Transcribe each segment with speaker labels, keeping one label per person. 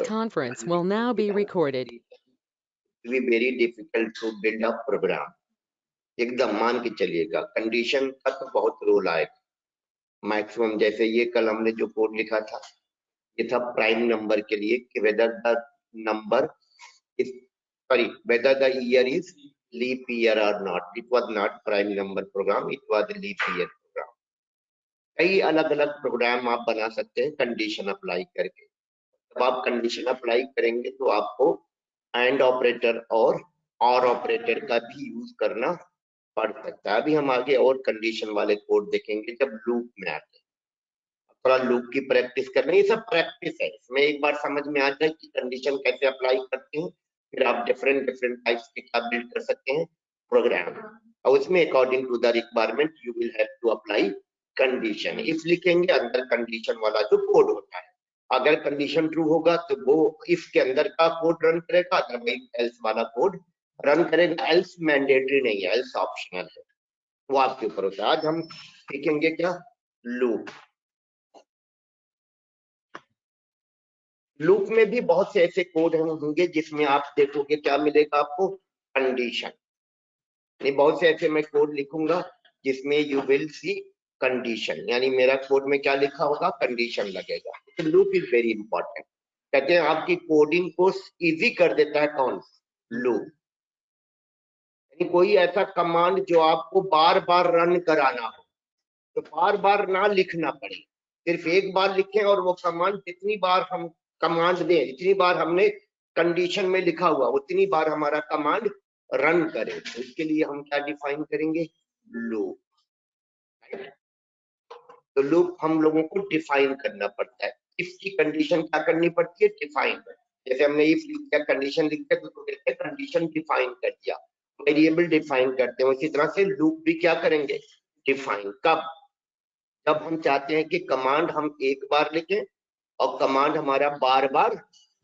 Speaker 1: This conference will now be recorded.
Speaker 2: It will be very difficult to build a program. एकदम मान के चलिएगा, condition का तो बहुत रोल आएगा मैक्सिमम। जैसे ये कल हमने जो कोड लिखा था, ये था प्राइम नंबर के लिए कि whether the number is whether the year is leap year or not. It was not prime number program, it was a leap year program. कई अलग अलग प्रोग्राम आप बना सकते हैं कंडीशन अप्लाई करके। जब आप कंडीशन अप्लाई करेंगे तो आपको एंड ऑपरेटर और ऑपरेटर का भी यूज करना पड़ सकता है। अभी हम आगे और कंडीशन वाले कोड देखेंगे जब लूप में आते हैं। थोड़ा लूप की प्रैक्टिस करना, ये सब प्रैक्टिस है। इसमें एक बार समझ में आ जाए कि कंडीशन कैसे अप्लाई करते हैं, फिर आप डिफरेंट टाइप्स के क्या बिल्ड कर सकते हैं प्रोग्राम, और उसमें according to the requirement you will have to apply condition. If लिखेंगे अंदर कंडीशन वाला जो कोड होता है, अगर कंडीशन ट्रू होगा तो वो इफ के अंदर का कोड रन करेगा, अदरवाइज एल्स वाला कोड रन करेगा। एल्स मैंडेटरी नहीं है, एल्स ऑप्शनल है, वो आपके ऊपर होता है। आज हम सीखेंगे क्या, लूप। लूप में भी बहुत से ऐसे कोड होंगे जिसमें आप देखोगे क्या मिलेगा आपको, कंडीशन। बहुत से ऐसे मैं कोड लिखूंगा जिसमें यू विल सी कंडीशन, यानी मेरा कोड में क्या लिखा होगा, कंडीशन लगेगा। तो लूप इज वेरी इंपॉर्टेंट। कहते हैं आपकी कोडिंग को इजी कर देता है कौन, लूप। यानी कोई ऐसा कमांड जो आपको बार बार रन कराना हो, तो बार बार ना लिखना पड़े, सिर्फ एक बार लिखें और वो कमांड जितनी बार हम कमांड दें, जितनी बार हमने कंडीशन में लिखा हुआ उतनी बार हमारा कमांड रन करे। तो इसके लिए हम क्या डिफाइन करेंगे, लूप। तो लूप हम लोगों को डिफाइन करना पड़ता है। इफ की कंडीशन क्या करनी पड़ती है, डिफाइन। जैसे हमने इफ लिख दिया, कंडीशन लिख दिया, तो कहते हैं कंडीशन डिफाइन कर दिया, वेरिएबल डिफाइन करते हैं। उसी तरह से लूप भी क्या करेंगे, डिफाइन। कब, जब हम चाहते हैं कि कमांड हम एक बार लिखें और कमांड हमारा बार बार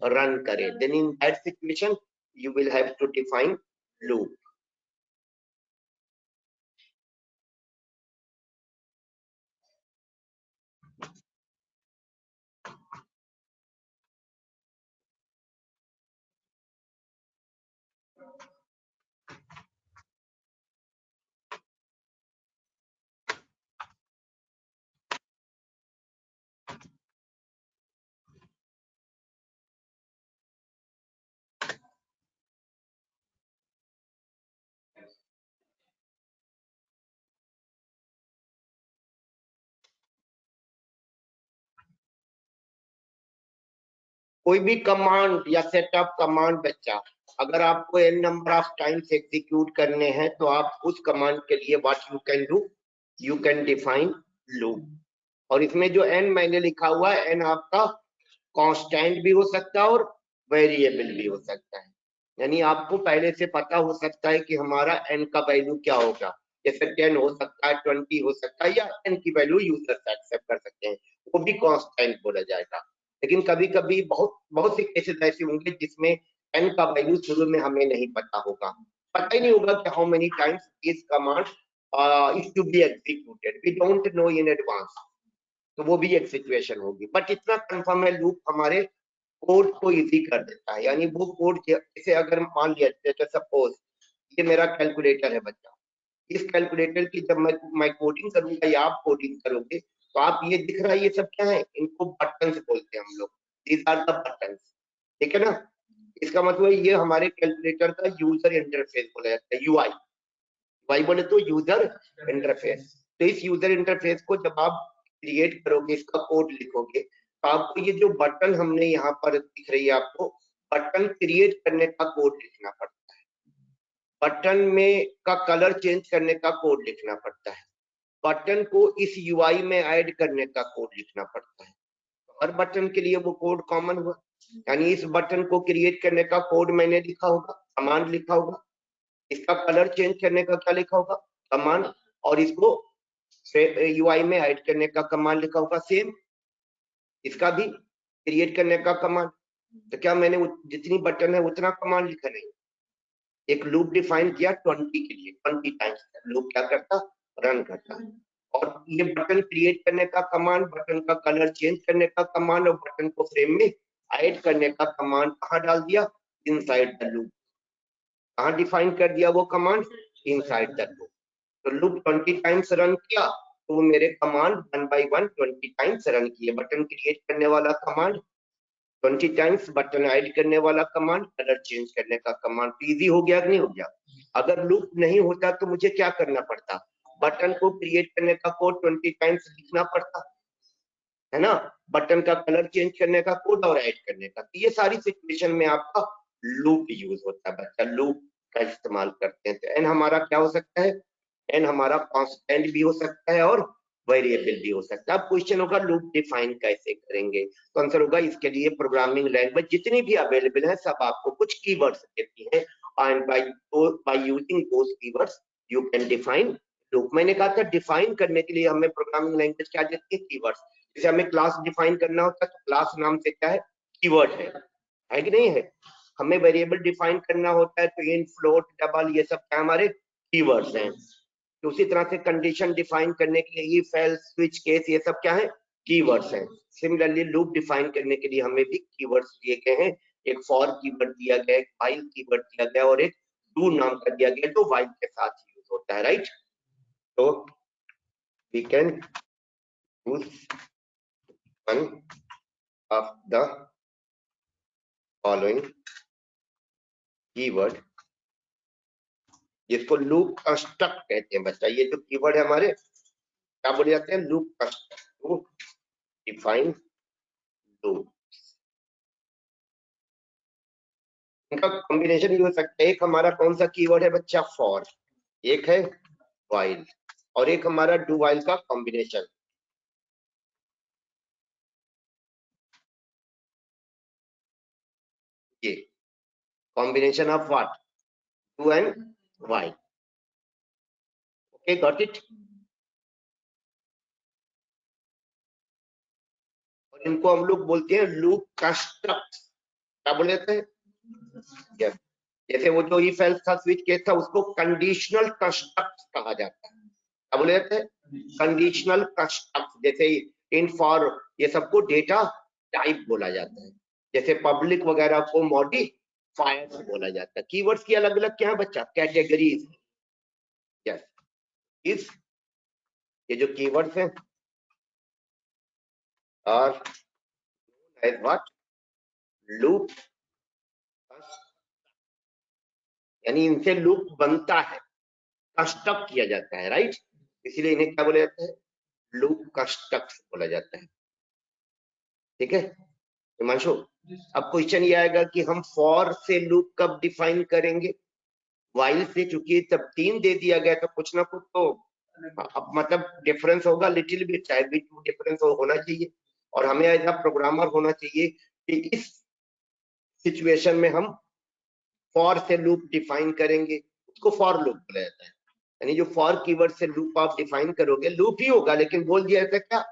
Speaker 2: रन करे, then in that situation you will have to define loop. कोई भी कमांड या सेट ऑफ कमांड बच्चा, अगर आपको n number of times execute करने हैं तो आप उस कमांड के लिए what you can do, you can define loop. और इसमें जो n मैंने लिखा हुआ है, n आपका कांस्टेंट भी हो सकता है और वेरिएबल भी हो सकता है। यानी आपको पहले से पता हो सकता है कि हमारा n का वैल्यू क्या होगा। जैसे 10 हो सकता है, 20 हो सकता है, या n की वैल्यू यूजर एक्सेप्ट कर सकते हैं, वो भी कांस्टेंट बोला जाएगा। लेकिन कभी कभी बहुत से केसेस ऐसे होंगे जिसमें n का वैल्यू शुरू में हमें नहीं पता होगा, पता ही नहीं होगा कि how many times this command is to be executed, we don't know in advance. तो वो भी एक सिचुएशन होगी, बट इतना कंफर्म है लूप हमारे कोड को इजी कर देता है। यानी वो कोड जैसे अगर मान लिया सपोज ये मेरा कैलकुलेटर है बच्चा, इस कैलकुलेटर की जब मैं कोडिंग करूंगा या आप कोडिंग करोगे तो आप ये दिख रहा है, ये सब क्या है, इनको बटन्स बोलते हैं हम लोग, दीज आर द बटन्स, ठीक है ना। इसका मतलब ये हमारे कैलकुलेटर का यूजर इंटरफेस बोला जाता है, यूआई। यूआई बोले तो यूजर इंटरफेस। तो इस यूजर इंटरफेस को जब आप क्रिएट करोगे, इसका कोड लिखोगे, तो आपको ये जो बटन हमने यहाँ पर दिख रही है, आपको बटन क्रिएट करने का कोड लिखना पड़ता है, बटन में का कलर चेंज करने का कोड लिखना पड़ता है, बटन को इस यूआई में ऐड करने का कोड लिखना पड़ता है। हर बटन के लिए वो कोड कॉमन हुआ, यानी इस बटन को क्रिएट करने का कोड मैंने लिखा होगा, कमांड लिखा होगा, इसका कलर चेंज करने का क्या लिखा होगा, कमांड, और इसको यूआई में ऐड करने का कमांड लिखा होगा सेम, इसका भी क्रिएट करने का कमांड। तो क्या मैंने जितनी बटन है उतना कमांड लिखा, नहीं। एक लूप डिफाइन किया 20 के लिए, 20 टाइम्स लूप क्या करता, रन करता। और ये बटन क्रिएट करने का कमांड, बटन का कलर चेंज करने का कमांड, और बटन को फ्रेम में ऐड करने का कमांड कहाँ डाल दिया, इनसाइड द लूप। कहाँ डिफाइन कर दिया वो कमांड, इनसाइड द लूप। तो लूप 20 टाइम्स रन किया तो वो मेरे कमांड 1 by 1 20 टाइम्स रन किए। बटन क्रिएट करने वाला कमांड 20 टाइम्स, बटन ऐड करने वाला कमांड, कलर चेंज करने का कमांड। इजी हो गया कि नहीं हो गया? अगर लूप नहीं होता तो मुझे क्या करना पड़ता, बटन को क्रिएट करने का कोड 20 टाइम्स लिखना पड़ता है ना, बटन का कलर चेंज करने का कोड और ऐड करने का। तो ये सारी सिचुएशन में आपका लूप यूज होता है बच्चा, लूप का इस्तेमाल करते हैं। तो एन हमारा क्या हो सकता है, एन हमारा कांस्टेंट भी हो सकता है और वेरिएबल भी हो सकता है। अब क्वेश्चन होगा लूप डिफाइन कैसे करेंगे, तो आंसर होगा इसके लिए प्रोग्रामिंग लैंग्वेज जितनी भी अवेलेबल है सब आपको कुछ कीवर्ड्स देती है, and by using those keywords you can define loop. मैंने कहा था डिफाइन करने के लिए हमें प्रोग्रामिंग लैंग्वेज क्या देती है, कीवर्ड्स। जैसे हमें क्लास डिफाइन करना होता है तो क्लास नाम से क्या है, कीवर्ड है कि नहीं है। हमें वेरिएबल डिफाइन करना होता है तो इंट, फ्लोट, डबल, ये सब क्या हमारे कीवर्ड्स हैं। तो उसी तरह से कंडीशन डिफाइन करने के लिए इफ, एल्स, स्विच, केस, ये सब क्या है, कीवर्ड्स हैं। सिमिलरली लूप डिफाइन करने के लिए हमें भी कीवर्ड्स दिए गए हैं। एक फॉर कीवर्ड दिया गया है, एक व्हाइल कीवर्ड दिया गया और एक डू नाम का दिया गया, जो व्हाइल के साथ यूज होता है, राइट। तो we can use one of the following keyword, जिसको लूप कंस्ट्रक्ट कहते हैं बच्चा। ये जो कीवर्ड है हमारे क्या बोले जाते हैं, loop construct, to define loop. इनका कॉम्बिनेशन ये हो सकता है, एक हमारा कौन सा कीवर्ड है बच्चा, फॉर, एक है व्हाइल और एक हमारा डू व्हाइल का कॉम्बिनेशन। ये combination of what, do and while. Okay, got it. और इनको हम लोग बोलते हैं लूप कंस्ट्रक्ट। क्या बोले जाते हैं, yes. जैसे वो जो इफ एल्स था, स्विच केस था, उसको कंडीशनल कंस्ट्रक्ट कहा जाता है। क्या बोले जाते हैं, कंडीशनल कंस्ट्रक्ट। जैसे इन, फॉर, ये सबको डेटा टाइप बोला जाता है। जैसे पब्लिक वगैरह को मॉडिफायर्स बोला जाता है। कीवर्ड्स की अलग अलग क्या है बच्चा, कैटेगरीज। यस, इस ये जो कीवर्ड्स हैं आर एज व्हाट, लूप, यानी इनसे लूप बनता है, कंस्ट्रक्ट किया जाता है, राइट। इसीलिए इन्हें क्या बोला जाता है, लूप कंस्ट्रक्ट बोला जाता है। ठीक है हिमांशु। अब क्वेश्चन ये आएगा कि हम फॉर से लूप कब डिफाइन करेंगे, वाइल से, चूंकि तब 3 दे दिया गया तो कुछ ना कुछ तो अब मतलब डिफरेंस होगा, लिटिल बिट, चाहे भी डिफरेंस होना चाहिए। और हमें एज अ प्रोग्रामर होना चाहिए कि इस सिचुएशन में हम फॉर से लूप डिफाइन करेंगे, उसको फॉर लूप बोला जाता है। यानी जो फॉर कीवर्ड से लूप आप डिफाइन करोगे, लूप ही होगा लेकिन बोल दिया जाता है क्या,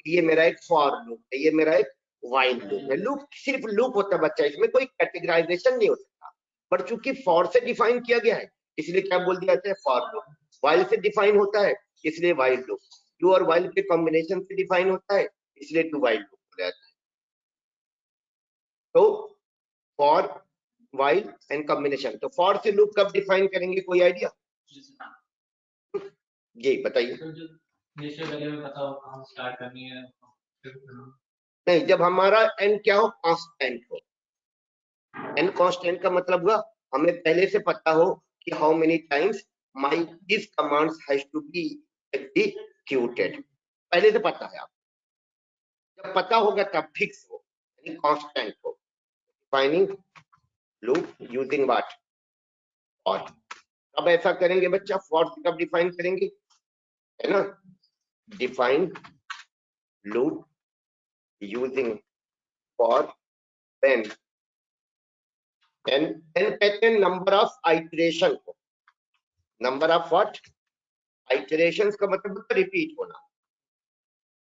Speaker 2: ये मेरा एक फॉर लूप है, ये मेरा एक व्हाइल लूप है। लूप सिर्फ लूप होता है बच्चा, इसमें कोई कैटेगराइजेशन नहीं हो सकता। बट चूंकि फॉर से डिफाइन किया गया है इसलिए क्या बोल दिया जाता है, फॉर लूप। व्हाइल से डिफाइन होता है इसलिए व्हाइल लूप। डू और व्हाइल के कॉम्बिनेशन से डिफाइन होता है इसलिए डू व्हाइल लूप बोला जाता है। तो फॉर, व्हाइल एंड कॉम्बिनेशन। तो फॉर से लूप कब डिफाइन करेंगे, कोई आइडिया? जी बताइए। नहीं, जब हमारा एन क्या हो, कांस्टेंट हो। एन कांस्टेंट का मतलब हुआ हमें पहले से पता हो कि how many times my this commands has to be executed, पहले से पता है। आप जब पता होगा तब फिक्स हो, यानी कांस्टेंट हो। Defining loop using what, for. अब ऐसा करेंगे बच्चा, फॉर कब डिफाइन करेंगे, है ना, define loop using for when N, N कहते हैं नंबर ऑफ आइटरेशन को। नंबर ऑफ व्हाट, आइटरेशंस का मतलब रिपीट होना,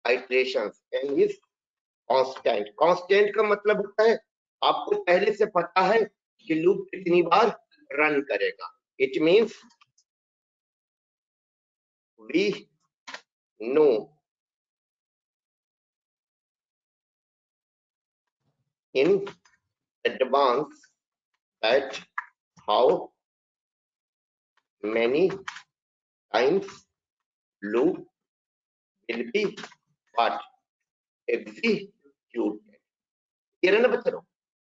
Speaker 2: iterations. N is constant. Constant का मतलब होता है आपको पहले से पता है कि लूप कितनी बार रन करेगा। It means we know in advance that how many times loop will be what executed। ये रहा ना बच्चों,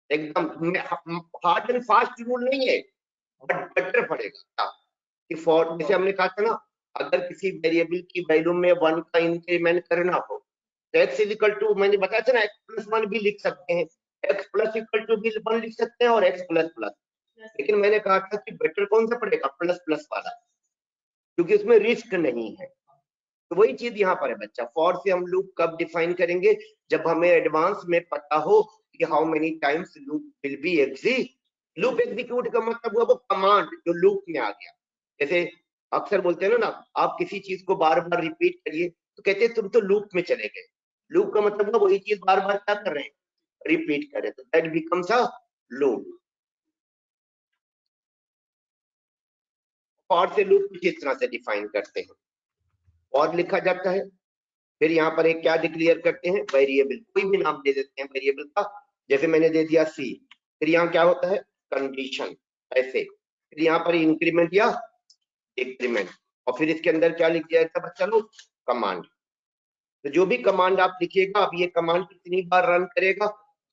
Speaker 2: एकदम हार्ड एंड फास्ट रूल नहीं है, बट बेटर पड़ेगा कि फॉर, जैसे हमने कहा था ना, अगर किसी वेरिएबल की वैल्यू में 1 का इंक्रीमेंट करना हो तो x इज इक्वल टू, मैंने बताया था ना, x+1 भी लिख सकते हैं, x प्लस इक्वल टू भी 1 लिख सकते हैं, और x प्लस प्लस। लेकिन मैंने कहा था कि बेटर कौन सा पड़ेगा, प्लस प्लस वाला, क्योंकि उसमें रिस्क नहीं है। तो वही चीज यहाँ पर है बच्चा, फॉर से हम लूप कब डिफाइन करेंगे, जब हमें एडवांस में पता हो कि how many times loop will be loop execute का मतलब हुआ वो कमांड जो लूप में आ गया। जैसे अक्सर बोलते हैं ना, आप किसी चीज को बार बार रिपीट करिए तो कहते हैं तुम तो लूप में चले गए। लूप का मतलब वही चीज बार बार क्या कर रहे हैं, रिपीट कर रहे हैं, तो that becomes a loop. For से लूप किस तरह से डिफाइन करते हैं, और लिखा जाता है, फिर यहाँ पर एक क्या डिक्लेयर करते हैं, वेरिएबल, कोई भी नाम दे देते हैं वेरिएबल का, जैसे मैंने दे दिया सी, फिर यहाँ क्या होता है, कंडीशन, ऐसे, फिर यहाँ पर इंक्रीमेंट या डिक्रीमेंट, और फिर इसके अंदर क्या लिख दिया था बच्चा लोग, कमांड। तो जो भी कमांड आप लिखिएगा, अब ये कमांड कितनी बार रन करेगा,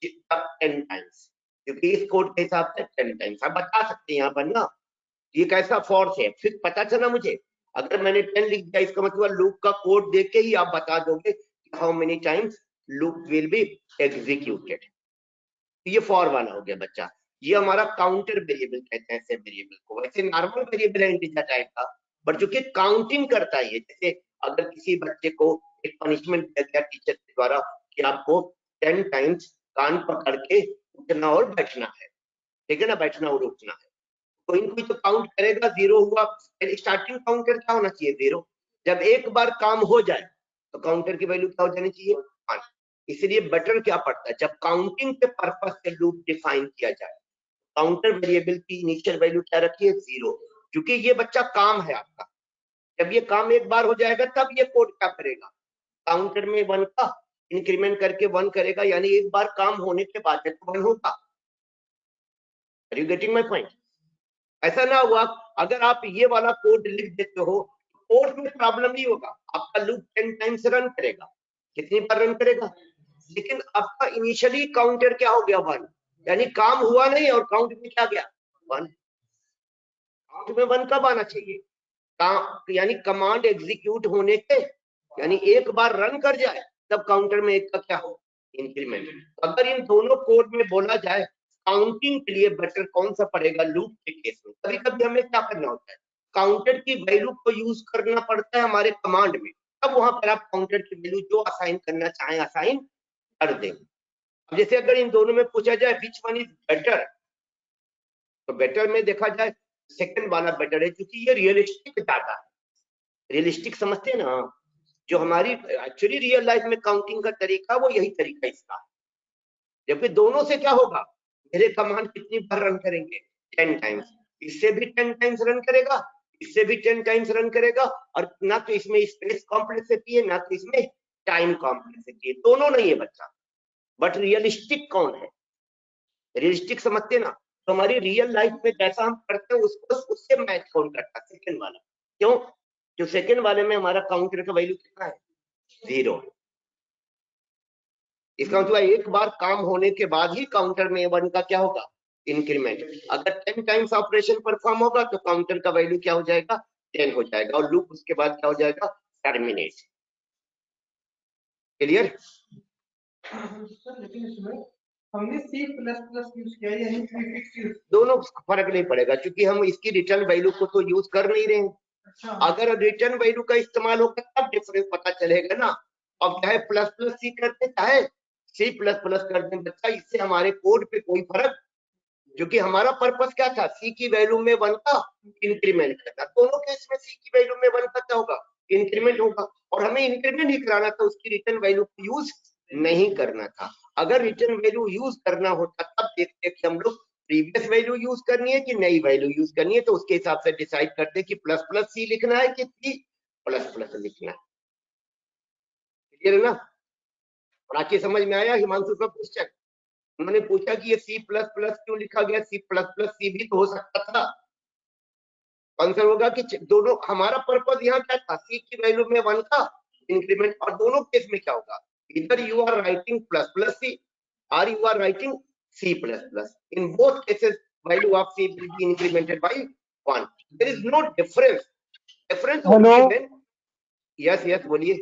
Speaker 2: 10 टाइम्स, क्योंकि इस कोड के हिसाब से 10 टाइम्स आप बता सकते हैं यहाँ पर ना, ये कैसा फॉर्स है, फिर पता चला मुझे, अगर मैंने 10 लिख दिया इसका मतलब लूप का कोड देख के ही आप बता दोगे how many times loop will be executed. ये फॉर वाला हो गया बच्चा, ये हमारा काउंटर वेरिएबल कहते हैं ऐसे वेरिएबल को। वैसे नॉर्मल वेरिएबल है इंटीजर टाइप का, बट जो कि काउंटिंग करता है, जैसे अगर किसी बच्चे को एक पनिशमेंट दिया गया टीचर के द्वारा कि आपको 10 टाइम्स कान पकड़ के उठना और बैठना है, ठीक है ना, बैठना और उठना है, कोई कोई तो काउंट करेगा, 0 हुआ, स्टार्टिंग काउंटर क्या होना चाहिए, 0। जब एक बार काम हो जाए तो काउंटर की वैल्यू क्या हो जानी चाहिए, 1। इसलिए बटन क्या पड़ता है, जब काउंटिंग के पर्पज से लूप डिफाइन किया जाए, काउंटर वेरिएबल की इनिशियल वैल्यू क्या रखिए, 0, क्योंकि ये बच्चा काम है आपका। जब ये काम एक बार हो जाएगा तब ये कोड क्या करेगा, काउंटर में 1 का इंक्रीमेंट करके 1 करेगा, यानी एक बार काम होने के बाद तो 1 होगा। Are you getting my point? ऐसा ना हुआ, अगर आप ये वाला कोड लिख देते हो, कोड में प्रॉब्लम नहीं होगा, आपका लूप 10 टाइम्स रन करेगा, कितनी बार रन करेगा, लेकिन आपका इनिशियली काउंटर क्या हो गया, 1, यानी काम हुआ नहीं और काउंट में क्या गया, 1। काउंट में 1 कब आना चाहिए, यानी कमांड एग्जीक्यूट होने के, यानी एक बार रन कर जाए तब काउंटर में 1 का क्या हो, इंक्रीमेंट। अगर इन दोनों कोड में बोला जाए काउंटिंग के लिए बेटर कौन सा पड़ेगा लूप के केस में, कभी कभी हमें क्या करना होता है, काउंटर की वैल्यू को यूज करना पड़ता है हमारे कमांड में, तब वहां पर आप काउंटर की वैल्यू जो असाइन करना चाहें असाइन कर दें। अब जैसे अगर इन दोनों में पूछा जाए विच वन इज बेटर, तो बेटर में देखा जाए सेकंड वाला बेटर है, क्योंकि ये रियलिस्टिक डाटा है, रियलिस्टिक समझते हैं ना, जो हमारी एक्चुअली रियल लाइफ में काउंटिंग का तरीका वो यही तरीका इसका है। जबकि दोनों से क्या होगा, मेरे कमांड कितनी बार रन करेंगे, 10 टाइम्स, इससे भी 10 टाइम्स रन करेगा, इससे भी 10 टाइम्स रन करेगा, और ना तो इसमें स्पेस कॉम्प्लेक्सिटी है ना तो इसमें टाइम कॉम्प्लेक्सिटी है, दोनों नहीं है बच्चा। बट रियलिस्टिक कौन है, रियलिस्टिक समझते ना, तो हमारी रियल लाइफ में जैसा हम करते हैं उसको उससे मैच कौन करता है, सेकंड वाला। क्यों, जो सेकंड वाले में हमारा काउंटर का वैल्यू कितना है, 0। इसका मतलब एक बार काम होने के बाद ही काउंटर में 1 का क्या होगा, इंक्रीमेंट। अगर 10 टाइम्स ऑपरेशन परफॉर्म होगा तो काउंटर का वैल्यू क्या हो जाएगा, 10 हो जाएगा, और लूप उसके बाद क्या हो जाएगा, टर्मिनेट। क्लियर?
Speaker 3: लेकिन इसमें हमने C++ यूज किया है, यानी प्रीफिक्स यूज,
Speaker 2: दोनों फर्क नहीं पड़ेगा, क्योंकि हम इसकी रिटर्न वैल्यू को तो यूज कर नहीं रहे हैं।
Speaker 3: अच्छा,
Speaker 2: अगर रिटर्न वैल्यू का इस्तेमाल होगा तब डिफरेंस पता चलेगा ना। अब चाहे प्लस प्लस सी करते चाहे C++ कर दें बच्चा, इससे हमारे कोड पे कोई फर्क, क्योंकि हमारा पर्पस क्या था, सी की वैल्यू में 1 का इंक्रीमेंट करना, दोनों केस में सी की वैल्यू में 1 का क्या होगा, इंक्रीमेंट होगा, और हमें इंक्रीमेंट ही कराना था, उसकी रिटर्न वैल्यू को यूज नहीं करना था। अगर रिटर्न वैल्यू यूज करना होता तब देखते कि हम लोग प्रीवियस वैल्यू यूज करनी है कि नई वैल्यू यूज करनी है, तो उसके हिसाब से डिसाइड करते कि प्लस प्लस सी लिखना है कि सी प्लस प्लस लिखना है। क्लियर है ना? और आके समझ में आया हिमांशु का क्वेश्चन? उन्होंने पूछा कि ये C++ क्यों लिखा गया, C++ भी तो हो सकता था। आंसर होगा कि दोनों, हमारा पर्पज यहाँ क्या था, C की वैल्यू में 1 था इंक्रीमेंट, और दोनों केस में क्या होगा, इधर you are writing ++C or you are writing C++. In both cases, value of C will be incremented by 1. There is no difference. Difference only when, yes, बोलिए,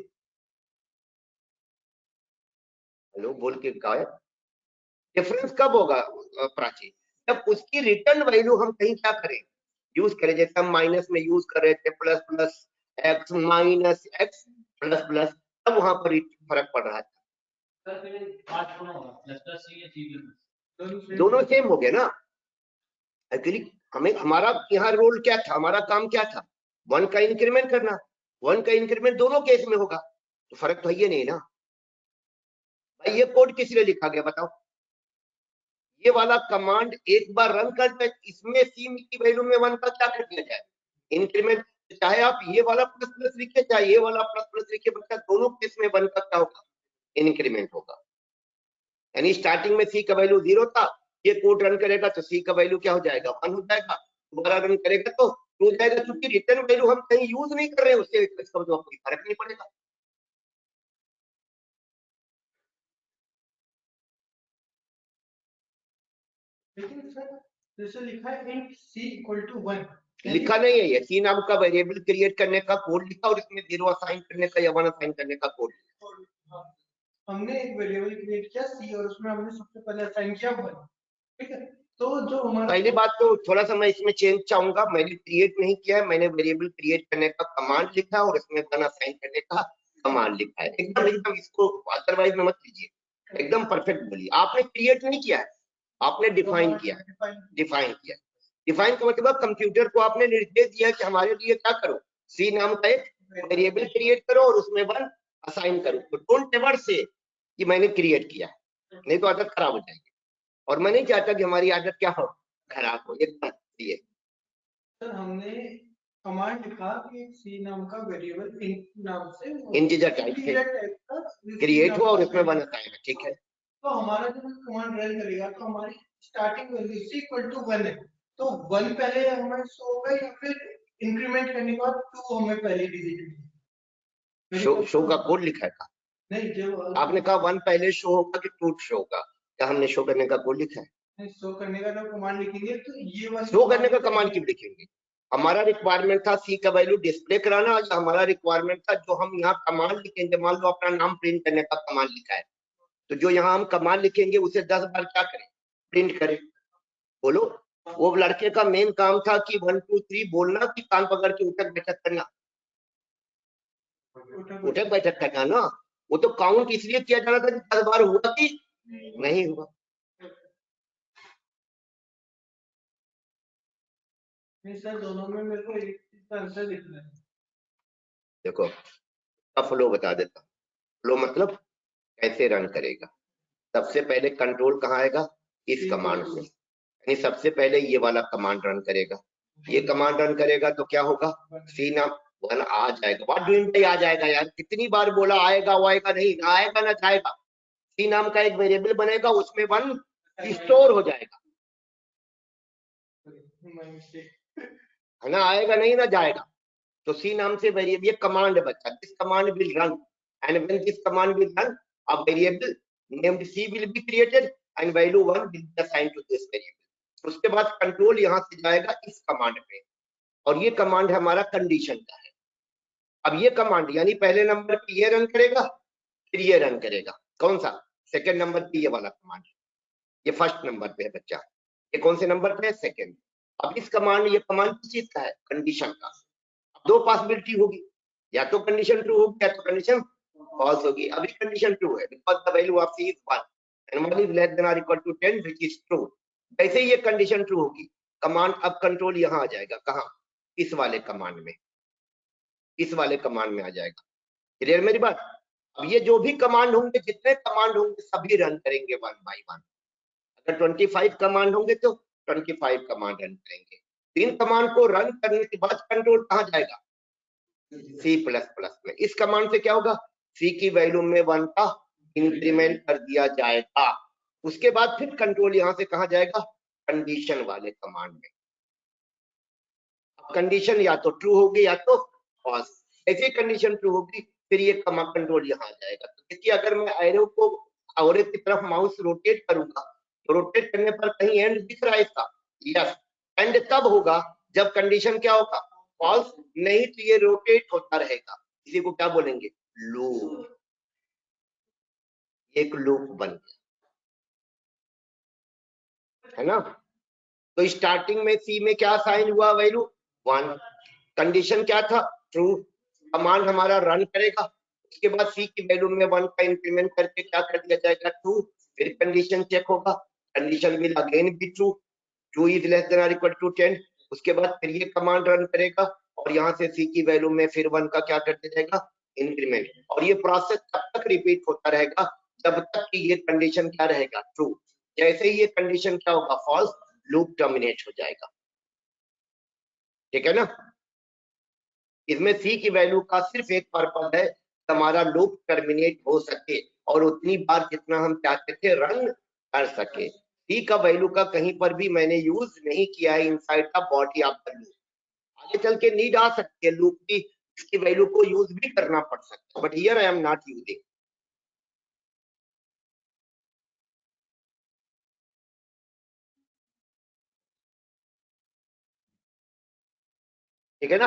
Speaker 2: हेलो बोल के गायब। डिफरेंस कब होगा प्राची, जब उसकी रिटर्न वैल्यू हम कहीं क्या करें, यूज करें, जैसे हम माइनस में यूज कर रहे थे ++x -x ++, तब वहां पर फर्क पड़ रहा था। दोनों सेम हो गए ना। एक्चुअली हमें, हमारा यहाँ रोल क्या था, हमारा काम क्या था, 1 का इंक्रीमेंट करना। 1 का इंक्रीमेंट दोनों केस में होगा, तो फर्क तो है ही नहीं ना भाई। ये कोड किस लिए लिखा गया बताओ, ये वाला कमांड एक बार रन करते, इसमें C की वैल्यू में 1 का क्या कर दिया जाए, इंक्रीमेंट। चाहे आप ये वाला ++ लिखे, चाहे ये वाला ++ लिखे, बच्चा दोनों केस में 1 का क्या होगा, इंक्रीमेंट होगा। यानी स्टार्टिंग में C का वैल्यू 0 था, ये कोड रन करेगा तो C का वैल्यू क्या हो जाएगा, 1 हो जाएगा। दोबारा रन करेगा तो 2 हो जाएगा, क्योंकि रिटर्न वैल्यू हम कहीं यूज नहीं कर रहे हैं, उससे इसका तो कोई फर्क नहीं पड़ेगा।
Speaker 3: लेकिन सर जैसे लिखा है int C = 1,
Speaker 2: लिखा नहीं है, ये C नाम का वेरिएबल क्रिएट करने का कोड लिखा, और इसमें 0 असाइन करने का या 1 असाइन करने का कोड।
Speaker 3: हमने एक वेरिएबल क्रिएट किया C और उसमें हमने सबसे पहले असाइन किया 1, ठीक है। तो जो हमारा
Speaker 2: पहली बात तो थोड़ा सा मैं इसमें चेंज चाहूंगा, मैंने क्रिएट नहीं किया है, मैंने वेरिएबल क्रिएट करने का कमांड लिखा है और इसमें 1 असाइन करने का कमांड लिखा है। एकदम एकदम इसको अदरवाइज में मत लीजिए, एकदम परफेक्ट बोलिए। आपने क्रिएट नहीं किया है, आपने डिफाइन किया है। डिफाइन का मतलब कंप्यूटर को आपने निर्देश दिया कि हमारे लिए क्या करो, C नाम का एक वेरिएबल क्रिएट करो और उसमें 1 असाइन करो। तो डोंट एवर से कि मैंने क्रिएट किया है, नहीं तो आदत खराब हो जाएगी, और मैं नहीं चाहता कि हमारी आदत क्या हो, खराब हो। एकदम ये
Speaker 3: सर हमने कमांड लिखा कि C नाम का वेरिएबल int नाम से
Speaker 2: इंटीजर टाइप से
Speaker 3: का
Speaker 2: क्रिएट हुआ और उसमें 1 असाइन है, ठीक है।
Speaker 3: तो हमारा जब कमांड रन करेगा तो हमारी स्टार्टिंग वैल्यू C = 1 है, तो 1 पहले हमें शो होगा या फिर इंक्रीमेंट करने के बाद 2 हमें पहले डिजिट
Speaker 2: शो का कोड लिखा है का?
Speaker 3: नहीं, जो
Speaker 2: आपने कहा 1 पहले शो होगा कि 2 शो होगा, क्या हमने शो करने का कोड लिखा है?
Speaker 3: शो करने का जब कमांड लिखेंगे तो ये वाला
Speaker 2: शो करने का कमांड क्यों लिखेंगे, हमारा रिक्वायरमेंट था C का वैल्यू डिस्प्ले कराना, या हमारा रिक्वायरमेंट था जो हम यहाँ कमांड लिखेंगे, मान लो अपना नाम प्रिंट करने का कमांड लिखा है, तो जो यहाँ हम कमांड लिखेंगे उसे 10 बार क्या करें, प्रिंट करें। बोलो, वो लड़के का मेन काम था कि 1 2 3 बोलना, कि कान पकड़ के उठक बैठक करना, उठक बैठक करना ना। वो तो काउंट इसलिए किया जाना था कि 10 बार हुआ कि नहीं हुआ।
Speaker 3: नहीं सर, दोनों में मेरे को एक चीज का आंसर लिखना है।
Speaker 2: देखो अब फ्लो बता देता, फ्लो मतलब कैसे रन करेगा। सबसे पहले कंट्रोल कहाँ आएगा, इस कमांड में, यानी सबसे पहले ये वाला कमांड रन करेगा। ये कमांड रन करेगा तो क्या होगा, C नाम 1 आ जाएगा। व्हाट डू यू मीन आ जाएगा यार, कितनी बार बोला आएगा, वो आएगा नहीं, ना आएगा ना जाएगा। C नाम का एक वेरिएबल बनेगा, उसमें 1 स्टोर हो जाएगा, है ना, आएगा नहीं ना जाएगा। तो C नाम से वेरिएबल, ये कमांड है बच्चा, this command will run, and when this command will run, a variable named C will be created and value 1 will be assigned to this variable। उसके बाद कंट्रोल यहाँ से जाएगा इस कमांड पे, और ये कमांड हमारा कंडीशन का है। अब ये कमांड यानी पहले नंबर पे ये रन करेगा, फिर ये रन करेगा, कौन सा, सेकंड नंबर पे ये वाला कमांड, ये फर्स्ट नंबर पे है बच्चा, ये कौन से नंबर पे है, सेकंड। अब इस कमांड, ये कमांड किस चीज का है, कंडीशन का। दो पॉसिबिलिटी होगी, या तो कंडीशन ट्रू होगी या तो कंडीशन फॉल्स होगी। अभी कंडीशन ट्रू है, because the value of C is 1 and 1 is less than or equal to 10 which is true। जैसे ही ये कंडीशन ट्रू होगी, कमांड, अब कंट्रोल यहाँ आ जाएगा, कहाँ, इस वाले कमांड में, इस वाले कमांड में आ जाएगा। क्लियर मेरी बात। अब ये जो भी कमांड होंगे, जितने कमांड होंगे सभी रन करेंगे 1 by 1। अगर 25 कमांड होंगे तो 25 कमांड रन करेंगे। इन कमांड को रन करने के बाद कंट्रोल कहाँ जाएगा, C++ में। इस कमांड से क्या होगा, C की वैल्यू में 1 का इंक्रीमेंट कर दिया जाएगा। उसके बाद फिर कंट्रोल यहां से कहा जाएगा, कंडीशन वाले कमांड में। कंडीशन या तो ट्रू होगी या तो फॉल्स। ऐसी कंडीशन ट्रू होगी फिर ये कंट्रोल यहाँ आ जाएगा। तो देखिए अगर मैं एरो को और की तरफ माउस रोटेट करूंगा तो रोटेट करने पर कहीं एंड दिख रहा है इसका, यस। एंड तब होगा जब कंडीशन क्या होगा, फॉल्स, नहीं तो ये रोटेट होता रहेगा। इसी को क्या बोलेंगे, लूप। एक लूप बन गया, है ना। तो स्टार्टिंग में सी में क्या साइन हुआ, वैल्यू 1, कंडीशन क्या था, ट्रू। कमांड हमारा रन करेगा, उसके बाद सी की वैल्यू में 1 का इंक्रीमेंट करके क्या कर दिया जाएगा, ट्रू। फिर कंडीशन चेक होगा, condition will again be true, true is less then और इक्वल टू 10। उसके बाद फिर ये कमांड रन करेगा और यहाँ से सी की वैल्यू में फिर 1 का क्या कर दिया जाएगा, इंक्रीमेंट। और ये प्रोसेस तब तक रिपीट होता रहेगा जब तक कि ये कंडीशन क्या रहेगा, ट्रू। जैसे ही ये कंडीशन क्या होगा, फॉल्स, लूप टर्मिनेट हो जाएगा। ठीक है ना। इसमें सी की वैल्यू का सिर्फ एक पर्पज है, हमारा लूप टर्मिनेट हो सके और उतनी बार जितना हम चाहते थे रन कर सके। सी का वैल्यू का कहीं पर भी मैंने यूज नहीं किया है inside the body of the loop. आगे चल के नीड आ सकती है लूप की, इसकी वैल्यू को यूज भी करना पड़ सकता है, but here I am not using. ठीक है ना।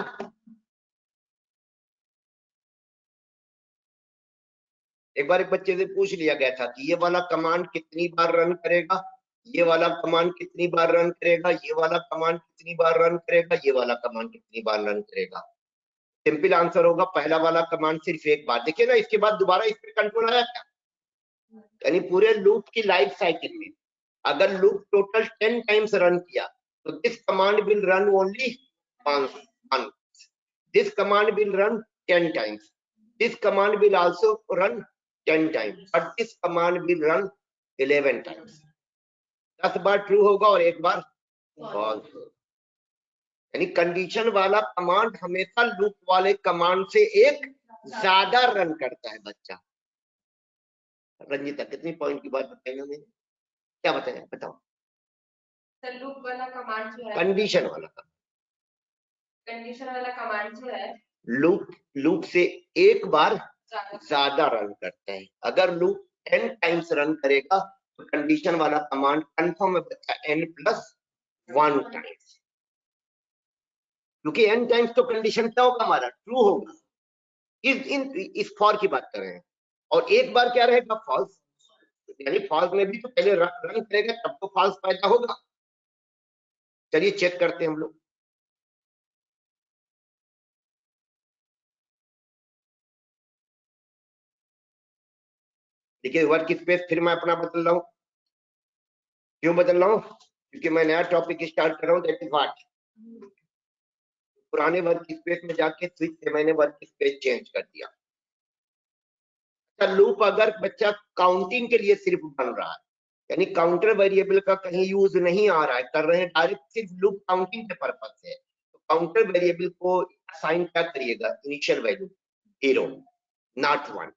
Speaker 2: एक बार एक बच्चे से पूछ लिया गया था कि ये वाला कमांड कितनी बार रन करेगा, ये वाला कमांड कितनी बार रन करेगा, ये वाला कमांड कितनी बार रन करेगा, ये वाला कमांड कितनी बार रन करेगा। सिंपल आंसर होगा पहला वाला कमांड सिर्फ एक बार। देखिए ना, इसके बाद दोबारा इस पर कंट्रोल आया क्या, यानी पूरे लूप की लाइफ साइकिल में अगर लूप टोटल 10 टाइम्स रन किया तो this command will run only once, this command will run 10 times, this command will also run 10 times, but this command will run 11 times। 10 bar true होगा और एक बार false होगा। यानी condition वाला command हमेशा loop वाले कमांड से एक ज्यादा रन करता है बच्चा। रंजीता कितनी पॉइंट की बात बताई मैंने, क्या बताया बताओ।
Speaker 4: लूप वाला कमांड जो है,
Speaker 2: कंडीशन वाला
Speaker 4: वाला कमांड जो है
Speaker 2: लूप से एक बार ज्यादा रन करता है। अगर लूप 10 टाइम्स रन करेगा तो कंडीशन वाला कमांड कंफर्म है बच्चा n+1 टाइम्स, क्योंकि n टाइम्स तो कंडीशन क्या होगा, हमारा ट्रू होगा। इस फॉर की बात कर रहे हैं। और एक बार क्या रहेगा, फॉल्स। यानी फॉल्स में भी तो पहले रन करेगा तब तो फॉल्स पैदा होगा। चलिए चेक करते हैं हम लोग। देखिए वर्क स्पेस फिर मैं अपना बदल रहा हूँ। क्यों बदल रहा हूँ, क्योंकि मैं नया टॉपिक स्टार्ट कर रहा हूँ, दैट इज व्हाट। पुराने वर्क स्पेस में जाके स्विच से मैंने वर्क स्पेस चेंज कर दिया। लूप अगर बच्चा काउंटिंग के लिए सिर्फ बन रहा है, यानी काउंटर वेरिएबल का कहीं यूज नहीं आ रहा है, कर रहे हैं डायरेक्ट सिर्फ लूप काउंटिंग के पर्पज से, तो काउंटर वेरिएबल को असाइन क्या करिएगा, इनिशियल वैल्यू 0 नॉट 1।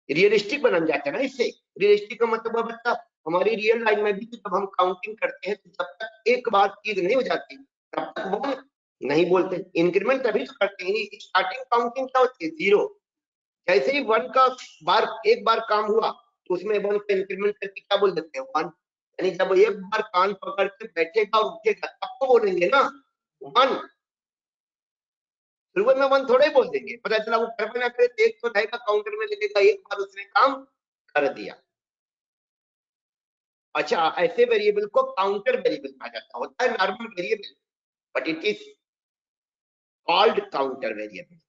Speaker 2: रियलिस्टिक बन जाता है ना इससे। रियलिस्टिक का मतलब है बच्चा हमारी रियल लाइफ में भी जब हम काउंटिंग करते हैं तो जब तक एक बार चीज नहीं हो जाती तब तक वो नहीं बोलते। इंक्रीमेंट तभी तो करते हैं, स्टार्टिंग काउंटिंग क्या होती है, 0। जैसे ही 1 का एक बार काम हुआ तो उसमें 1 का इंक्रीमेंट करके क्या बोल देते हैं, 1। यानी जब एक बार कान पकड़ के बैठेगा और उठेगा तब तो बोलेंगे ना 1। शुरुआत में 1 थोड़ा ही बोल देंगे, पता चला वो कर ना करे एक तो रहेगा काउंटर में लगेगा, एक बार उसने काम कर दिया। अच्छा, ऐसे वेरिएबल को काउंटर वेरिएबल कहा जाता होता है, normal variable, but it is called counter variable.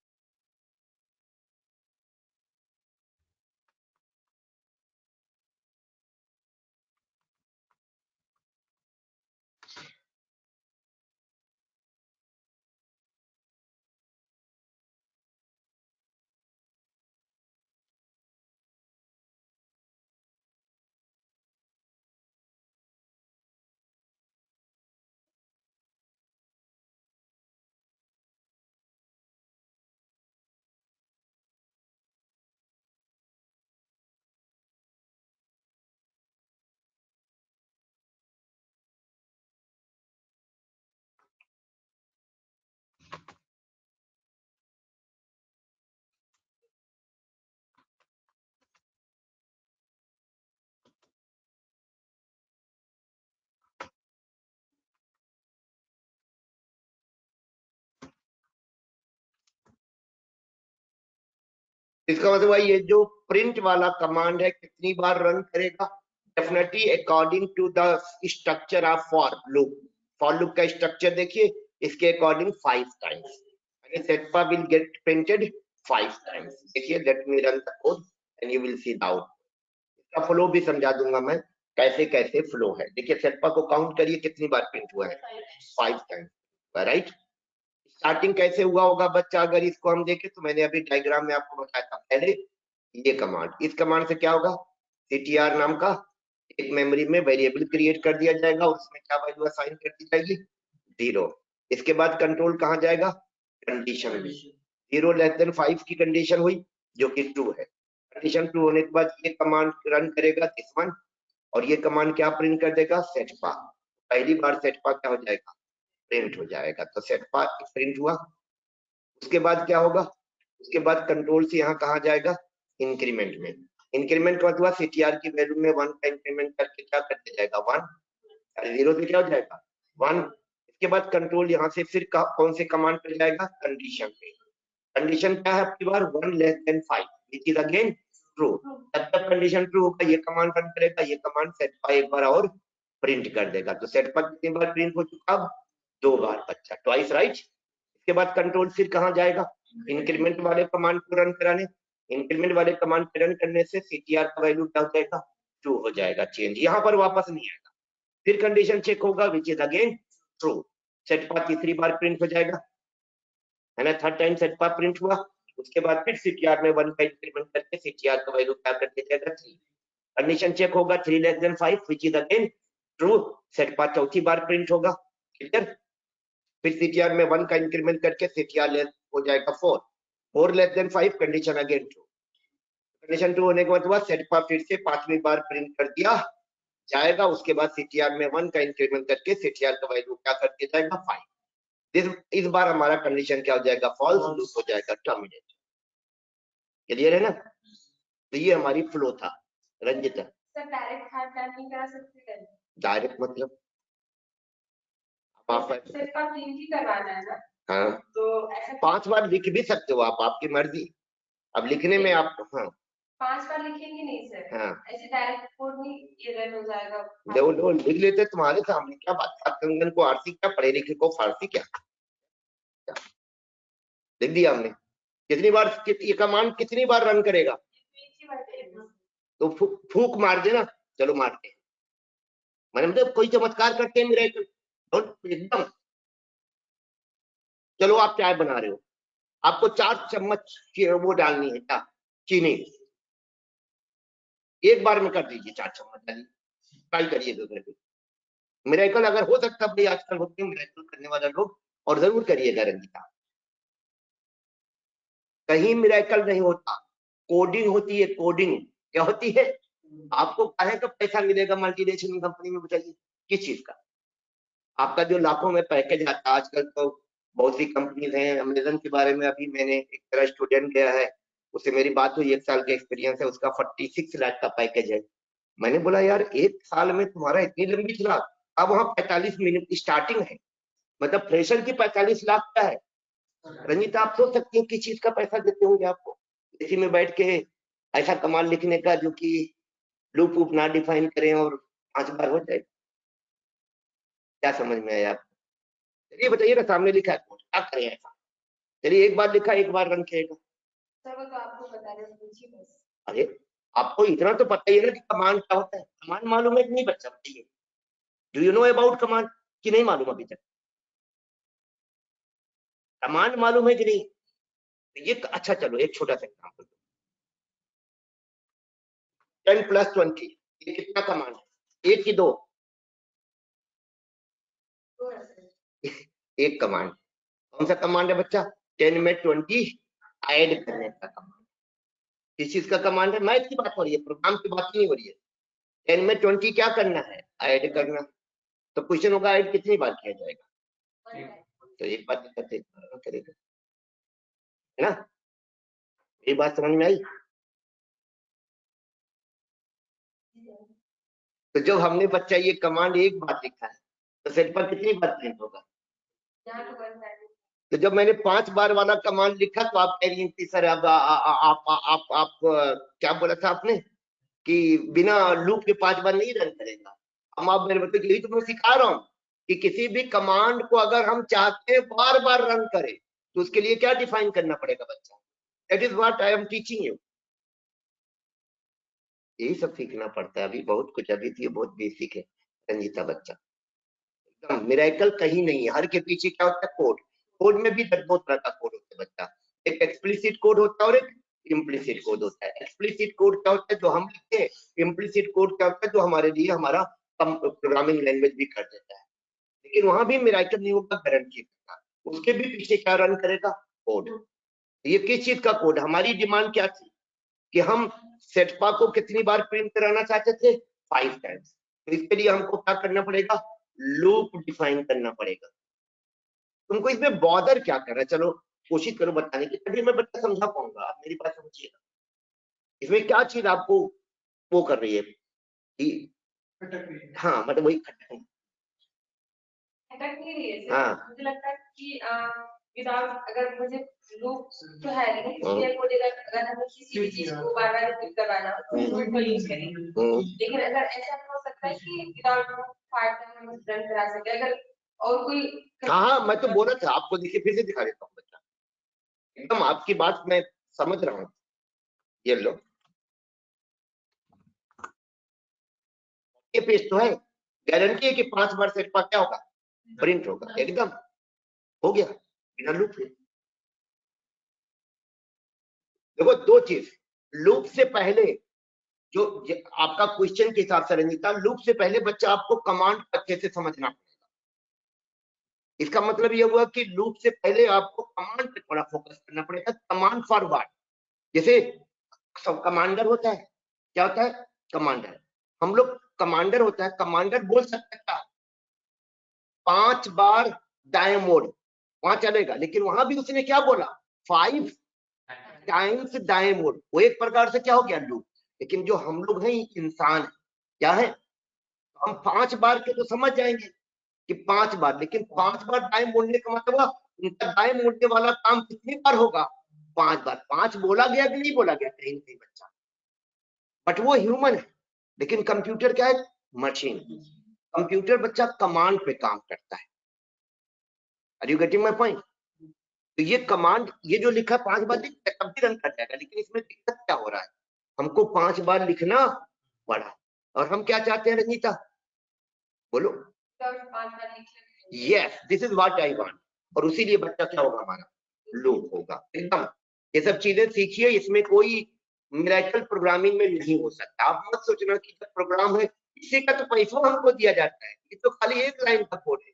Speaker 2: इसका मतलब ये जो प्रिंट वाला कमांड है कितनी बार रन करेगा? Definitely according to the structure of for loop. For loop का स्ट्रक्चर देखिए, इसके according 5 times setpa will get printed 5 times। देखिए, let me run the code and you will see the output. इसका flow भी समझा दूंगा मैं, कैसे कैसे फ्लो है। देखिए, setpa को काउंट करिए कितनी बार प्रिंट हुआ है, 5 टाइम्स, राइट। स्टार्टिंग कैसे हुआ होगा बच्चा, अगर इसको हम देखें तो मैंने अभी डायग्राम में आपको बताया था पहले, ये कमांड, इस कमांड से क्या होगा, ctr नाम का एक मेमोरी में वेरिएबल क्रिएट कर दिया जाएगा, उसमें क्या वैल्यू असाइन कर दी जाएगी, 0। इसके बाद कंट्रोल कहाँ जाएगा, कंडीशन में 0 लेस देन 5 की कंडीशन हुई जो कि ट्रू है। कंडीशन ट्रू होने के बाद ये कमांड रन करेगा दिस वन, और ये कमांड क्या प्रिंट कर देगा, setpa। पहली बार setpa क्या हो जाएगा, प्रिंट हो जाएगा। तो setpa प्रिंट हुआ। उसके बाद क्या होगा, उसके बाद कंट्रोल से यहाँ कहा जाएगा, इंक्रीमेंट में। इंक्रीमेंट का मतलब ctr की वैल्यू में 1 का इंक्रीमेंट करके क्या करते जाएगा, 1, 0 से क्या हो जाएगा 1। इसके बाद कंट्रोल यहाँ से फिर कौन से कमांड पे जाएगा, कंडीशन पे। कंडीशन क्या है आपकी बार, 1 less than 5 which is again true. जब तक कंडीशन ट्रू होगा ये कमांड रन करेगा, ये कमांड setpa एक बार और प्रिंट कर देगा। तो setpa कितनी बार प्रिंट हो चुका, अब 2 बार बच्चा, ट्वाइस, राइट। इसके बाद कंट्रोल फिर कहाँ जाएगा, इंक्रीमेंट वाले कमांड को रन कराने। इंक्रीमेंट वाले कमांड को रन करने से ctr का वैल्यू क्या हो जाएगा, ट्रू हो जाएगा, चेंज यहाँ पर वापस नहीं आएगा। फिर कंडीशन चेक होगा which is again true, setpa तीसरी बार प्रिंट हो जाएगा, है ना, थर्ड टाइम setpa प्रिंट हुआ। उसके बाद फिर ctr में 1 का इंक्रीमेंट करके ctr का वैल्यू क्या कर दिया जाएगा, 3। कंडीशन चेक होगा 3 less than 5 which is again true, setpa चौथी बार प्रिंट होगा, क्लियर। फिर ctr में 1 का इंक्रीमेंट करके ctr लेस हो जाएगा 4, 4 less than 5, condition again true. Condition true होने के बाद setpa फिर से 5वीं बार प्रिंट कर दिया जाएगा। उसके बाद ctr में 1 का इंक्रीमेंट करके ctr का वैल्यू क्या कर दिया जाएगा, 5। इस बार हमारा कंडीशन क्या हो जाएगा, फॉल्स, लूप हो जाएगा टर्मिनेट। क्लियर है ना। तो ये हमारी फ्लो था। Ranjita,
Speaker 4: sir direct hard time नहीं करा सकते,
Speaker 2: डायरेक्ट मतलब आप
Speaker 4: setpa प्रिंट ही करवाना है ना,
Speaker 2: हाँ,
Speaker 4: तो ऐसा
Speaker 2: 5 बार लिख भी सकते हो आप, आपकी मर्जी। अब लिखने में आप, हाँ
Speaker 4: 5 बार लिखेंगे नहीं सर,
Speaker 2: हाँ,
Speaker 4: ऐसे डायरेक्ट कोड नहीं, ये रन हो जाएगा।
Speaker 2: लो लिख लेते तुम्हारे सामने, क्या बात, कंगन को आरसी क्या, पढ़े लिखे को फारसी क्या, लिख दिया हमने। कितनी बार ये कमांड कितनी बार रन करेगा, तो फूक मार देना, चलो मारते हैं, मैंने मतलब कोई चमत्कार करते हैं मेरे एकदम। चलो आप चाय बना रहे हो, आपको 4 चम्मच वो डालनी है, क्या, चीनी, एक बार में कर दीजिए 4 चम्मच डालिए, ट्राई करिए घर पे। मिरेकल अगर हो सकता भाई, आजकल होते हैं मिरेकल करने वाले लोग, और जरूर करिएगा रंजिता। कहीं मिरेकल नहीं होता, कोडिंग होती है, कोडिंग क्या होती है। आपको काहे का पैसा मिलेगा मल्टीनेशनल कंपनी में, बताइए किस चीज का। आपका जो लाखों में पैकेज आता है आजकल, तो बहुत सी कंपनीज हैं। अमेजन के बारे में अभी मैंने, एक तरह स्टूडेंट गया है, उससे मेरी बात हुई, 1 साल का एक्सपीरियंस है उसका, 46 लाख का पैकेज है। मैंने बोला यार 1 साल में तुम्हारा इतनी लंबी चला, अब वहाँ 45 मिनट स्टार्टिंग है, मतलब फ्रेशर की 45 लाख का है। रंजीता आप सोच सकती हैं किस चीज का पैसा देते होंगे आपको, इसी में बैठ के ऐसा कमाल लिखने का जो कि लूप वूप ना डिफाइन करें और 5 बार हो जाए। क्या समझ में आया आपको? चलिए बताइएगा, सामने लिखा है कोड, क्या करें ऐसा। चलिए एक बार लिखा, एक बार रन किएगा।
Speaker 4: सर वो तो आपको बता रहे, पूछिए बस।
Speaker 2: अरे आपको इतना तो पता ही है ना कि कमांड क्या होता है, कमांड मालूम है कि नहीं बच्चा, बताइए, do you know about command, कि नहीं मालूम अभी तक, कमांड मालूम है कि नहीं। तो ये अच्छा, चलो एक छोटा सा एग्जाम्पल, 10 + 20, ये कितना कमांड है, 1 की 2, एक कमांड। कौन सा कमांड है बच्चा, 10 में 20 ऐड करने का कमांड। किस चीज का कमांड है, मैथ की बात हो रही है, प्रोग्राम की बात नहीं हो रही है। 10 में 20 क्या करना है, ऐड करना। तो क्वेश्चन होगा ऐड कितनी बार किया जाएगा, तो एक बार करते करेगा, है ना। ये बात समझ में आई। तो जब हमने बच्चा ये कमांड एक बार लिखा है, तो सेट पर कितनी बार प्रिंट होगा, तो जब मैंने 5 बार वाला कमांड लिखा तो आप कह रही हैं कि सर अब आप क्या बोला था आपने कि बिना लूप के 5 बार नहीं रन करेगा। हम आप मेरे मतलब यही तो मैं सिखा रहा हूं कि किसी भी कमांड को अगर हम चाहते हैं बार बार रन करें तो उसके लिए क्या डिफाइन करना पड़ेगा बच्चा। That is what I am teaching you. यही सब सीखना पड़ता है, अभी बहुत कुछ, अभी तो ये बहुत बेसिक है रंजीता बच्चा। एकदम मिरेकल कहीं नहीं है, हर के पीछे क्या होता है कोड। कोड में भी दो तरह का कोड होता है बच्चा, एक एक्सप्लिसिट कोड होता है और एक इम्प्लिसिट कोड होता है। एक्सप्लिसिट कोड क्या होता है जो हम लिखते हैं, इम्प्लिसिट कोड क्या होता है जो हमारे लिए हमारा प्रोग्रामिंग लैंग्वेज भी कर देता है। लेकिन वहां भी मिरेकल नहीं होगा, गारंटी का उसके भी पीछे क्या रन करेगा कोड। ये किस चीज का कोड, हमारी डिमांड क्या थी कि हम सेटपा को कितनी बार प्रिंट कराना चाहते थे 5 टाइम्स। तो इसके लिए हमको क्या करना पड़ेगा, लूप डिफाइन करना पड़ेगा। तुमको इसमें बॉदर क्या कर रहा है, चलो कोशिश करो बताने की, तभी मैं बच्चा समझा पाऊंगा। आप मेरी बात समझिएगा, इसमें क्या चीज आपको वो कर रही है कि हाँ मतलब वही खटक
Speaker 4: अटक नहीं रही है सर।
Speaker 2: हाँ
Speaker 4: मुझे लगता है कि विदाउट, अगर मुझे लूप तो है नहीं, इसलिए कोड अगर हमें किसी भी चीज को बार बार रिपीट करवाना हो तो लूप का यूज करेंगे। लेकिन अगर ऐसा भी हो सकता है कि विदाउट लूप पार्ट टाइम हम रन करा सके, अगर और कोई
Speaker 2: हाँ मैं तो बोला था आपको, देखिए फिर से दिखा देता हूँ बच्चा, एकदम आपकी बात मैं समझ रहा हूँ। ये लो ये पेज तो है, गारंटी है कि 5 बार सेट पर क्या होगा प्रिंट होगा, एकदम हो गया बिना लूप के। देखो दो चीज, लूप से पहले जो आपका क्वेश्चन के हिसाब से रंजीता, लूप से पहले बच्चा आपको कमांड अच्छे से समझना पड़ेगा। इसका मतलब यह हुआ कि लूप से पहले आपको कमांड पे थोड़ा फोकस करना पड़ेगा। कमांड फॉरवर्ड, जैसे सब कमांडर होता है, क्या होता है कमांडर, हम लोग कमांडर होता है, कमांडर बोल सकता है 5 बार दाएं मोड़, वहां चलेगा, लेकिन वहां भी उसने क्या बोला 5 टाइम्स दाएं मोड़, वो एक प्रकार से क्या हो गया लूप। लेकिन जो हम लोग हैं इंसान क्या है, हम 5 बार के तो समझ जाएंगे कि 5 बार, लेकिन 5 बार दाएं मोड़ने का मतलब उनका दाएं मोड़ने वाला काम कितनी बार होगा 5 बार। 5 बोला गया कि नहीं बोला गया कहीं नहीं बच्चा, बट वो ह्यूमन है। लेकिन कंप्यूटर क्या है, मशीन। कंप्यूटर बच्चा कमांड पे काम करता है। Are you getting my point. तो ये कमांड, ये जो लिखा 5 बार लिखता है तब भी रन कर जाएगा, लेकिन इसमें दिक्कत क्या हो रहा है, हमको 5 बार लिखना पड़ा, और हम क्या चाहते हैं रंजीता बोलो। Yes this is what I want, और उसीलिए बच्चा क्या होगा हमारा लूप होगा एकदम। ये सब चीजें सीखिए, इसमें कोई मिरेकल प्रोग्रामिंग में नहीं हो सकता। आप मत सोचना कि जब प्रोग्राम है इसी का तो पैसा हमको दिया जाता है, ये तो खाली एक लाइन का कोड है।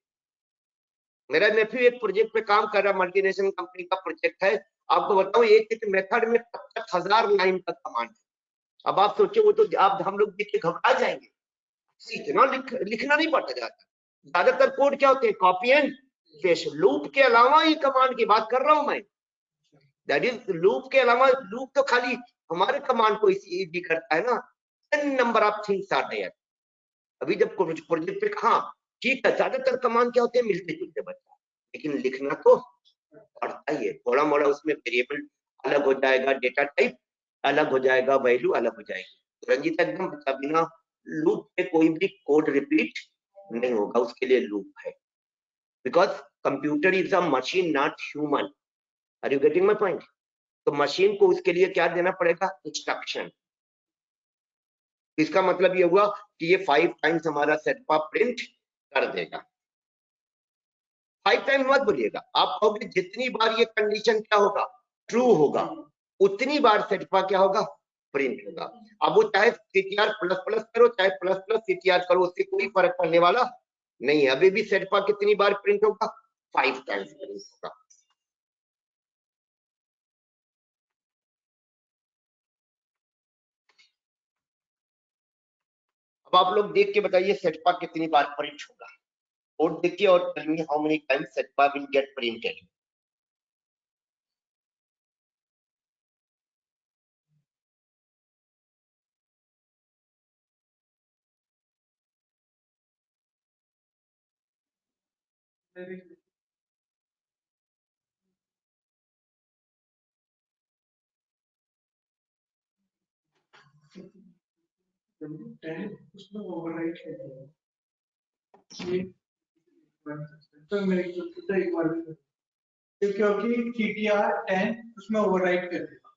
Speaker 2: मेरा नेफ्यू एक प्रोजेक्ट पे काम कर रहा है, मल्टीनेशनल कंपनी का प्रोजेक्ट है। आपको बताऊं एक मेथड में 70,000 लाइन का कमांड है। अब आप सोचिए वो तो आप हम लोग देख के घबरा जाएंगे, इतना लिखना नहीं पड़ता जाता। ज्यादातर कोड क्या होते हैं कॉपी एंड पेस्ट। लूप के अलावा ये कमांड की बात कर रहा हूं मैं, दैट इज लूप के अलावा। लूप तो खाली हमारे कमांड को इजी करता है ना, number of things are there. अभी जब प्रोजेक्ट पे हाँ ठीक है, ज्यादातर कमांड क्या होते हैं मिलते जुलते बच्चा, लेकिन लिखना तो पड़ता ही है। थोड़ा मोड़ा उसमें वेरिएबल अलग हो जाएगा, डेटा टाइप अलग हो जाएगा, वैल्यू अलग हो जाएगी। रंजीत एकदम बच्चा बिना लूप पे कोई भी कोड रिपीट नहीं होगा, उसके लिए लूप है। Because computer is a machine not human. Are you getting my point. तो मशीन को उसके लिए क्या देना पड़ेगा इंस्ट्रक्शन। इसका मतलब ये हुआ कि ये 5 टाइम्स हमारा सेटपा प्रिंट कर देगा। 5 टाइम मत बोलिएगा, आप कहोगे जितनी बार ये कंडीशन क्या होगा ट्रू होगा उतनी बार सेटपा क्या होगा प्रिंट होगा। अब वो चाहे सीटीआर प्लस प्लस करो चाहे प्लस प्लस सीटीआर करो, उससे कोई फर्क पड़ने वाला नहीं है। अभी भी सेटपा कितनी बार प्रिंट होगा 5 टाइम्स प्रिंट होगा। अब आप लोग देख के बताइए सेटपा कितनी बार प्रिंट होगा, कोड देखिए और tell me how many times सेटपा विल गेट प्रिंटेड।
Speaker 3: 10 उसमें ओवरराइट कर दिया ये तो मेरे को तो एक बार क्योंकि CTR 10 उसमें ओवरराइट कर दिया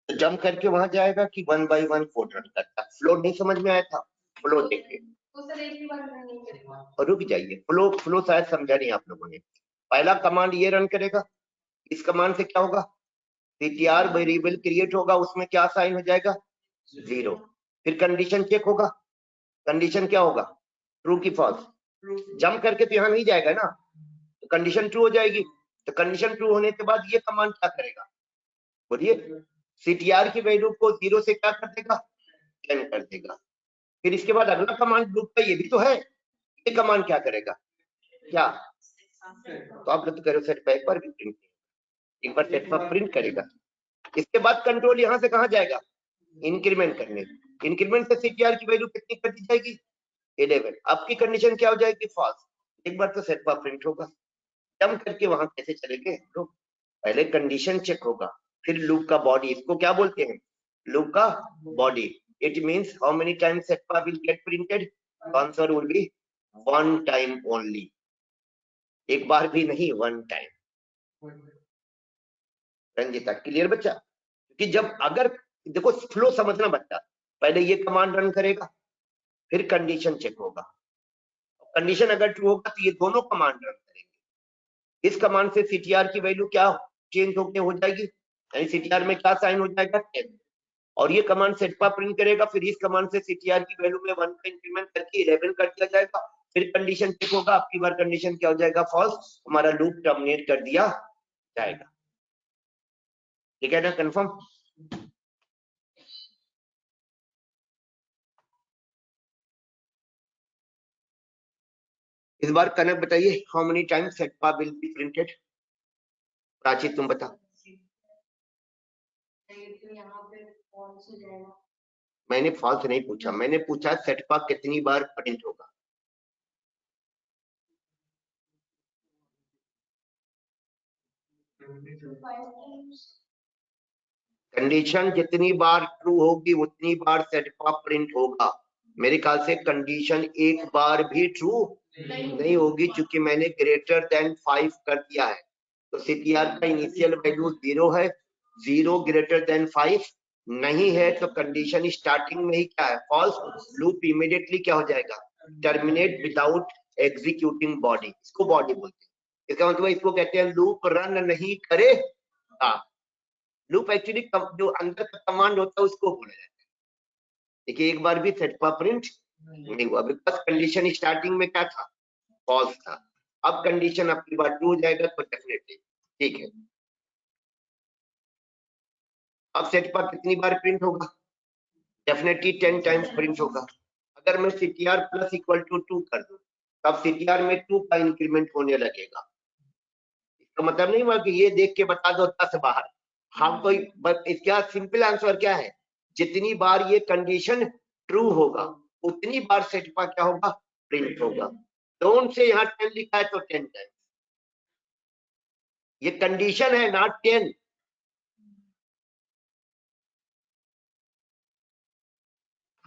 Speaker 2: तो जंप करके वहां जाएगा कि 1 by 1 कोड रन करता। फ्लो नहीं समझ में आया था? फ्लो देखिए
Speaker 4: तो सर एक ही बार रन नहीं करेगा।
Speaker 2: और रुक जाइए। फ्लो शायद समझा नहीं आप लोगों ने। पहला कमांड ये रन करेगा, इस कमांड से क्या होगा, CTR वेरिएबल क्रिएट होगा, उसमें क्या साइन हो जाएगा, 0। फिर कंडीशन चेक होगा, कंडीशन क्या होगा, ट्रू की फॉल्स। जंप करके तो यहाँ नहीं जाएगा ना, तो कंडीशन ट्रू हो जाएगी। तो कंडीशन ट्रू होने के बाद ये कमांड क्या करेगा, बोलिए। CTR की वैल्यू को 0 से क्या कर देगा, 10 कर देगा। फिर इसके बाद अगला कमांड लूप का ये भी तो है, ये कमांड क्या करेगा, क्या, तो आप लोग करो सेट पर एक बार भी प्रिंट, एक बार सेट पर प्रिंट करेगा। इसके बाद कंट्रोल यहाँ से कहाँ जाएगा, इंक्रीमेंट करने। इंक्रीमेंट से CTR की वैल्यू कितनी कर दी जाएगी, 11। आपकी कंडीशन क्या हो जाएगी, फॉल्स। एक बार तो सेट पर प्रिंट होगा। जंप करके वहां कैसे चलेंगे लोग, पहले कंडीशन चेक होगा, फिर लूप का बॉडी, इसको क्या बोलते हैं, लूप का body. It means how many times set पर will get printed, answer will be 1 time only, एक बार भी नहीं, 1 टाइम। रंजिता क्लियर बच्चा? कि जब अगर देखो फ्लो समझना बच्चा, पहले ये कमांड रन करेगा, फिर कंडीशन चेक होगा, कंडीशन अगर ट्रू होगा तो ये दोनों कमांड रन करेंगे। इस कमांड से CTR की वैल्यू क्या चेंज होके हो जाएगी, यानी CTR में क्या साइन हो जाएगा, 10। और ये कमांड सेट पर प्रिंट करेगा, फिर इस कमांड से CTR की वैल्यू में 1 का इंक्रीमेंट करके 11 कर दिया जाएगा। फिर कंडीशन चेक होगा, आपकी बार कंडीशन क्या हो जाएगा, फॉल्स, हमारा लूप टर्मिनेट कर दिया जाएगा। ठीक है ना, कंफर्म? इस बार कनक बताइए, हाउ मेनी टाइम्स सेट पर विल बी प्रिंटेड। प्राची तुम बता। मैंने फॉल्स नहीं पूछा, मैंने पूछा सेट पर कितनी बार प्रिंट होगा। कंडीशन जितनी बार ट्रू होगी उतनी बार सेट पर प्रिंट होगा। मेरे ख्याल से कंडीशन एक बार भी ट्रू नहीं होगी, क्योंकि मैंने ग्रेटर देन 5 कर दिया है। तो CTR का इनिशियल वैल्यू 0 है, 0 ग्रेटर देन 5 नहीं है, तो कंडीशन स्टार्टिंग में ही क्या है, फॉल्स। लूप इमीडिएटली क्या हो जाएगा, टर्मिनेट विदाउट एग्जीक्यूटिंग बॉडी, इसको बॉडी बोलते हैं। इसका मतलब इसको कहते हैं लूप रन नहीं करे। लूप एक्चुअली जो अंदर का कमांड होता है उसको बोला जाता है। देखिए एक बार भी सेट पर प्रिंट नहीं हुआ, बिकॉज कंडीशन स्टार्टिंग में क्या था, फॉल्स था। अब कंडीशन आपकी बार ट्रू हो जाएगा तो डेफिनेटली ठीक है। अब सेट पर कितनी बार प्रिंट होगा, डेफिनेटली 10 टाइम्स प्रिंट होगा। अगर मैं CTR प्लस इक्वल टू 2 कर दूं, तब CTR में 2 का इंक्रीमेंट होने लगेगा। इसका मतलब नहीं हुआ कि ये देख के बता दो 10 बाहर, हम तो इसका सिंपल आंसर क्या है, जितनी बार ये कंडीशन ट्रू होगा उतनी बार सेट पर क्या होगा, प्रिंट होगा। डोंट से यहाँ 10 लिखा है तो 10 टाइम्स, ये कंडीशन है नॉट 10।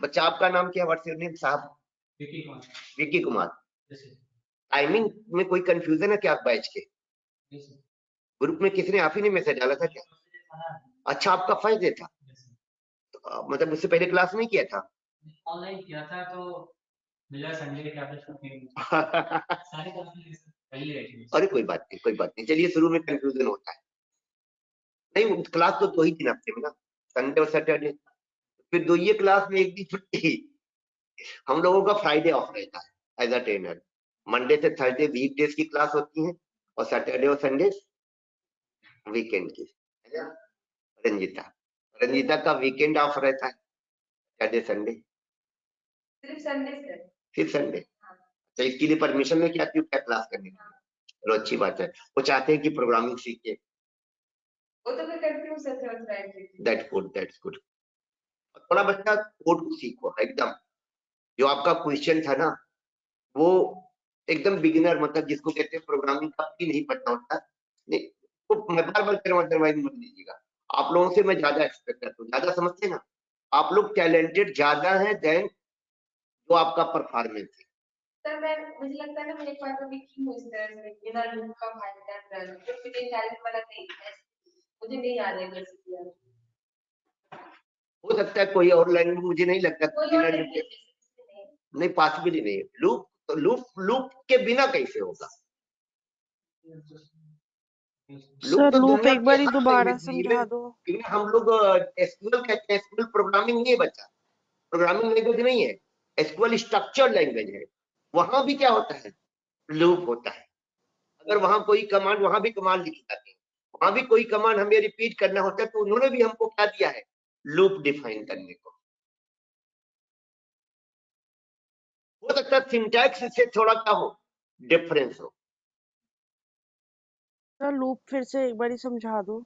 Speaker 2: बच्चा आपका नाम क्या, व्हाट्स योर नेम साहब? विकी कुमार। टाइमिंग में कोई कंफ्यूजन है क्या आप बैच के? ग्रुप में किसने, आप ही ने मैसेज डाला था क्या? अच्छा आपका फर्स्ट डे था, तो, मतलब उससे पहले क्लास नहीं किया था?
Speaker 5: ऑनलाइन किया था तो मिला संडे क्या सारे पहले।
Speaker 2: अरे कोई बात नहीं, कोई बात नहीं, चलिए शुरू में कंफ्यूजन होता है। नहीं क्लास तो 2 ही दिन हफ्ते में ना, संडे और सैटरडे, फिर 2 ही क्लास में, एक दिन छुट्टी। हम लोगों का फ्राइडे ऑफ रहता है एज अ ट्रेनर। मंडे से थर्सडे वीकडेज की क्लास होती है और सैटरडे और संडे वीकेंड की। रंजिता का वीकेंड ऑफ रहता है, सैटरडे संडे,
Speaker 4: सिर्फ संडे सर।
Speaker 2: फिर संडे। तो इसके लिए परमिशन में क्या क्यों, क्या क्लास करने की? चलो अच्छी बात है, वो चाहते हैं कि प्रोग्रामिंग सीखे।
Speaker 4: वो तो मैं करती हूँ sir,
Speaker 2: that's good, that's good. थोड़ा बच्चा कोड को सीखो एकदम। जो आपका क्वेश्चन था ना, वो एकदम बिगिनर, मतलब जिसको कहते हैं प्रोग्रामिंग का भी नहीं पता होता, नहीं तो मैं बार बार कह रहा हूँ, अदरवाइज मत लीजिएगा। आप लोगों से मैं ज्यादा एक्सपेक्ट करता हूँ, ज्यादा समझते ना, आप लोग टैलेंटेड ज्यादा हैं देन जो आपका परफॉर्मेंस है।
Speaker 4: सर मैं मुझे लगता है ना मैं एक बार तो वीक हूँ इस तरह से बिना लूप का फाइंड रन तो मुझे टैलेंट वाला नहीं है, मुझे नहीं याद है कैसे किया।
Speaker 2: हो सकता है कोई और लैंग्वेज, मुझे नहीं लगता
Speaker 4: कोई
Speaker 2: बिना
Speaker 4: और
Speaker 2: लूप के,
Speaker 4: नहीं
Speaker 2: नहीं पॉसिबल ही नहीं है। लूप तो लूप के बिना कैसे होगा? लूप
Speaker 6: सर
Speaker 2: तो
Speaker 6: लूप
Speaker 2: दुनिया
Speaker 6: एक
Speaker 2: की
Speaker 6: बार ही
Speaker 2: हर
Speaker 6: दोबारा
Speaker 2: लैंग्वेज में,
Speaker 6: समझा दो।
Speaker 2: इवन हम लोग एसक्यूएल कहते हैं, एसक्यूएल प्रोग्रामिंग नहीं है बच्चा, प्रोग्रामिंग लैंग्वेज नहीं है, एसक्यूएल स्ट्रक्चर्ड लैंग्वेज है। वहां भी क्या होता है? लूप होता है। अगर वहां कोई कमांड, वहां भी कमांड लिखी जाती है, वहां भी कोई कमांड हमें रिपीट करना होता है, तो उन्होंने भी हमको क्या दिया है? लूप डिफाइन करने को। हो सकता है सिंटैक्स से थोड़ा क्या हो, डिफरेंस हो।
Speaker 6: सर लूप फिर से एक बार ही समझा दो।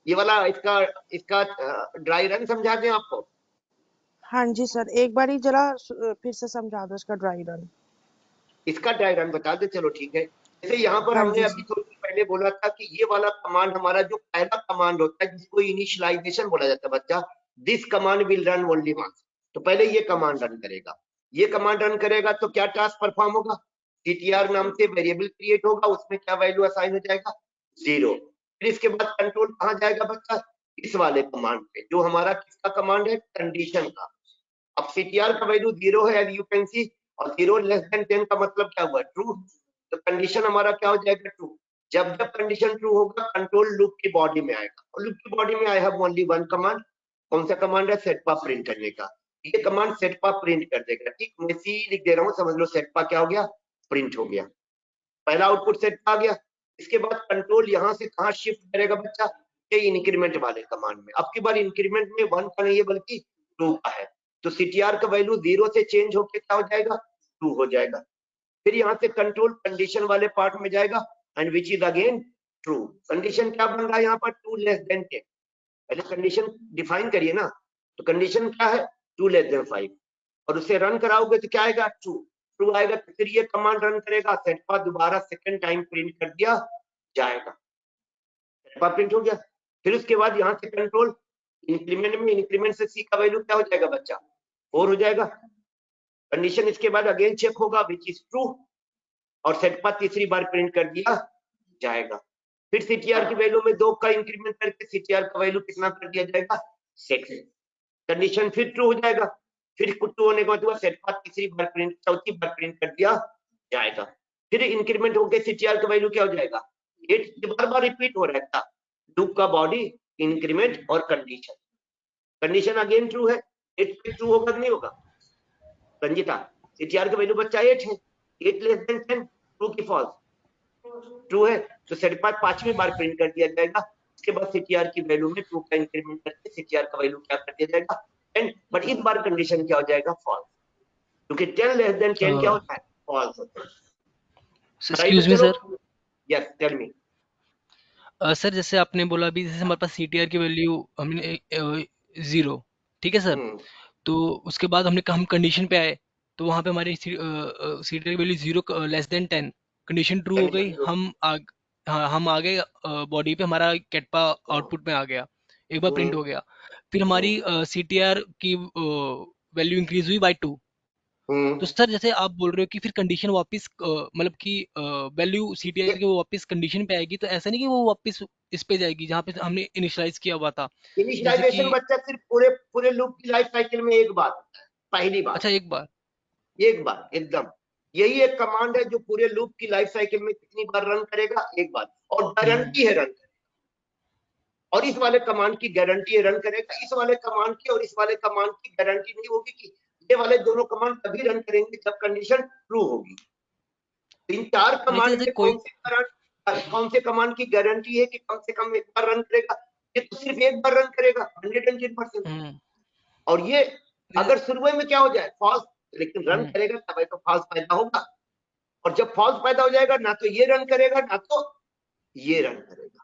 Speaker 2: ये वाला इसका इसका ड्राई रन समझा दें आपको?
Speaker 6: हाँ जी सर, एक बार ही जरा फिर से समझा दो इसका ड्राई रन।
Speaker 2: इसका डायग्राम बता दे, चलो ठीक है। जैसे यहाँ पर
Speaker 6: हाँ
Speaker 2: हमने
Speaker 6: जी
Speaker 2: अभी
Speaker 6: सर।
Speaker 2: थोड़ी देर पहले बोला था कि ये वाला कमांड हमारा जो पहला कमांड होता है जिसको इनिशियलाइजेशन बोला जाता है बच्चा, this command will run only once. तो पहले ये कमांड रन करेगा, ये कमांड रन करेगा तो क्या टास्क परफॉर्म होगा? सीटीआर नाम से वेरिएबल क्रिएट होगा, उसमें क्या वैल्यू असाइन हो जाएगा? 0। फिर इसके बाद कंट्रोल कहाँ जाएगा बच्चा? इस वाले कमांड पे, जो हमारा किसका कमांड है? कंडीशन का। अब सीटीआर का वैल्यू 0 है, एज यू कैन सी, और 0 लेस देन 10 का मतलब क्या हुआ? ट्रू। तो कंडीशन हमारा क्या हो जाएगा? ट्रू। जब जब कंडीशन ट्रू होगा, कंट्रोल लूप की बॉडी में आएगा, और लूप की बॉडी में I have only one command. कौन सा कमांड है? सेटपा प्रिंट करने का। ये कमांड सेटपा प्रिंट कर देगा। ठीक, मैं सी लिख दे रहा हूँ, समझ लो सेटपा क्या हो गया? प्रिंट हो गया। पहला आउटपुट सेटपा आ गया। इसके बाद कंट्रोल यहाँ से कहाँ शिफ्ट करेगा बच्चा? ये इंक्रीमेंट वाले कमांड में। अब की बार इंक्रीमेंट में 1 का नहीं है बल्कि 2 का है, तो सीटीआर का वैल्यू 0 से चेंज होके क्या हो जाएगा? 2 हो जाएगा। फिर यहाँ से कंट्रोल कंडीशन वाले पार्ट में जाएगा, and which is again true. Condition क्या बन रहा है यहाँ पर? 2 लेस देन 10। पहले कंडीशन डिफाइन करिए ना, तो कंडीशन क्या है? 2 लेस देन 5। और उसे रन कराओगे तो क्या आएगा? ट्रू। ट्रू आएगा तो फिर ये कमांड रन करेगा, सेटपा दोबारा सेकंड टाइम प्रिंट कर दिया जाएगा। सेटपा प्रिंट हो गया। फिर उसके बाद यहाँ से कंट्रोल इंक्रीमेंट में, इंक्रीमेंट से सी का वैल्यू क्या हो जाएगा बच्चा? 4 हो जाएगा। कंडीशन इसके बाद अगेन चेक होगा, विच इज ट्रू, और सेटपा तीसरी बार प्रिंट कर दिया जाएगा। फिर सीटीआर की वैल्यू में 2 का इंक्रीमेंट करके सीटीआर का वैल्यू कितना कर दिया जाएगा? 6। कंडीशन फिर ट्रू हो जाएगा। फिर ट्रू होने के बाद सेटपा तीसरी बार प्रिंट, चौथी बार प्रिंट कर दिया जाएगा। फिर इंक्रीमेंट होकर सीटीआर का वैल्यू क्या हो जाएगा? 8। बार बार रिपीट हो रहा है लूप का बॉडी, इंक्रीमेंट और कंडीशन। कंडीशन अगेन ट्रू है, 8 पे ट्रू होगा कि नहीं होगा रंजिता? सीटीआर का वैल्यू बच्चा 8 है, 8 लेस देन 10, ट्रू की फॉल्स? ट्रू है। तो सेटपा 5वीं बार प्रिंट कर दिया जाएगा। उसके बाद सीटीआर की वैल्यू में ट्रू का इंक्रीमेंट करके सीटीआर का वैल्यू क्या कर दिया जाएगा? 10। बट इस बार कंडीशन क्या हो जाएगा? फॉल्स, क्योंकि 10 लेस देन 10 क्या होता है? फॉल्स होता है।
Speaker 7: Excuse me sir.
Speaker 2: Yes tell me.
Speaker 7: Sir जैसे आपने बोला अभी, जैसे हमारे पास सीटीआर की वैल्यू हमने 0, ठीक है सर। तो उसके बाद हम कंडीशन पे आए, तो वहाँ पे हमारी सीटीआर की value 0 less than 10, condition true हो गई। हम आ गए बॉडी पे, हमारा कैटपा आउटपुट में आ गया, एक बार प्रिंट हो गया। फिर हमारी सीटीआर की वैल्यू इंक्रीज हुई बाय 2। तो सर जैसे आप बोल रहे हो कि फिर कंडीशन वापस मतलब कि वैल्यू सीटीआर की वो वापस कंडीशन पे आएगी, तो ऐसा नहीं कि वो वापस इस पे जाएगी जहाँ पे हमने इनिशियलाइज किया हुआ था, जैसे
Speaker 2: इनिशियलाइजेशन
Speaker 7: कि
Speaker 2: बच्चा सिर्फ पूरे पूरे लूप की लाइफ साइकिल में एक बार होता है, पहली बार।
Speaker 7: अच्छा एक बार
Speaker 2: एकदम यही एक कमांड है जो पूरे लूप की लाइफ साइकिल में कितनी बार रन करेगा? एक बार, और गारंटी है रन करेगा। और इस वाले कमांड की गारंटी है रन करेगा, इस वाले कमांड की और इस वाले कमांड की गारंटी नहीं होगी कि ये वाले दोनों कमांड तभी रन करेंगे जब कंडीशन ट्रू होगी। इन 4 कमांड में कौन से कमांड की गारंटी है कि कम से कम एक बार रन करेगा? ये तो सिर्फ एक बार रन करेगा 110%। और ये अगर शुरू में क्या हो जाए? फॉल्स, लेकिन रन करेगा तब तो फॉल्स पैदा होगा। और जब फॉल्स पैदा हो जाएगा, ना तो ये रन करेगा ना तो ये रन करेगा।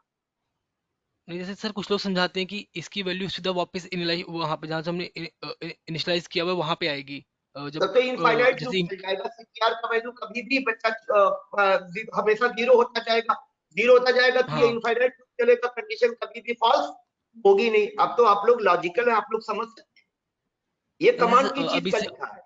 Speaker 7: नहीं, जैसे सर कुछ लोग समझाते हैं कि इसकी वैल्यू सीधा वापस इनिशियलाइज वहां पे जहां से हमने इनिशियलाइज किया हुआ है वहां पे आएगी। जब
Speaker 2: तब तो इनफाइनाइट लूप
Speaker 7: जैसे
Speaker 2: चल जाएगा। सीटीआर का वैल्यू कभी भी बच्चा हमेशा 0 होता जाएगा, 0 होता जाएगा, तो ये
Speaker 7: हाँ
Speaker 2: इनफाइनाइट लूप चलेगा। कंडीशन कभी भी फॉल्स होगी नहीं। अब तो आप लोग लॉजिकल है, आप लोग समझ सकते हैं ये
Speaker 7: जैसे
Speaker 2: कमांड की चीज
Speaker 7: अभी
Speaker 2: का
Speaker 7: से
Speaker 2: लिखा है।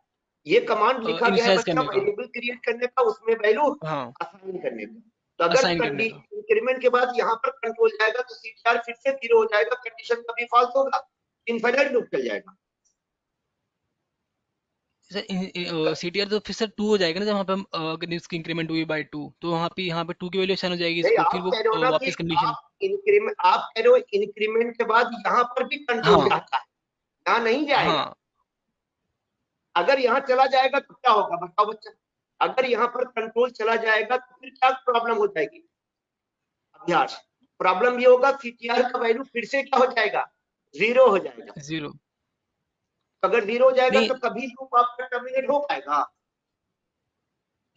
Speaker 2: ये कमांड लिखा गया है
Speaker 7: इनिशियलाइज
Speaker 2: बच्चा
Speaker 7: करने का,
Speaker 2: वेरिएबल क्रिएट करने का, उसमें वैल्यू
Speaker 7: हाँ,
Speaker 2: असाइन करने का। तो अगर
Speaker 7: असाइन करने का।
Speaker 2: इंक्रीमेंट के बाद यहाँ पर कंट्रोल जाएगा तो सीटीआर फिर से 0 हो जाएगा, कंडीशन कभी फॉल्स होगा, इनफाइनाइट लूप चल जाएगा।
Speaker 7: सर सीटीआर तो फिर सर 2 हो जाएगा ना, जब वहाँ पे हम अगर इसकी इंक्रीमेंट हुई बाय 2 तो वहाँ पे यहाँ पे 2 की वैल्यू असाइन हो जाएगी
Speaker 2: नहीं,
Speaker 7: इसको, फिर
Speaker 2: आप
Speaker 7: वो
Speaker 2: कह रहे हो ना कि
Speaker 7: वापस कंडीशन।
Speaker 2: आप कह रहे हो इंक्रीमेंट के बाद यहाँ पर भी कंट्रोल
Speaker 7: हाँ
Speaker 2: जाता है, यहाँ नहीं जाएगा।
Speaker 7: हाँ,
Speaker 2: अगर यहाँ चला जाएगा तो क्या होगा बताओ बच्चा? अगर यहाँ पर कंट्रोल चला जाएगा तो फिर क्या प्रॉब्लम हो जाएगी? अभ्यास प्रॉब्लम ये होगा सीटीआर का वैल्यू फिर से क्या हो जाएगा? 0 हो जाएगा।
Speaker 7: 0
Speaker 2: अगर 0 हो जाएगा
Speaker 7: नहीं
Speaker 2: तो कभी लूप आपका टर्मिनेट हो पाएगा?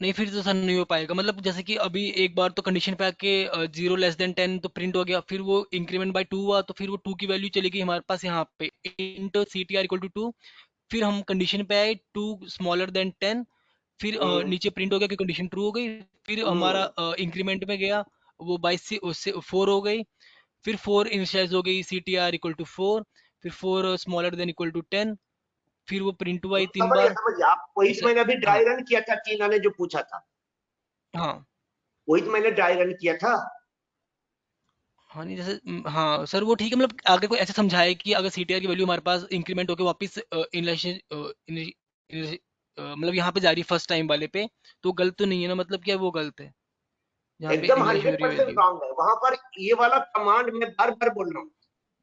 Speaker 7: नहीं, फिर तो सर नहीं हो पाएगा। मतलब जैसे कि अभी एक बार तो कंडीशन पे आके 0 <10 तो प्रिंट हो गया, फिर वो इंक्रीमेंट बाय 2 हुआ तो फिर वो 2 की वैल्यू चलेगी हमारे पास यहाँ पे इंट CTR इक्वल टू 2। फिर हम कंडीशन पे आए 2 <10, फिर
Speaker 2: हम्म,
Speaker 7: नीचे प्रिंट हो गया कि कंडीशन ट्रू हो गई। फिर हमारा इंक्रीमेंट में गया, वो 22 से उससे 4 हो गई। फिर 4 इनिशियलाइज हो गई CTR इक्वल टू 4। फिर 4 <10 फिर वो प्रिंट हुआ 3
Speaker 2: समझ गया
Speaker 7: बार।
Speaker 2: समझ गया। आप वही तो
Speaker 7: सर
Speaker 2: मैंने अभी
Speaker 7: हाँ
Speaker 2: ड्राई रन किया था, टीना ने जो पूछा था
Speaker 7: हाँ
Speaker 2: वही तो मैंने ड्राई रन किया था।
Speaker 7: हाँ, नहीं जैसे हाँ सर वो ठीक है। मतलब आगे कोई ऐसे समझाए कि अगर CTR की वैल्यू हमारे पास इंक्रीमेंट होकर वापस इनिशियल मतलब यहाँ पे जा रही है फर्स्ट टाइम वाले पे, तो गलत तो नहीं है ना? मतलब क्या वो गलत है जहाँ पे
Speaker 2: एकदम
Speaker 7: इनिशियल हो रही है
Speaker 2: 100%
Speaker 7: वैल्यू?
Speaker 2: रॉन्ग है वहां पर। ये वाला कमांड मैं बार बार बोल रहा हूँ,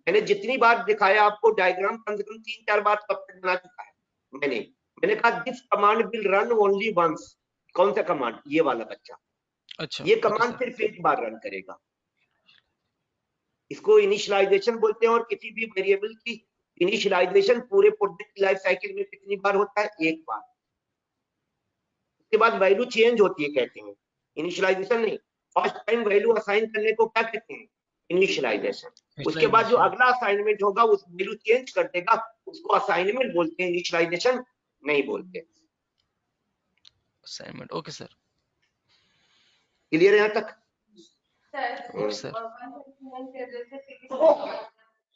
Speaker 2: मैंने जितनी बार दिखाया आपको डायग्राम कम से कम 3-4 बार कब तक बना चुका है मैंने। मैंने कहा this command will run only once. कौन सा कमांड? ये वाला बच्चा।
Speaker 7: अच्छा,
Speaker 2: ये
Speaker 7: ओके
Speaker 2: कमांड
Speaker 7: सर।
Speaker 2: सिर्फ एक बार रन करेगा। इसको इनिशियलाइजेशन बोलते हैं। और किसी भी वेरिएबल की इनिशियलाइजेशन पूरे प्रोजेक्ट लाइफ साइकिल में कितनी बार होता है? एक बार। उसके बाद वैल्यू चेंज होती है कहते हैं, इनिशियलाइजेशन नहीं। फर्स्ट टाइम वैल्यू असाइन करने को क्या कहते हैं? इनिशियलाइजेशन। उसके बाद जो
Speaker 7: विजुअलाइजेशन,
Speaker 2: अगला असाइनमेंट होगा उस वैल्यू चेंज कर देगा, उसको असाइनमेंट बोलते हैं, इनिशियलाइजेशन नहीं बोलते।
Speaker 7: Assignment, okay sir.
Speaker 2: क्लियर है यहाँ तक?
Speaker 4: Sir
Speaker 7: okay sir.
Speaker 4: और वन इंक्रीमेंट कर रहे थे फिर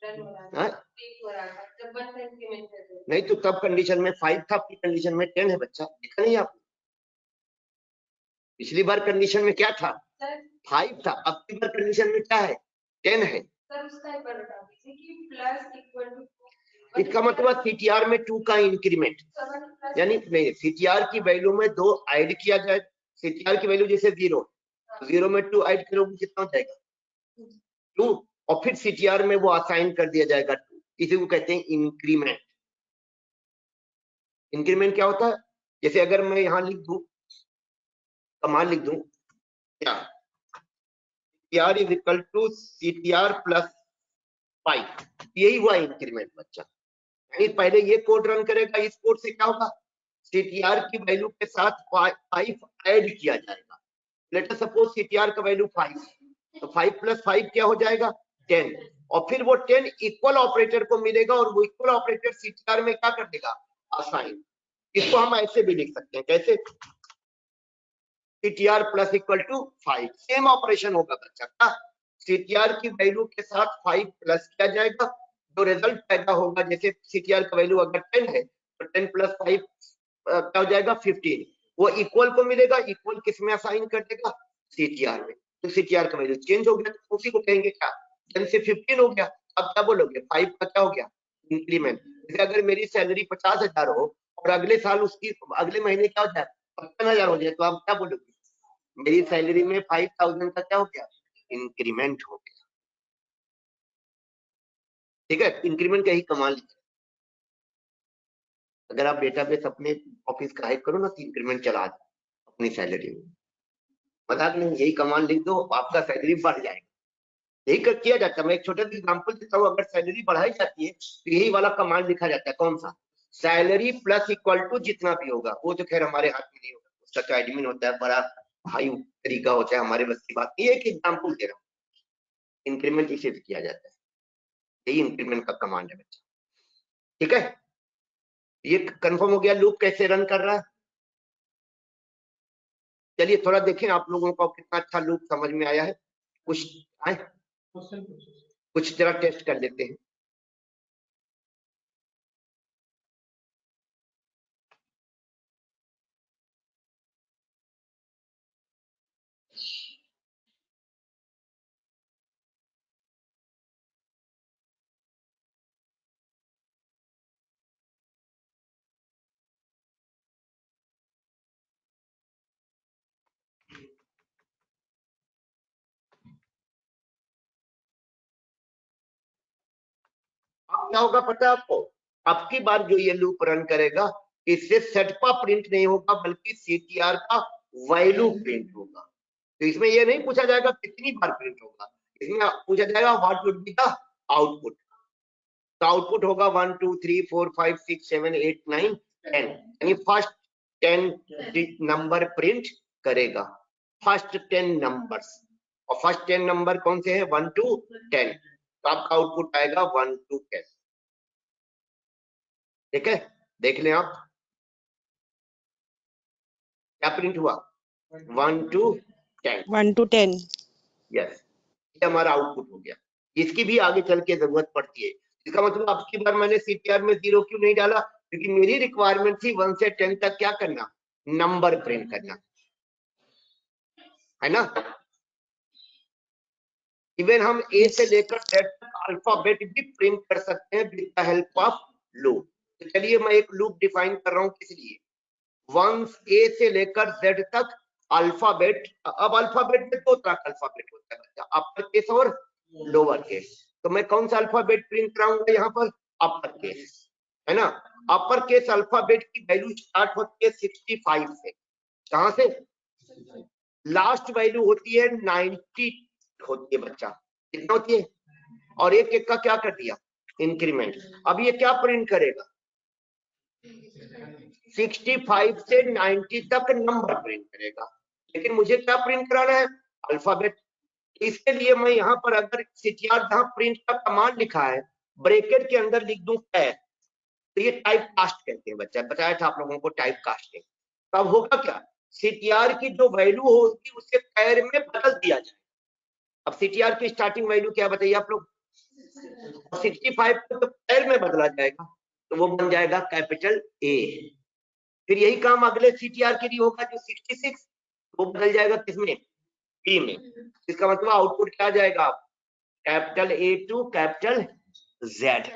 Speaker 4: रन हो रहा था,
Speaker 2: हाँ?
Speaker 4: ठीक हो रहा था जब वन का इंक्रीमेंट कर रहे थे।
Speaker 2: नहीं तो तब कंडीशन में 5 था, आपकी कंडीशन में 10 है बच्चा, देखा नहीं आप? पिछली बार कंडीशन में क्या था?
Speaker 4: सर
Speaker 2: 5 था, अब की बार कंडीशन में क्या है? 10 है।
Speaker 4: सर उसका एक बार बता दीजिए कि प्लस इक्वल टू
Speaker 2: इसका मतलब सीटीआर में 2 का इंक्रीमेंट, यानी नहीं, सीटीआर की वैल्यू में 2 ऐड किया जाए। सीटीआर की वैल्यू जैसे 0 में 2 ऐड करोगे कितना हो जाएगा? 2। और फिर सीटीआर में वो असाइन कर दिया जाएगा 2। इसी को कहते हैं इंक्रीमेंट। इंक्रीमेंट क्या होता है? जैसे अगर मैं यहां लिख दूं, कमांड लिख दूं क्या, CTR is equal to CTR plus 5, यही हुआ इंक्रीमेंट बच्चा। यानी पहले ये कोड रन करेगा, इस कोड से क्या होगा? सीटीआर की वैल्यू के साथ 5 ऐड किया जाएगा। लेट अस सपोज सीटीआर का वैल्यू 5, तो 5 + 5 क्या हो जाएगा? 10। और फिर वो 10 इक्वल ऑपरेटर को मिलेगा और वो इक्वल ऑपरेटर सीटीआर में क्या कर देगा? असाइन। इसको हम ऐसे भी लिख सकते हैं, कैसे? CTR plus equal to 5, same operation होगा बच्चा का। सीटीआर की वैल्यू के साथ 5 प्लस किया जाएगा, जो रिजल्ट पैदा होगा, जैसे सीटीआर का वैल्यू अगर 10 है तो 10 + 5 क्या हो जाएगा? 15। वो इक्वल को मिलेगा, इक्वल किस में असाइन कर देगा? सीटीआर में। तो सीटीआर का वैल्यू चेंज हो गया, तो उसी को कहेंगे क्या? 10 से 15 हो गया। अब क्या बोलोगे? 5 का क्या हो गया? इंक्रीमेंट। जैसे अगर मेरी सैलरी 50,000 हो और अगले साल उसकी अगले महीने क्या हो जाए? 55,000 हो जाए, तो आप क्या बोलोगे? मेरी सैलरी में 5,000 का क्या हो गया? इंक्रीमेंट हो गया। ठीक है, इंक्रीमेंट का ही कमाल लिखा। अगर आप डेटाबेस अपने ऑफिस का हाइड करो ना तो इंक्रीमेंट चला दो अपनी सैलरी में, मजाक नहीं, यही कमाल लिख दो, आपका सैलरी बढ़ जाएगा। यही किया जाता है। मैं एक छोटा सा एग्जाम्पल देता हूँ। अगर सैलरी बढ़ाई जाती है तो यही वाला कमांड लिखा जाता है। कौन सा? सैलरी प्लस इक्वल टू जितना भी होगा, वो तो खैर हमारे हाथ में नहीं होगा, उसका तो एडमिन होता है, बड़ा हाई तरीका होता है, हमारे बस की बात नहीं। एक एग्जाम्पल दे रहा हूँ, इंक्रीमेंट इसे किया जाता है, यही इंक्रीमेंट का कमांड है बच्चा। ठीक है, ये कंफर्म हो गया लूप कैसे रन कर रहा है। चलिए थोड़ा देखें आप लोगों को कितना अच्छा लूप समझ में आया है। कुछ आए? कुछ जरा टेस्ट कर लेते हैं। अब क्या होगा पता है आपको, आपकी बार जो ये लूप रन करेगा इससे सेटपा प्रिंट नहीं होगा बल्कि सीटीआर का वैल्यू प्रिंट होगा। तो इसमें ये नहीं पूछा जाएगा कितनी बार प्रिंट होगा, इसमें पूछा जाएगा what would be the output. तो आउटपुट होगा 1 2 3 4 5 6 7 8 9 10, यानी फर्स्ट 10 नंबर प्रिंट करेगा, फर्स्ट 10 नंबर्स। और फर्स्ट 10 नंबर कौन से हैं? 1 to 10। तो आपका आउटपुट आएगा 1 to 10। ठीक है, देख लें आप क्या प्रिंट हुआ, 1 to 10।
Speaker 6: 1 to 10।
Speaker 2: यस, ये हमारा आउटपुट हो गया। इसकी भी आगे चल के जरूरत पड़ती है। इसका मतलब अब की बार मैंने सीटीआर में 0 क्यों नहीं डाला, क्योंकि मेरी रिक्वायरमेंट थी 1 से 10 तक क्या करना, नंबर प्रिंट करना, है ना। इवन हम ए से लेकर जेड तक अल्फाबेट भी प्रिंट कर सकते हैं with the help of loop. तो चलिए मैं एक लूप डिफाइन कर रहा हूं किस लिए, वंस ए से लेकर जेड तक अल्फाबेट। अब अल्फाबेट में दो तरह का अल्फाबेट होता है बच्चा, अपर केस और लोअर केस। तो मैं कौन सा अल्फाबेट प्रिंट कराऊंगा यहाँ पर, अपर केस, है ना। अपर केस अल्फाबेट की वैल्यू स्टार्ट होती है 65 से। कहां से? लास्ट वैल्यू होती है 90 होती है बच्चा, कितना होती है, और एक एक का क्या कर दिया, इंक्रीमेंट। अब ये क्या प्रिंट करेगा, 65 से 90 तक नंबर प्रिंट करेगा। लेकिन मुझे क्या प्रिंट कराना है, अल्फाबेट। इसके लिए मैं यहाँ पर अगर सीटीआर जहां प्रिंट का कमांड लिखा है ब्रैकेट के अंदर लिख दूं है, तो ये टाइप कास्ट कहते हैं बच्चा, बताया था आप लोगों को टाइप कास्टिंग। तब होगा क्या, सीटीआर की जो वैल्यू होगी उसे कैर में बदल दिया जाए। अब सीटीआर की स्टार्टिंग वैल्यू क्या बताइए आप लोग, 65 को तो कैर में बदला जाएगा तो वो बन जाएगा कैपिटल ए। फिर यही काम अगले सीटीआर के लिए होगा जो 66, वो बदल जाएगा किसमें, बी में। इसका मतलब आउटपुट क्या जाएगा, capital A to capital Z.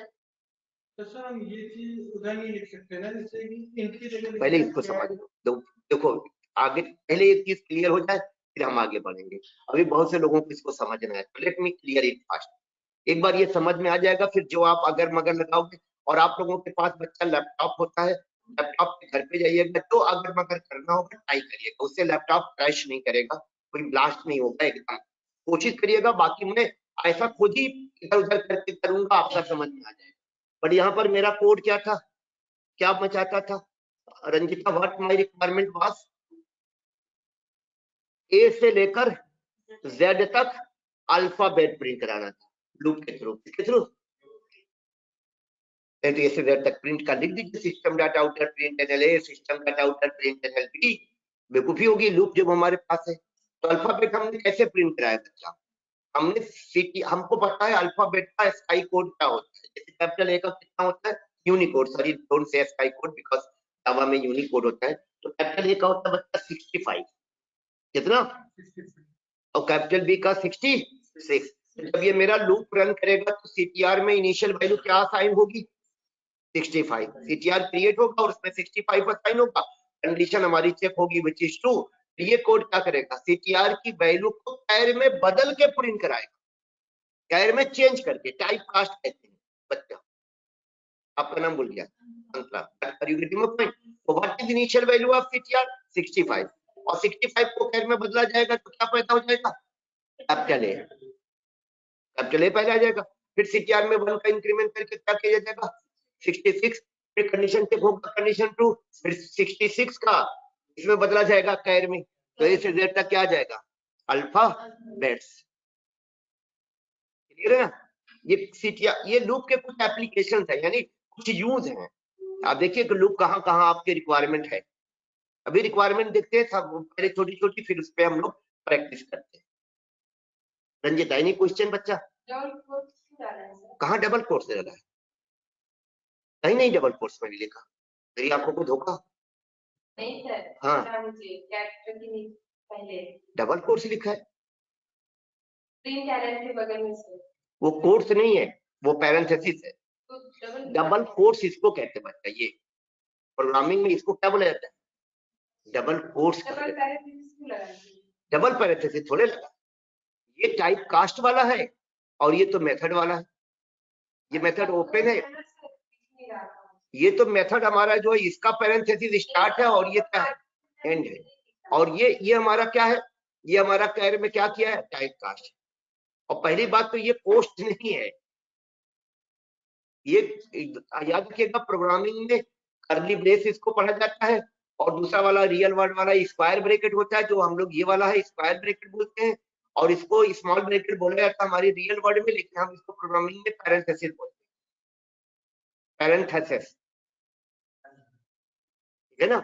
Speaker 3: तो सर हम ये चीज उधर नहीं लिख सकते ना, जैसे कि इनकी जगह
Speaker 2: पहले इसको समझ लो, देखो आगे पहले एक चीज क्लियर हो जाए फिर हम आगे बढ़ेंगे। अभी बहुत से लोगों को इसको समझना है, let me clear it fast. एक बार ये समझ में आ जाएगा फिर जो आप अगर मगर लगाओगे, और आप लोगों के पास बच्चा लैपटॉप होता है, लैपटॉप पे घर पे जाइएगा तो अगर मगर करना होगा ट्राई करिएगा, उससे लैपटॉप क्रैश नहीं करेगा, कोई ब्लास्ट नहीं होगा, एकदम कोशिश करिएगा। बाकी मैं ऐसा खुद ही इधर उधर करके करूंगा, आपका समझ में आ जाएगा। बट यहाँ पर मेरा कोड क्या था, क्या मैं चाहता था, Ranjita what my requirement was, A से लेकर जेड तक अल्फाबेट प्रिंट कराना था लूप के थ्रू, किसके थ्रू, ए से जेड तक प्रिंट कर लिख दीजिए, system data outer print NL A, system data outer print NL B. बेवकूफी होगी, लूप जब हमारे पास है तो अल्फाबेट हमने कैसे प्रिंट कराया बच्चा, हमने सिटी, हमको पता है अल्फाबेट का स्काई कोड क्या होता है, जैसे कैपिटल ए का कितना होता है, Unicode, sorry don't say ASCII code because Java में यूनिकोड होता है। तो कैपिटल ए का होता है बच्चा 65, कितना, और कैपिटल बी का 66। जब ये मेरा लूप रन करेगा तो सीटीआर में इनिशियल वैल्यू क्या असाइन होगी, 65। सीटीआर क्रिएट होगा और उसमें 65 असाइन होगा, कंडीशन हमारी चेक होगी विच इज ट्रू। ये कोड क्या करेगा, सीटीआर की वैल्यू को कैर में बदल के प्रिंट कराएगा, कैर में चेंज करके, टाइप कास्ट कहते हैं बच्चा, आपका नाम भूल गया, are you getting my point. तो what is initial value of CTR, 65, और 65 को कैर में बदला जाएगा तो क्या पैदा हो जाएगा, कैपिटल ए, कैपिटल ए पैदा आ जाएगा। फिर सीटीआर में 1 का इंक्रीमेंट करके क्या किया जाएगा, 66, फिर कंडीशन चेक होगा, कंडीशन ट्रू, फिर 66 का इसमें बदला जाएगा कैर में, तो ए से जेड तक क्या आ जाएगा, अल्फाबेट्स। क्लियर है ना। ये सीटीआर, ये लूप के कुछ एप्लीकेशंस है, यानी कुछ यूज हैं। आप देखिए कि लूप कहाँ कहाँ आपके रिक्वायरमेंट है। अभी रिक्वायरमेंट देखते हैं सब, पहले छोटी छोटी, फिर उस पर हम लोग प्रैक्टिस करते हैं। रंजित, एनी क्वेश्चन बच्चा?
Speaker 4: डाला है सर।
Speaker 2: कहाँ डबल कोट्स लगा है? कहीं नहीं डबल कोट्स मैंने लिखा, मेरी आंखों को धोखा।
Speaker 4: नहीं सर,
Speaker 2: हाँ।
Speaker 4: पता मुझे कैरेक्टर के नीचे पहले
Speaker 2: डबल कोट्स लिखा है,
Speaker 4: प्रिंट टैलेंट के बगल में सर।
Speaker 2: वो कोट्स नहीं है, वो पैरेंथेसिस है।
Speaker 4: तो
Speaker 2: डबल कोट्स इसको कहते हैं बच्चा, ये प्रोग्रामिंग में इसको क्या बोला जाता है? Double quotes.
Speaker 4: डबल पैरेंथेसिस क्यों लगाएंगे?
Speaker 2: डबल पैरेंथेसिस थोड़े लगा, ये टाइप कास्ट वाला है और ये तो मेथड वाला है। ये मेथड ओपन है, ये तो मेथड हमारा जो है इसका पैरेंथेसिस स्टार्ट है और ये क्या है? एंड है। और ये हमारा क्या है? ये हमारा कैर में क्या किया है? Type cast. और पहली बात तो ये पोस्ट नहीं है, ये याद रखिएगा प्रोग्रामिंग में कर्ली ब्रेस इसको पढ़ा जाता है, और दूसरा वाला रियल वर्ड वाला स्क्वायर ब्रैकेट होता है, जो हम लोग ये वाला है स्क्वायर ब्रैकेट बोलते हैं, और इसको स्मॉल ब्रैकेट बोला जाता है हमारी रियल वर्ड में, लेकिन हम इसको प्रोग्रामिंग में पैरेंथेसिस बोलते हैं, पैरेंथेसिस, ठीक है ना।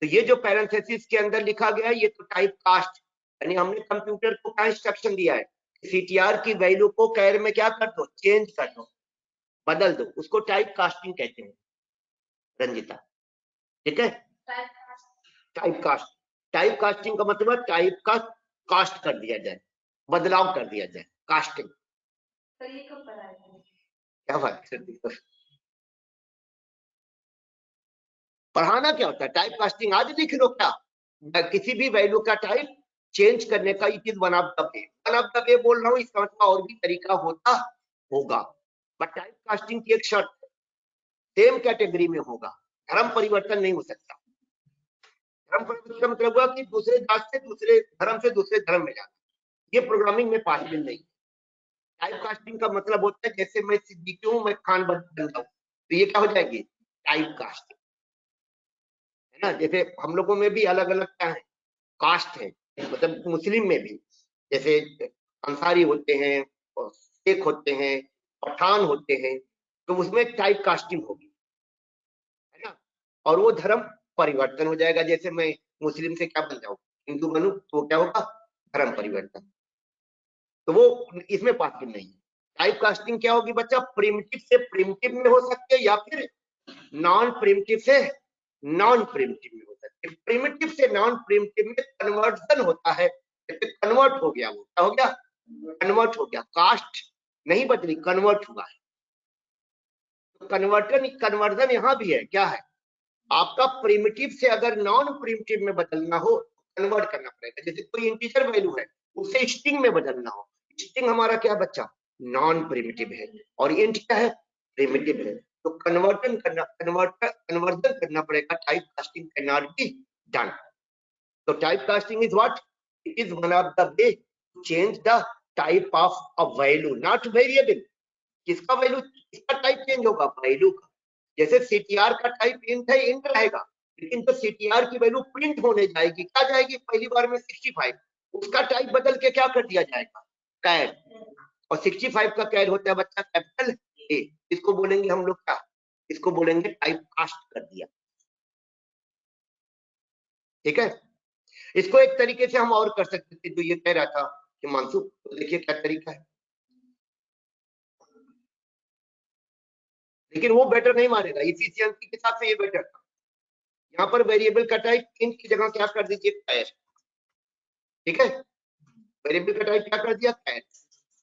Speaker 2: तो ये जो पैरेंथेसिस के अंदर लिखा गया है ये तो टाइप कास्ट, यानी हमने कंप्यूटर को क्या इंस्ट्रक्शन दिया है? सीटीआर की वैल्यू को कैर में क्या कर दो? चेंज कर दो, बदल दो, उसको टाइप कास्टिंग कहते हैं रंजिता, ठीक है। टाइप कास्ट, टाइप कास्टिंग का मतलब है टाइप का कास्ट कर दिया जाए, बदलाव कर दिया जाए, कास्टिंग।
Speaker 4: तो ये कब पढ़ाया था?
Speaker 2: क्या बात कर दी? पढ़ाना क्या होता है? टाइप कास्टिंग आज लिख लो, क्या किसी भी वैल्यू का टाइप चेंज करने का, it is one of the way. One of the वे बोल रहा हूँ, इसका मतलब और भी तरीका होता होगा, बट टाइप कास्टिंग की एक शर्त है, सेम कैटेगरी में होगा, धर्म परिवर्तन नहीं हो सकता। धर्म परिवर्तन का मतलब हुआ कि दूसरे जात से दूसरे धर्म से दूसरे धर्म में जाना, ये प्रोग्रामिंग में पॉसिबल नहीं। टाइप कास्टिंग का मतलब होता है जैसे मैं सिद्दीकी हूं, मैं खान बन रहा हूं, तो ये क्या हो जाएगी? टाइप कास्टिंग, है ना। जैसे हम लोगों में भी अलग अलग क्या है? कास्ट है, मतलब मुस्लिम में भी जैसे अंसारी होते हैं और शेख होते हैं, पठान होते हैं, तो उसमें टाइप कास्टिंग होगी, है ना। और वो धर्म परिवर्तन हो जाएगा, जैसे मैं मुस्लिम से क्या बन जाऊं? हिंदू बनूं, तो क्या होगा? धर्म परिवर्तन। तो वो इसमें पॉसिबल नहीं है। टाइप कास्टिंग क्या होगी बच्चा? प्रिमिटिव से प्रिमिटिव में हो सकते हैं, या फिर नॉन प्रिमिटिव से नॉन प्रिमिटिव में हो सकते हैं। प्रिमिटिव से नॉन प्रिमिटिव में कन्वर्जन होता है, जैसे कन्वर्ट हो गया, वो क्या हो गया? कन्वर्ट हो गया, कास्ट नहीं बदली, कन्वर्ट हुआ है। तो कन्वर्जन यहाँ भी है, क्या है? आपका प्रिमिटिव से अगर नॉन प्रिमिटिव में बदलना हो, कन्वर्ट करना पड़ेगा। जैसे कोई इंटीजर वैल्यू है, उसे स्ट्रिंग में बदलना हो, स्ट्रिंग हमारा क्या बच्चा? नॉन प्रिमिटिव है, और इंट क्या है? प्रिमिटिव है। तो कन्वर्जन करना पड़ेगा। Type casting can not be done. तो type casting is what? It is one of the way to change the type of a value, not variable. किसका वैल्यू, किसका टाइप चेंज होगा? वैल्यू का। जैसे सीटीआर का type int है, int रहेगा, लेकिन तो सीटीआर की वैल्यू प्रिंट होने जाएगी, क्या जाएगी? पहली बार में 65, उसका टाइप बदल के क्या कर दिया जाएगा? कैर। और 65 का कैर होता है बच्चा कैपिटल ए। इसको बोलेंगे हम लोग क्या? इसको बोलेंगे टाइप कास्ट कर दिया, ठीक है। इसको एक तरीके से हम और कर सकते थे, जो ये कह रहा था कि मानसू, तो देखिए क्या तरीका है, लेकिन वो बेटर नहीं मारेगा, इफिशिएंसी के हिसाब से ये बेटर था। यहाँ पर वेरिएबल का टाइप इंट की जगह क्या कर दीजिए? कैर, ठीक है। वेरिएबल का टाइप क्या कर दिया? कैर।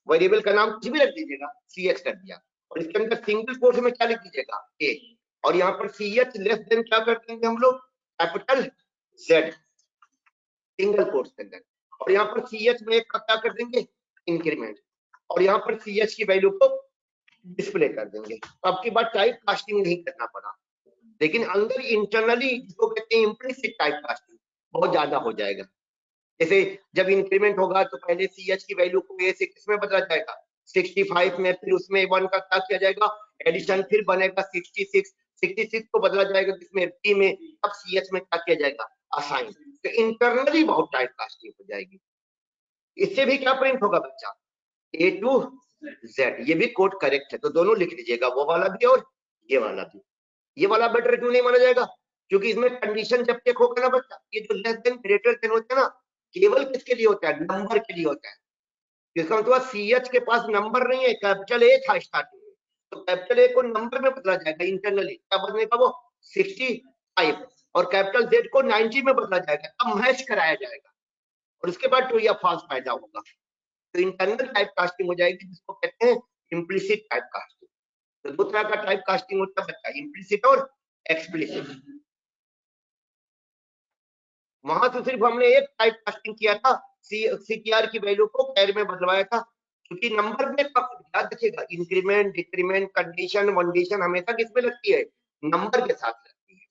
Speaker 2: वेरिएबल का नाम कुछ भी रख दीजिएगा, सीएच कर दिया, और इसके अंदर सिंगल कोट्स में क्या लिख दीजिएगा? ए। और यहाँ पर सीएच लेस देन क्या कर देंगे हम लोग? कैपिटल जेड, सिंगल कोट्स के अंदर। और यहाँ पर सीएच में एक क्या कर देंगे? इंक्रीमेंट। और यहाँ पर सीएच की वैल्यू को डिस्प्ले कर देंगे। तो आपकी बात टाइप कास्टिंग नहीं करना पड़ा, लेकिन अंदर इंटरनली जिसको कहते हैं इम्प्लिसिट टाइप कास्टिंग, बहुत ज्यादा हो जाएगा। जैसे जब इंक्रीमेंट होगा तो पहले सीएच की वैल्यू को ए से किस में बदला जाएगा? 65 में, फिर उसमें 1 का क्या किया जाएगा? एडिशन, फिर बनेगा 66 को बदला जाएगा किसमें? बी में, अब सीएच में क्या किया जाएगा? असाइन। तो इंटरनली बहुत टाइप कास्टिंग हो जाएगी। इससे भी क्या प्रिंट होगा बच्चा? ए टू जेड। ये भी कोड करेक्ट है, तो दोनों लिख लीजिएगा, वो वाला भी और ये वाला भी। ये वाला बेटर क्यों नहीं माना जाएगा? क्योंकि इसमें कंडीशन जब चेक होगा ना बच्चा, ये जो लेस देन ग्रेटर देन होता है ना, केवल किसके लिए होता है? नंबर के लिए होता है। इसका मतलब CH के पास नंबर नहीं है, कैपिटल A था स्टार्टिंग में, तो कैपिटल A को नंबर में बदला जाएगा इंटरनली, क्या बदलने का वो 65, और कैपिटल Z को 90 में बदला जाएगा, अब मैच कराया जाएगा और उसके बाद ट्रू या फॉल्स पैदा होगा। तो इंटरनल टाइप कास्टिंग हो जाएगी, जिसको कहते हैं इम्प्लिसिट टाइप कास्टिंग। तो दो तरह का टाइप कास्टिंग होता है बच्चा, इम्प्लिसिट और एक्सप्लिसिट। वहां तो सिर्फ हमने एक टाइप कास्टिंग किया था, CTR की वैल्यू को कैर में बदलवाया था, क्योंकि नंबर में याद रखिएगा इंक्रीमेंट, डिक्रीमेंट, कंडीशन, वंडीशन हमेशा किसमें लगती है, नंबर के साथ लगती है।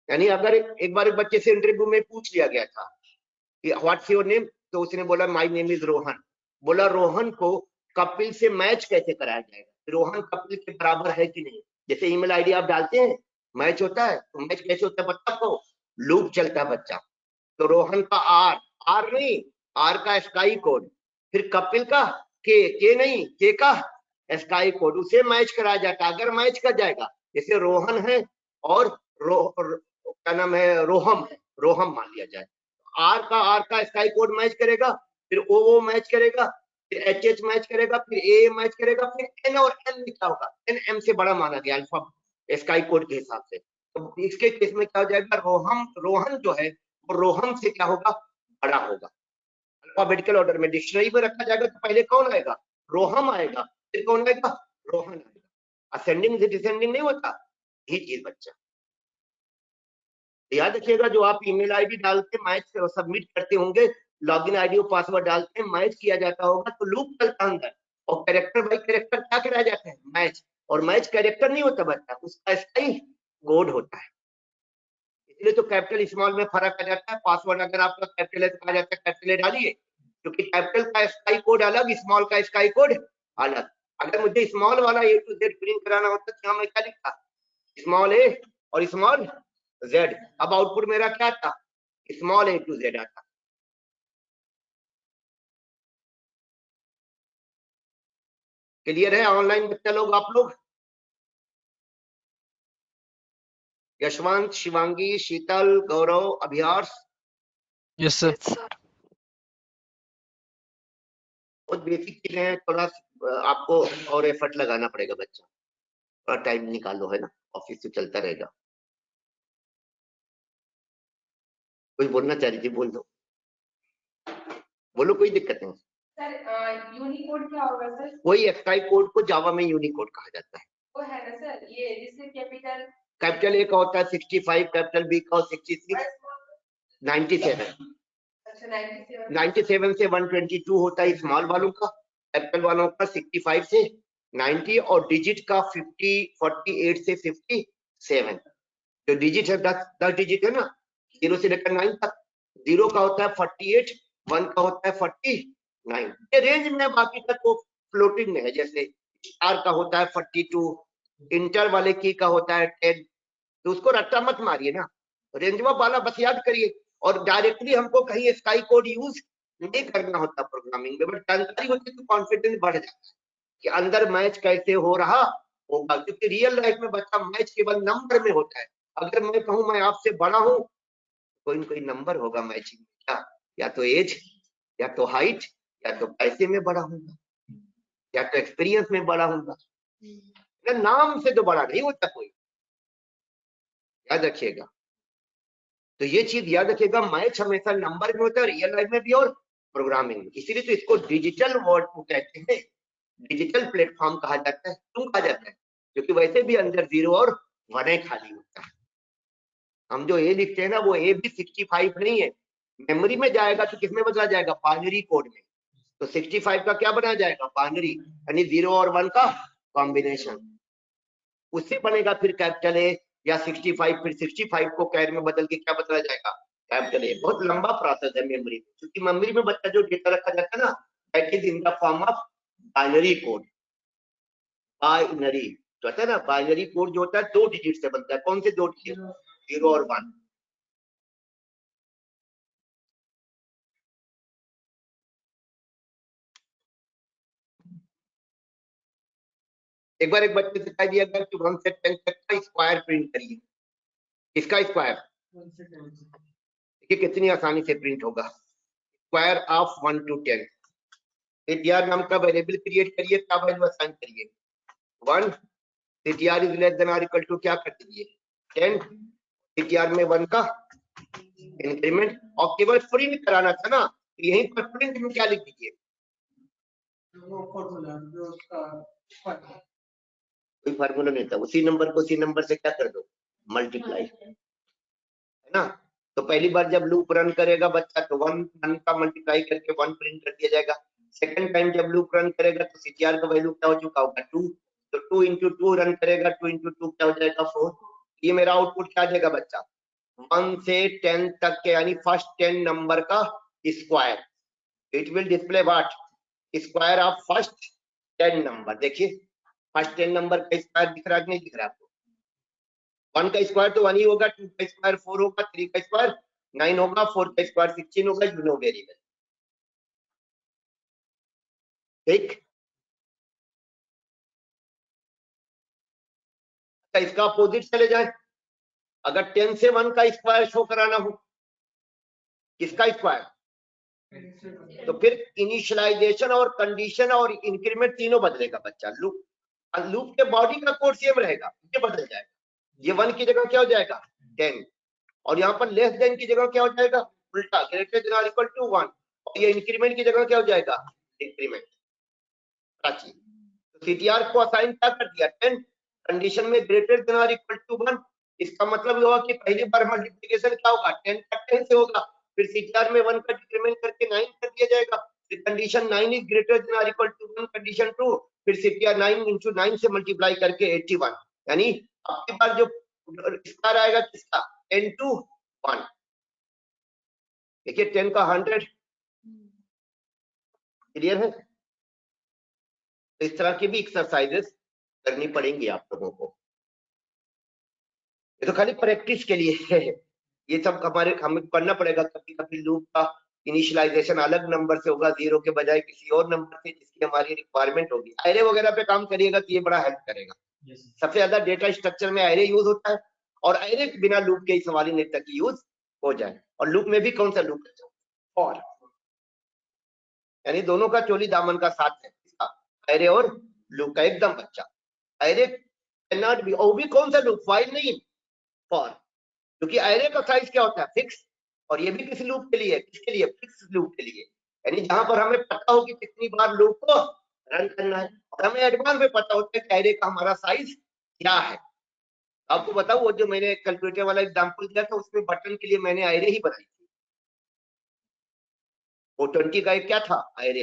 Speaker 2: यानी अगर एक बार एक बच्चे से इंटरव्यू में पूछ लिया गया था कि व्हाट्स योर नेम, तो उसने बोला माय नेम इज रोहन, बोला रोहन को कपिल से मैच कैसे कराया जाएगा, रोहन कपिल के बराबर है कि नहीं। जैसे ईमेल आईडी आप डालते हैं मैच होता है, तो मैच कैसे होता है बच्चा को, लूप चलता है बच्चा। तो रोहन का आर नहीं, आर का स्काई कोड, फिर कपिल का के नहीं, के का स्काई कोड, उसे मैच कराया जाता है। अगर मैच कर जाएगा, जैसे रोहन है और क्या नाम है, रोहम है, रोहम मान लिया जाए, आर का स्काई कोड मैच करेगा, फिर ओ मैच करेगा, फिर एच मैच करेगा, फिर ए मैच करेगा, फिर एन, और एन में क्या होगा, एन एम से बड़ा माना गया अल्फा स्काई कोड के हिसाब से। तो इसके केस में क्या हो जाएगा, रोहन जो है वो रोहम से क्या होगा, बड़ा होगा। अल्फाबेटिकल ऑर्डर में डिक्शनरी में रखा जाएगा तो पहले कौन आएगा, रोहम आएगा, फिर कौन आएगा, रोहन आएगा। असेंडिंग से डिसेंडिंग नहीं होता, ये चीज बच्चा याद रखिएगा। जो आप ईमेल आईडी डाल के मैच सबमिट करते होंगे, लॉगिन आईडी और पासवर्ड डालते हैं, मैच किया जाता होगा तो लूप चलता अंदर, और कैरेक्टर बाय कैरेक्टर क्या कराया जाता है, मैच। और मैच कैरेक्टर नहीं होता बच्चा, उसका स्काई कोड होता है। इसलिए तो कैपिटल स्मॉल में फर्क आ जाता है। पासवर्ड अगर आपका कैपिटल है कहा जाता है कैपिटल ए डालिए, क्योंकि कैपिटल का स्काई कोड अलग, स्मॉल का स्काई कोड अलग। अगर मुझे स्मॉल वाला A to Z प्रिंट कराना होता तो मैं क्या लिखता, स्मॉल ए और स्मॉल Z। अब आउटपुट मेरा क्या था, स्मॉल A to Z आता। क्लियर है ऑनलाइन बच्चा लोग, आप लोग? यशवंत, शिवांगी, शीतल, गौरव, अभियार्ष?
Speaker 7: Yes sir.
Speaker 2: बहुत बेसिक चीजें हैं, थोड़ा आपको और एफर्ट लगाना पड़ेगा बच्चा, थोड़ा टाइम निकालो, है ना, ऑफिस से चलता रहेगा। कुछ बोलना चाह रही थी, बोल दो, बोलो, कोई दिक्कत नहीं।
Speaker 4: सर यूनिकोड क्या होगा सर?
Speaker 2: वही स्काई कोड को जावा में यूनिकोड कहा जाता है।
Speaker 4: वो है ना सर, ये जिससे
Speaker 2: कैपिटल ए का होता है 65, कैपिटल बी का 66, 97।
Speaker 4: अच्छा 97
Speaker 2: 97 से 122 होता है स्मॉल वालों का, कैपिटल वालों का 65 से 90, और डिजिट का 50, 48 से 57। जो डिजिट है 10 डिजिट है ना, 0 से लेकर 9 तक। 0 का होता है 48, 1 का होता है 49, ये रेंज में है। बाकी का तो फ्लोटिंग में है, जैसे स्टार का होता है 42, इंटर वाले की का होता है 10। तो उसको रट्टा मत मारिए ना, रेंज वाला बस याद करिए। और डायरेक्टली हमको कहीं स्काई कोड यूज नहीं करना होता प्रोग्रामिंग में, बट जानकारी होती है तो कॉन्फिडेंस बढ़ जाता है कि अंदर मैच कैसे हो रहा होगा। क्योंकि रियल लाइफ में बच्चा मैच केवल नंबर में होता है। अगर मैं कहूं मैं आपसे बड़ा हूं, कोई न कोई नंबर होगा मैचिंग में, क्या, या तो एज, या तो हाइट, या तो पैसे में बड़ा होगा, या तो एक्सपीरियंस में बड़ा होगा। नाम से तो बड़ा नहीं होता कोई, याद रखिएगा। तो ये चीज याद रखिएगा, मैच हमेशा नंबर में होता है, रियल लाइफ में भी और प्रोग्रामिंग में। इसीलिए तो इसको डिजिटल वर्ड को कहते हैं, डिजिटल प्लेटफॉर्म कहा जाता है। क्यों कहा जाता है, क्योंकि वैसे भी अंदर 0 और 1 खाली होता है। हम जो ए लिखते हैं ना, वो ए भी 65 नहीं है, मेमोरी में जाएगा तो किसमें बदला जाएगा, बाइनरी कोड में। तो 65 का क्या बनाया जाएगा, बाइनरी, यानी 0 और 1 का कॉम्बिनेशन, उससे बनेगा फिर कैपिटल ए या 65। फिर 65 को कैर में बदल के क्या बदला जाएगा, कैपिटल ए। बहुत लंबा प्रोसेस है मेमोरी में, क्योंकि मेमोरी में बच्चा जो डेटा रखा जाता है ना, that is in the form of binary code. Binary तो होता है ना, बाइनरी कोड जो होता है 2 डिजिट से बनता है। कौन से 2 डिजिट, 0 और 1। एक बार एक बच्चे से कह दिया गया कि 1 से 10 तक का स्क्वायर प्रिंट करिए। इसका स्क्वायर देखिए कितनी आसानी से प्रिंट होगा। Square of 1 to 10। CTR नाम का वेरिएबल क्रिएट करिए, क्या वैल्यू असाइन करिए 1, CTR इज लेस देन और इक्वल टू क्या कर दीजिए 10, CTR में 1 का इंक्रीमेंट, और केवल प्रिंट कराना था ना, तो यहीं पर प्रिंट में क्या लिख दीजिए,
Speaker 3: वो फॉर्मूला जो उसका
Speaker 2: कोई फार्मूला नहीं था, उसी नंबर को उसी नंबर से क्या कर दो मल्टीप्लाई, है ना। तो पहली बार जब लूप रन करेगा बच्चा तो 1 का मल्टीप्लाई करके 1 प्रिंट कर दिया जाएगा। सेकंड टाइम जब लूप रन करेगा तो CTR का वैल्यू क्या हो चुका होगा 2, तो 2 into 2 रन करेगा, 2 into 2 क्या हो जाएगा 4। ये मेरा आउटपुट क्या आ जाएगा बच्चा 1 से 10 तक के, यानी फर्स्ट 10 नंबर का square. It will display what square of first 10 number. देखिए फर्स्ट 10 नंबर का स्क्वायर दिख रहा है कि नहीं दिख रहा है आपको, 1 का स्क्वायर तो 1 ही होगा, 2 का स्क्वायर 4 होगा, 3 का स्क्वायर 9 होगा, 4 का स्क्वायर 16 होगा, यू नो वेरी वेल। ठीक, तो इसका अपोजिट चले जाए, अगर 10 से 1 का स्क्वायर शो कराना हो, किसका स्क्वायर, तो फिर इनिशियलाइजेशन और कंडीशन और इंक्रीमेंट तीनों बदलेगा बच्चा। लूप के बॉडी का कोड सेम रहेगा, ये बदल जाएगा, ये 1 की जगह क्या हो जाएगा 10, और यहाँ पर लेस देन की जगह क्या हो जाएगा उल्टा, ग्रेटर देन और इक्वल टू 1, और ये इंक्रीमेंट की जगह क्या हो जाएगा इंक्रीमेंट। तो CTR को असाइन क्या कर दिया 10, कंडीशन में ग्रेटर देन और इक्वल टू 1, इसका मतलब ये हुआ कि पहली बार मल्टीप्लिकेशन क्या होगा 10 का 10 से होगा, फिर CTR में 1 का डिक्रीमेंट करके 9 कर दिया जाएगा, फिर कंडीशन 9 इज ग्रेटर देन और इक्वल टू 1, कंडीशन 2, फिर CTR 9 into 9 से मल्टीप्लाई करके 81, यानी आपके पास जो स्क्वायर आएगा किसका 10 to 1। देखिए 10 का 100, क्लियर है। तो इस तरह की भी एक्सरसाइजेस करनी पड़ेंगी आप लोगों को, ये तो खाली प्रैक्टिस के लिए है, ये सब हमें करना पड़ेगा। कभी कभी लूप का इनिशियलाइजेशन अलग नंबर से होगा, 0 के बजाय किसी और नंबर से, जिसकी हमारी रिक्वायरमेंट होगी। एरे वगैरह पे काम करिएगा तो ये बड़ा हेल्प करेगा। सबसे ज्यादा डेटा स्ट्रक्चर में एरे यूज होता है, और एरे बिना लूप के सवाल नहीं तक यूज हो जाए। और लूप में भी कौन सा लूप है, और यानी दोनों का चोली दामन का साथ है, एरे और लूप का एकदम बच्चा। एरे कैन नॉट बी, और भी कौन सा लूप, फाइल नहीं फॉर, क्योंकि एरे का साइज क्या होता है फिक्स, और ये भी किस लूप के लिए, किसके लिए फिक्स लूप के लिए, यानी जहां पर हमें पता हो कि कितनी बार लूप को रन करना है, और हमें एडवांस में पता होता है कि एरे का हमारा साइज क्या है। आपको बताऊं वो जो मैंने कैलकुलेटर वाला एग्जांपल दिया था उसमें बटन के लिए मैंने एरे ही बनाई थी, वो 20 का एक क्या था एरे।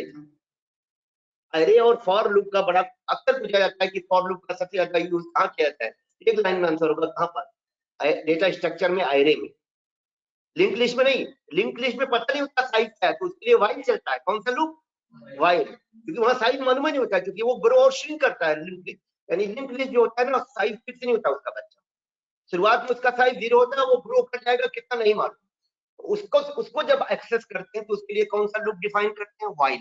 Speaker 2: एरे और फॉर लूप का बड़ा अक्सर पूछा जाता है कि फॉर लूप का सबसे ज्यादा यूज कहाँ किया जाता है, एक लाइन में आंसर होगा कहाँ पर, डेटा स्ट्रक्चर में एरे में, लिंक लिस्ट में नहीं। लिंक लिस्ट में पता नहीं होता साइज क्या है, तो उसके लिए वाइल चलता है, कौन सा लूप वाइल, क्योंकि वहां साइज मालूम नहीं होता, क्योंकि वो ग्रो और श्रिंक करता है लिंक लिस्ट। यानी लिंक लिस्ट जो होता है ना साइज फिक्स नहीं होता उसका बच्चा, शुरुआत में उसका साइज 0 होता है, वो ग्रो कर जाएगा कितना नहीं मालूम, उसको जब एक्सेस करते हैं तो उसके लिए कौन सा लूप डिफाइन करते हैं, वाइल।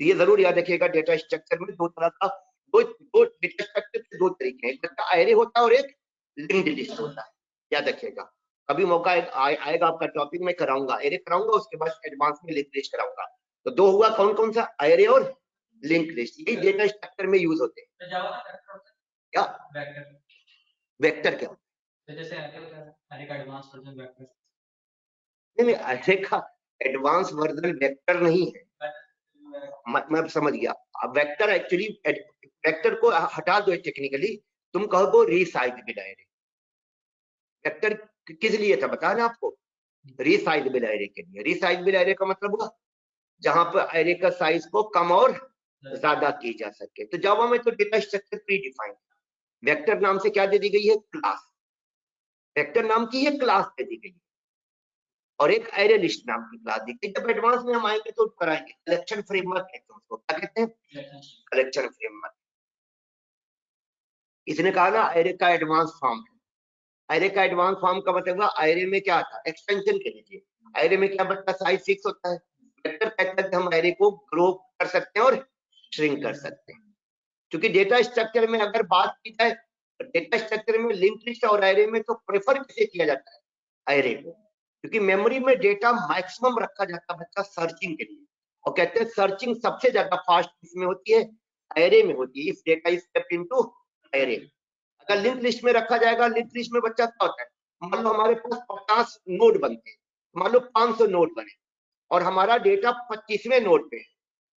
Speaker 2: तो ये जरूर याद रखिएगा, डेटा स्ट्रक्चर में दो तरह का दो डेटा स्ट्रक्चर के दो तरीके हैं, एक एरे होता है और एक लिंक्ड लिस्ट होता है, याद रखिएगा। अभी मौका आएगा आपका टॉपिक में कराऊंगा, एरे कराऊंगा, उसके बाद एडवांस में लिंक लिस्ट कराऊंगा। तो दो हुआ कौन कौन सा, एरे और लिंक लिस्ट, यही डेटा स्ट्रक्चर में यूज होते हैं। क्या वेक्टर क्या होता
Speaker 5: है, जैसे एरे का एडवांस वर्जन वेक्टर,
Speaker 2: नहीं एरे का एडवांस वर्जन वेक्टर नहीं है, मैं समझ गया। वेक्टर एक्चुअली, वेक्टर को हटा दो टेक्निकली, तुम कहो रीसाइजेबल एरे। वेक्टर किस लिए था बता ना आपको, रीसाइजेबल एरे के लिए। रीसाइजेबल एरे का मतलब हुआ जहां पर एरे का साइज को कम और ज्यादा की जा सके। तो जावा में तो data structure pre defined, vector नाम से क्या दे दी गई है, क्लास, वेक्टर नाम की है क्लास दे दी गई है, और एक एरे लिस्ट नाम की क्लास दी गई। जब एडवांस में हम आएंगे तो कराएंगे, कलेक्शन फ्रेमवर्क कहते हैं उसको, क्या कहते हैं, कलेक्शन फ्रेमवर्क। इसने कहा ना एरे का एडवांस फॉर्म है, एरे का एडवांस फॉर्म का मतलब हुआ एरे में क्या था, एक्सटेंशन के लीजिए, एरे में क्या बच्चा साइज फिक्स होता है, वेक्टर कहता है कि हम एरे को ग्रो कर सकते हैं और श्रिंक कर सकते हैं। क्योंकि डेटा स्ट्रक्चर में अगर बात की जाए, डेटा स्ट्रक्चर में लिंक लिस्ट और एरे में तो प्रेफर किसे किया जाता है, एरे को। क्योंकि मेमोरी में डेटा मैक्सिमम रखा जाता है बच्चा सर्चिंग के लिए, और कहते हैं सर्चिंग सबसे ज्यादा फास्ट इसमें होती है, एरे में होती है। If data is kept into array. अगर लिंक लिस्ट में रखा जाएगा, लिंक लिस्ट में बच्चा क्या होता है, मान लो हमारे पास 50 नोड बनते हैं, मान लो 500 नोड बने और हमारा डेटा 25वें नोड पे है,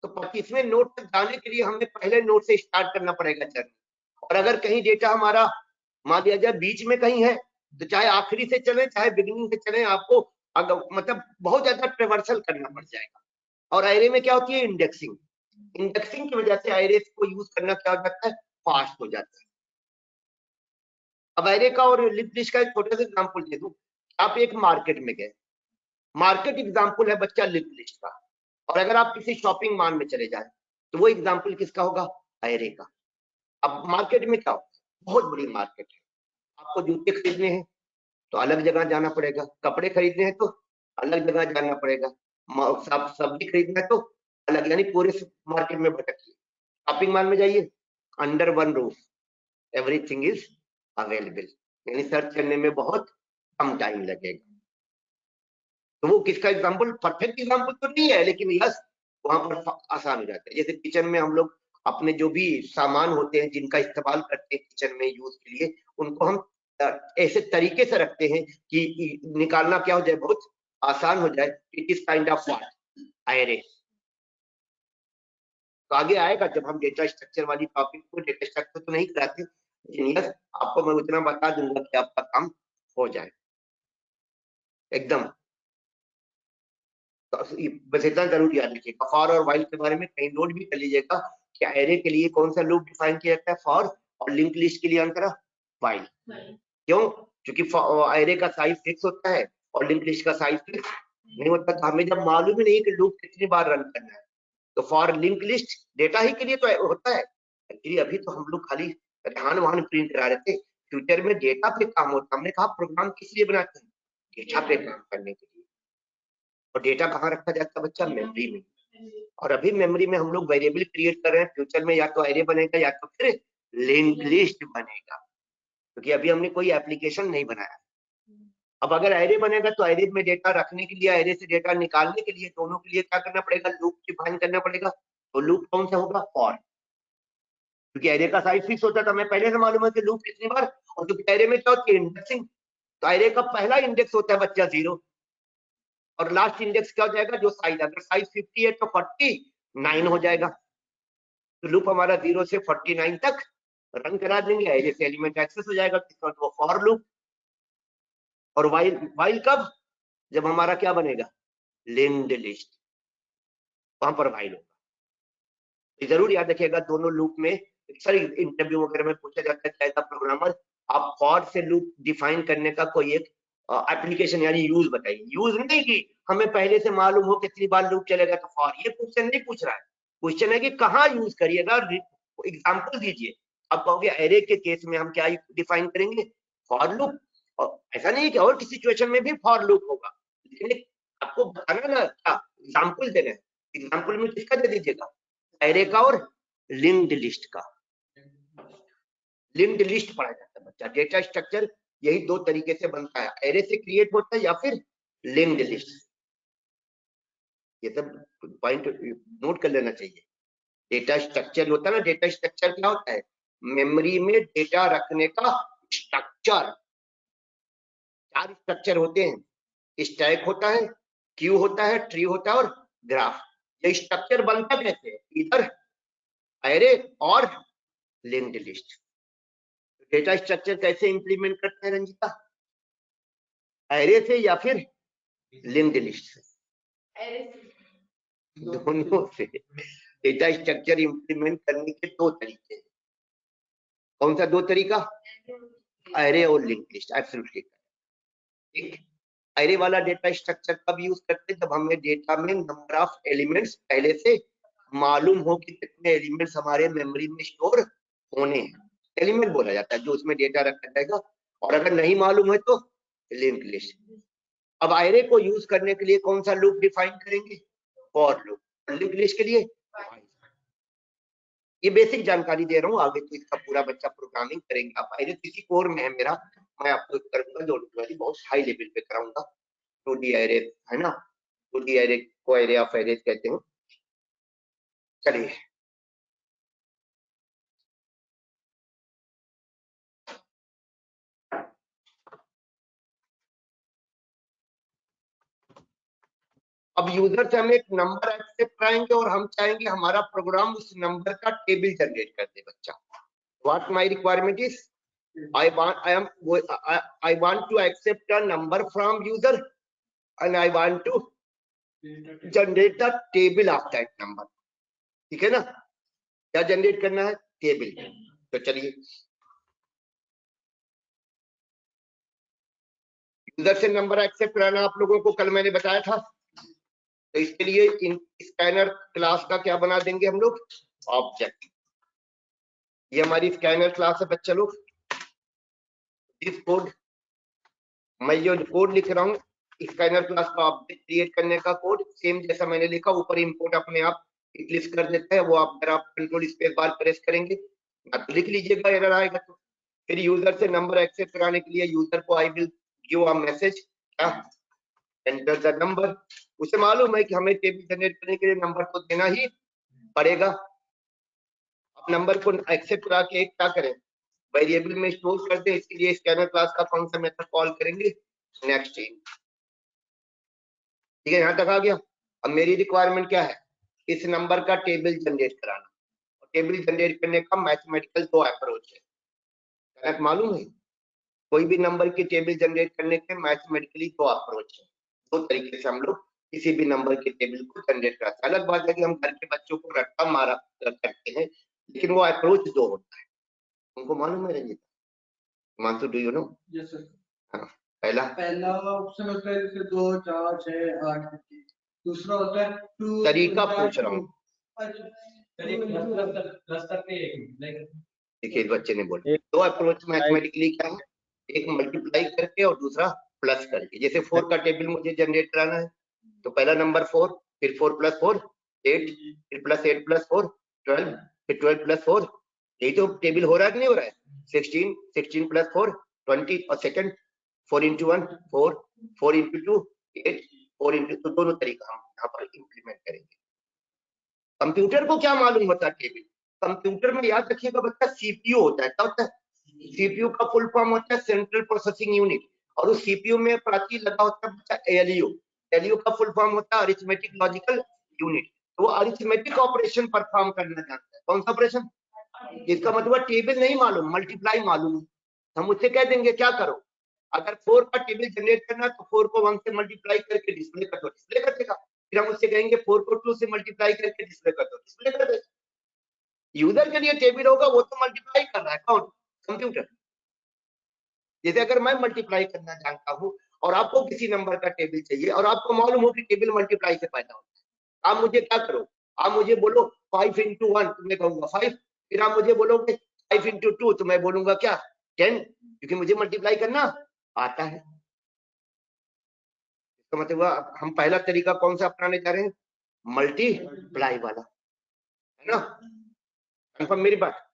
Speaker 2: तो 25वें नोड तक जाने के लिए हमें पहले नोड से स्टार्ट करना पड़ेगा जर्नी। और अगर कहीं डेटा हमारा मान लिया जाए बीच में कहीं है, तो चाहे आखिरी से चले चाहे बिगिनिंग से चले, आपको अगर मतलब बहुत ज्यादा ट्रेवर्सल करना पड़ जाएगा। और एरे में क्या होती है, इंडेक्सिंग। इंडेक्सिंग की वजह से एरे को यूज करना क्या हो जाता है, फास्ट हो जाता है। अब एरे का और लिंक्ड लिस्ट का एक छोटा सा एग्जांपल दे दूं। आप एक मार्केट में गए, मार्केट एग्जांपल है बच्चा लिंक्ड लिस्ट का, और अगर आप किसी शॉपिंग मॉल में चले जाए तो वो एग्जांपल किसका होगा, एरे का। अब मार्केट में क्या होता है, बहुत बड़ी मार्केट है, आपको जूते खरीदने हैं तो अलग जगह जाना पड़ेगा, कपड़े खरीदने हैं तो अलग जगह जाना पड़ेगा, सब्जी खरीदना है तो अलग, यानी पूरे मार्केट में भटकिए। शॉपिंग मॉल में जाइए, under one roof everything is available, यानी सर्च करने में बहुत कम टाइम लगेगा। तो वो किसका एग्जांपल, परफेक्ट एग्जांपल तो नहीं है, लेकिन यस वहां पर आसान हो जाता है। जैसे किचन में हम लोग अपने जो भी सामान होते हैं जिनका इस्तेमाल करते हैं किचन में यूज के लिए, उनको हम ऐसे तरीके से रखते हैं कि निकालना क्या हो जाए, बहुत आसान हो जाए। It is kind of what, array. तो आगे आएगा जब हम डेटा स्ट्रक्चर वाली टॉपिक को, डेटा स्ट्रक्चर तो नहीं कराते, लेकिन यस आपको मैं उतना बता दूंगा कि आपका काम हो जाए एकदम। तो बस इतना जरूर याद रखिएगा। फॉर और वाइल के बारे में कहीं नोट भी कर लीजिएगा कि एरे के लिए कौन सा लूप डिफाइन किया जाता है, फॉर, और लिंक लिस्ट के लिए अंतर वाइल। क्यों, क्योंकि एरे का साइज फिक्स होता है और लिंक लिस्ट का साइज फिक्स नहीं होता। तो हमें जब मालूम ही नहीं कि लूप कितनी बार रन करना है, तो फॉर लिंक लिस्ट डेटा ही के लिए तो होता है। एक्चुअली अभी तो हम लोग खाली रेहान वहान प्रिंट करा रहे थे, फ्यूचर में डेटा पे काम होता। हमने कहा प्रोग्राम किस लिए बनाते हैं, डेटा पे काम करने के लिए। और डेटा कहाँ रखा जाता है बच्चा, मेमोरी में। और अभी मेमोरी में हम लोग वेरिएबल क्रिएट कर रहे हैं, फ्यूचर में या तो एरे बनेगा या तो फिर लिंक लिस्ट बनेगा, क्योंकि अभी हमने कोई एप्लीकेशन नहीं बनाया। अब अगर एरे बनेगा तो एरे में डेटा रखने के लिए, एरे से डेटा निकालने के लिए, दोनों के लिए क्या करना पड़ेगा, लूप डिफाइन करना पड़ेगा। तो लूप कौन सा होगा, फॉर, क्योंकि एरे का साइज फिक्स होता था, हमें पहले से मालूम है कि लूप कितनी बार। और क्योंकि एरे में क्या होती है, इंडेक्सिंग, तो एरे का पहला इंडेक्स होता है बच्चा 0, और लास्ट इंडेक्स क्या हो जाएगा, जो साइज, अगर साइज 50 है तो 49 हो जाएगा। तो लूप हमारा 0 से 49 तक रन करा देंगे, एरे से एलिमेंट एक्सेस हो जाएगा, तो फॉर लूप। और वाइल, वाइल कब, जब हमारा क्या बनेगा, लिंक्ड लिस्ट, वहां पर वाइल होगा। जरूर याद रखिएगा दोनों लूप में। सर इंटरव्यू वगैरह में पूछा जाता है एज अ प्रोग्रामर, आप फॉर से लूप डिफाइन करने का कोई एक एप्लीकेशन यानी यूज बताइए। यूज नहीं कि हमें पहले से मालूम हो कितनी बार लूप चलेगा तो फॉर, ये क्वेश्चन नहीं पूछ रहा है। क्वेश्चन है कि कहाँ यूज करिएगा, एग्जांपल दीजिए। आप कहोगे एरे के केस में हम क्या डिफाइन करेंगे, फॉर लूप। और ऐसा नहीं है कि और किसी सिचुएशन में भी फॉर लूप होगा, लेकिन आपको बताना ना क्या एग्जाम्पल देना है। एग्जाम्पल में किसका दे दीजिएगा, एरे का और लिंक्ड लिस्ट का। लिंक्ड लिस्ट पढ़ा जाता है बच्चा। डेटा स्ट्रक्चर यही दो तरीके से बनता है, एरे से क्रिएट होता है या फिर लिंक्ड लिस्ट। ये सब पॉइंट नोट कर लेना चाहिए। डेटा स्ट्रक्चर होता है ना, डेटा स्ट्रक्चर क्या होता है, मेमोरी में डेटा रखने का स्ट्रक्चर। 4 स्ट्रक्चर होते हैं, स्टैक होता है, क्यू होता है, ट्री होता है और ग्राफ। ये स्ट्रक्चर बनता कैसे है, इधर एरे और लिंक्ड लिस्ट। डेटा स्ट्रक्चर कैसे इंप्लीमेंट करते हैं रंजिता, एरे से या फिर लिंक्ड लिस्ट से, दोनों से। डेटा स्ट्रक्चर इंप्लीमेंट करने के 2 तरीके हैं। कौन सा 2 तरीका, एरे और लिंक्ड लिस्ट, एब्सोल्युटली ठीक। एरे वाला डेटा स्ट्रक्चर कब यूज करते हैं, जब हमें डेटा में नंबर ऑफ एलिमेंट्स पहले से मालूम हो कि कितने एलिमेंट्स हमारे मेमोरी में स्टोर होने हैं, एलिमेंट बोला जाता है जो उसमें डेटा रखा जाएगा। और अगर नहीं मालूम है तो लिंक्ड लिस्ट। अब एरे को यूज करने के लिए कौन सा लूप डिफाइन करेंगे, फॉर लूप। लिंक्ड लिस्ट के लिए ये बेसिक जानकारी दे रहा हूँ, आगे तो इसका पूरा बच्चा प्रोग्रामिंग करेंगे आप। एरे किसी कोर में है मेरा, मैं आपको करूंगा जो वाली बहुत हाई लेवल पे कराऊंगा। 2D एरे है ना, 2D एरे को एरे ऑफ एरेज कहते हैं। चलिए अब यूजर से हम एक नंबर एक्सेप्ट कराएंगे और हम चाहेंगे हमारा प्रोग्राम उस नंबर का टेबल जनरेट कर दे बच्चा। What my requirement is, I want to accept a number from user and I want to generate the table of that number। ठीक है ना, क्या जनरेट करना है, टेबल। तो चलिए यूजर से नंबर एक्सेप्ट कराना आप लोगों को कल मैंने बताया था। तो इसके लिए इन स्कैनर क्लास का क्या बना देंगे हम लोग, ऑब्जेक्ट। ये हमारी स्कैनर क्लास है बच्चा लोग। दिस कोड, मैं जो कोड लिख रहा हूँ स्कैनर क्लास का ऑब्जेक्ट क्रिएट करने का कोड, सेम जैसा मैंने लिखा, ऊपर इंपोर्ट अपने आप इक्लिप्स कर देता है। वो आप अगर आप कंट्रोल स्पेस बार प्रेस करेंगे तो लिख लीजिएगा, एरर आएगा। तो फिर यूजर से नंबर एक्सेप्ट कराने के लिए यूजर को I will give a message, क्या, एंटर द नंबर। उसे मालूम है कि हमें टेबल जनरेट करने के लिए नंबर तो देना ही पड़ेगा। अब नंबर को एक्सेप्ट करा के क्या करें, वेरिएबल में स्टोर कर दें। इसके लिए स्कैनर क्लास का कौन सा मेथड कॉल करेंगे, नेक्स्ट इन। ठीक है, यहाँ तक आ गया। अब मेरी रिक्वायरमेंट क्या है, इस नंबर का टेबल जनरेट कराना। और टेबल जनरेट करने का मैथमेटिकल दो अप्रोच है, कनेक्ट मालूम है। कोई भी नंबर की टेबल जनरेट करने के मैथमेटिकली दो अप्रोच है, दो तरीके से हम लोग किसी भी नंबर की टेबल को जनरेट कराते हैं। अलग बात है कि हम घर के बच्चों को रट्टा मारा करते हैं, लेकिन वो अप्रोच दो होता है। उनको मालूम है रंजीत, मानसू, do you know?
Speaker 3: Yes sir.
Speaker 2: पहला
Speaker 3: ऑप्शन होता है जैसे 2 4 6 8। दूसरा होता है 2
Speaker 2: तरीका पूछ रहा हूँ। देखिए बच्चे ने बोला दो अप्रोच मैथमेटिकली क्या है, एक मल्टीप्लाई करके और दूसरा प्लस करके। जैसे 4 का टेबल मुझे जनरेट कराना है तो पहला नंबर 4, फिर 4 + 4 8, फिर +8 + 4 12, फिर 12 + 4, यही तो टेबल हो रहा है कि नहीं हो रहा है। 16 16 + 4 20 और सेकंड 4 × 1 4 4 × 2 8 4 × 2, दोनों तरीका हम यहाँ पर इंप्लीमेंट करेंगे। कंप्यूटर को क्या मालूम होता है टेबल, कंप्यूटर में याद रखिएगा बच्चा सीपीयू होता है। क्या होता है, सीपीयू का फुल फॉर्म होता है सेंट्रल प्रोसेसिंग यूनिट। और उस सीपीयू में प्राची लगा होता है बच्चा एलयू। एलयू का फुल फॉर्म होता है अरिथमेटिक लॉजिकल यूनिट। तो वो अरिथमेटिक ऑपरेशन परफॉर्म करना चाहता है। कौन सा ऑपरेशन, इसका मतलब टेबल नहीं मालूम, मल्टीप्लाई मालूम है। हम उससे कह देंगे क्या करो, अगर 4 का टेबल जनरेट करना तो 4 को 1 से मल्टीप्लाई करके डिस्प्ले कर दो, डिस्प्ले कर देगा। फिर हम उससे कहेंगे 4 को 2 से मल्टीप्लाई करके डिस्प्ले कर दो, डिस्प्ले कर देगा। यूजर के लिए टेबल होगा वो तो मल्टीप्लाई कर रहा है, कौन, कंप्यूटर। जैसे अगर मैं मल्टीप्लाई करना जानता हूँ और आपको किसी नंबर का टेबल चाहिए और आपको मालूम हो कि टेबल मल्टीप्लाई से पैदा होता है, आप मुझे क्या करो, आप मुझे बोलो 5 × 1, तो मैं कहूंगा 5। फिर आप मुझे बोलोगे 5 × 2, तो मैं बोलूंगा क्या, 10, क्योंकि मुझे मल्टीप्लाई करना आता है। इसका मतलब हम पहला तरीका कौन सा अपनाने जा रहे हैं, मल्टीप्लाई वाला, है ना। कंफर्म मेरी बात।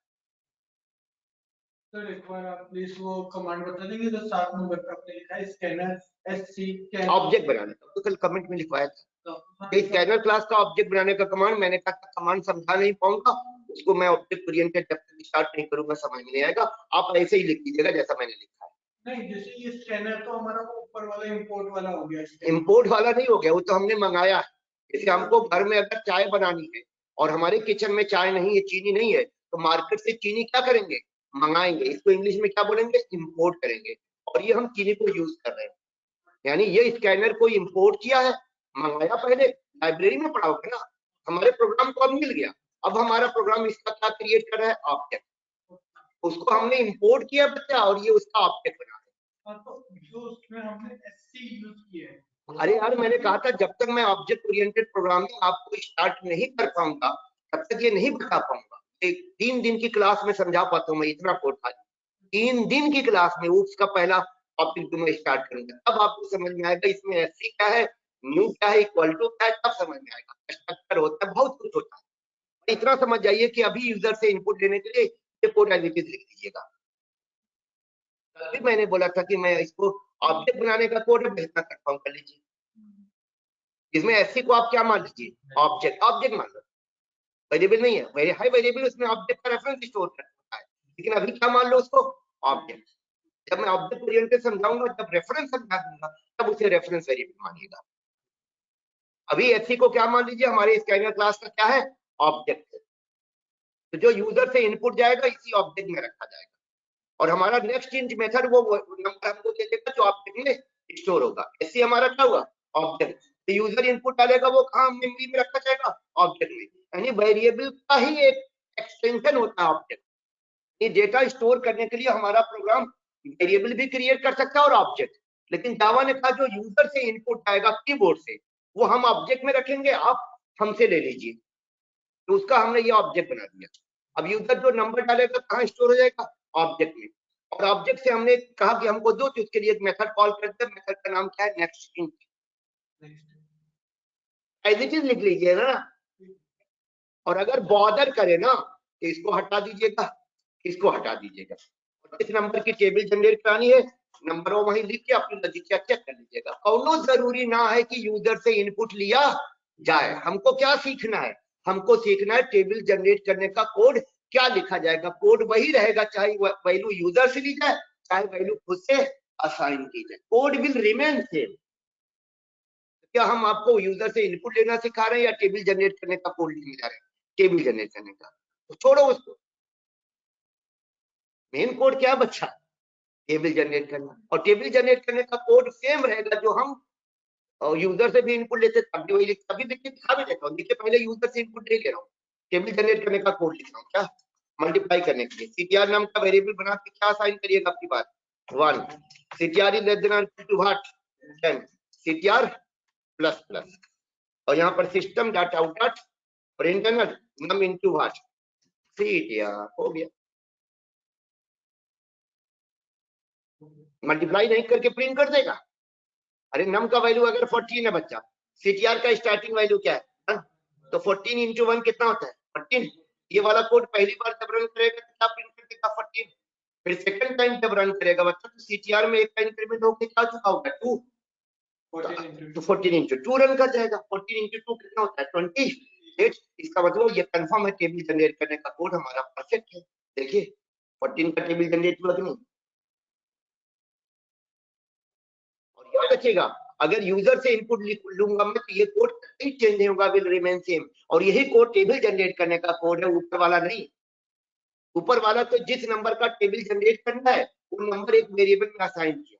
Speaker 3: सर एक बार आप प्लीज वो कमांड बता देंगे जो 7 नंबर पर आपने लिखा है, स्कैनर SC
Speaker 2: ऑब्जेक्ट बनाने का, तो कल कमेंट में लिखवाया था। स्कैनर क्लास का ऑब्जेक्ट बनाने का कमांड, मैंने कहा कमांड समझा नहीं पाऊंगा उसको, मैं ऑब्जेक्ट ओरिएंटेड जब तक स्टार्ट नहीं करूंगा समझ में नहीं आएगा। आप ऐसे ही लिख लीजिएगा जैसा मैंने लिखा है।
Speaker 3: नहीं, जैसे ये स्कैनर तो हमारा वो ऊपर वाला इंपोर्ट वाला हो गया।
Speaker 2: इंपोर्ट वाला नहीं हो गया, वो तो हमने मंगाया है। जैसे हमको घर में अगर चाय बनानी है और हमारे किचन में चाय नहीं है, चीनी नहीं है, तो मार्केट से चीनी क्या करेंगे, मंगाएंगे। इसको इंग्लिश में क्या बोलेंगे, इंपोर्ट करेंगे। और ये हम चीनी को यूज कर रहे हैं, यानी ये स्कैनर को इंपोर्ट किया है, मंगाया पहले, लाइब्रेरी में पढ़ा होगा ना, हमारे प्रोग्राम को अब मिल गया। अब हमारा प्रोग्राम इसका क्या क्रिएट कर रहा है, ऑब्जेक्ट। उसको हमने इंपोर्ट किया बच्चा और ये उसका ऑब्जेक्ट बना है।
Speaker 3: तो जो उसमें हमने SC यूज किया है।
Speaker 2: अरे यार मैंने कहा था जब तक मैं ऑब्जेक्ट ओरिएंटेड प्रोग्रामिंग आपको स्टार्ट नहीं कर पाऊंगा तब तक ये नहीं बता पाऊंगा। 3 दिन की क्लास में समझा पाता हूँ मैं इतना कोड था। 3 दिन की क्लास में उसका पहला टॉपिक जो मैं स्टार्ट करूंगा तब आपको समझ में आएगा इसमें SC क्या है, न्यू क्या है, इक्वल टू क्या है, तब समझ में आएगा। स्ट्रक्चर होता है, बहुत कुछ होता है। इतना समझ जाइए कि अभी यूजर से इनपुट लेने के लिए ये कोड एज इट इज लिख दीजिएगा। कल भी मैंने बोला था कि मैं इसको ऑब्जेक्ट बनाने का कोड भेजना करता हूँ, कर लीजिए। इसमें एससी को आप क्या मान लीजिए, ऑब्जेक्ट, ऑब्जेक्ट मान लो, वेरिएबल नहीं है, हाई वेरिएबल उसमें ऑब्जेक्ट का रेफरेंस स्टोर करता है, लेकिन अभी क्या मान लो उसको, ऑब्जेक्ट। जब मैं ऑब्जेक्ट ओरिएंटेड समझाऊंगा, जब रेफरेंस समझा दूंगा, तब उसे रेफरेंस वेरिएबल मानिएगा। अभी एससी को क्या मान लीजिए, हमारे स्कैनर क्लास का क्या है, ऑब्जेक्ट है। तो जो यूजर से इनपुट जाएगा इसी ऑब्जेक्ट में रखा जाएगा, और हमारा नेक्स्ट चेंज मेथड वो नंबर हमको दे देगा जो ऑब्जेक्ट में स्टोर होगा। एससी हमारा क्या हुआ, ऑब्जेक्ट। तो यूजर इनपुट डालेगा, वो कहाँ मेमोरी में रखा जाएगा, ऑब्जेक्ट में। यानी वेरिएबल का ही एक एक्सटेंशन होता है ऑब्जेक्ट। ये डेटा स्टोर करने के लिए हमारा प्रोग्राम वेरिएबल भी क्रिएट कर सकता है और ऑब्जेक्ट। लेकिन जावा ने कहा जो यूजर से इनपुट आएगा कीबोर्ड से, वो हम ऑब्जेक्ट में रखेंगे, आप हमसे ले लीजिए। तो उसका हमने ये ऑब्जेक्ट बना दिया। अब यूजर जो नंबर डालेगा कहाँ स्टोर हो जाएगा, ऑब्जेक्ट में। और ऑब्जेक्ट से हमने कहा कि हमको दो, तो उसके लिए एक मेथड कॉल करते हैं, मेथड का नाम क्या है, next int. As it is लिख लीजिए ना। और अगर बॉर्डर करे ना तो इसको हटा दीजिएगा, इसको हटा दीजिएगा। इस नंबर की टेबल जनरेट करानी है, नंबर वहीं लिख के अपनी नतीजा चेक कर लीजिएगा। कौनो जरूरी ना है कि यूजर से इनपुट लिया जाए। हमको क्या सीखना है, हमको सीखना है टेबल जनरेट करने का कोड क्या लिखा जाएगा। कोड वही रहेगा, चाहे वैल्यू यूजर से ली जाए, चाहे वैल्यू खुद से असाइन की जाए, कोड विल रिमेन सेम। क्या हम आपको यूजर से इनपुट लेना सिखा रहे हैं या टेबल जनरेट करने का कोड लिखने जा रहे हैं, टेबल जनरेट करने का, तो छोड़ो उसको। मेन कोड क्या है बच्चा, टेबल जनरेट करना। और टेबल जनरेट करने का कोड सेम रहेगा जो हम यूजर से भी इनपुट लेते, तब भी वही लिखता। अभी देखिए दिखा भी देता हूँ, देखिए पहले यूजर से इनपुट नहीं ले रहा हूँ, टेबल जनरेट करने का कोड लिख रहा हूँ। क्या, मल्टीप्लाई करने के लिए सीटीआर नाम का वेरिएबल बना के क्या असाइन करिएगा, आपकी बात 1, CTR is less than to what 10, CTR plus plus, और यहाँ पर सिस्टम डॉट आउट डॉट और internal num into what CTR. हो गया। मल्टीप्लाई नहीं करके प्रिंट कर देगा। अरे नम का वैल्यू अगर 14 है बच्चा, सीटीआर का स्टार्टिंग वैल्यू क्या है, तो 14 इंटू 1 कितना होता है, 14। ये वाला कोड पहली बार जब रन करेगा तो क्या प्रिंट कर देगा, 14। फिर सेकंड टाइम जब रन करेगा बच्चा, तो सीटीआर में एक का इंक्रीमेंट होकर क्या चुका होगा, 2, तो 14 इंटू 2 रन कर जाएगा। 14 इंटू 2 कितना होता है, 28। इसका मतलब ये कंफर्म है, टेबल जनरेट करने का कोड हमारा परफेक्ट है। देखिए 14 का टेबल जनरेट हुआ कि नहीं। और याद रखिएगा, अगर यूजर से इनपुट लूंगा मैं तो ये कोड कहीं चेंज नहीं होगा, विल रिमेन सेम। और यही कोड टेबल जनरेट करने का कोड है, ऊपर वाला नहीं। ऊपर वाला तो जिस नंबर का टेबल जनरेट करना है वो नंबर एक वेरिएबल में असाइन किया,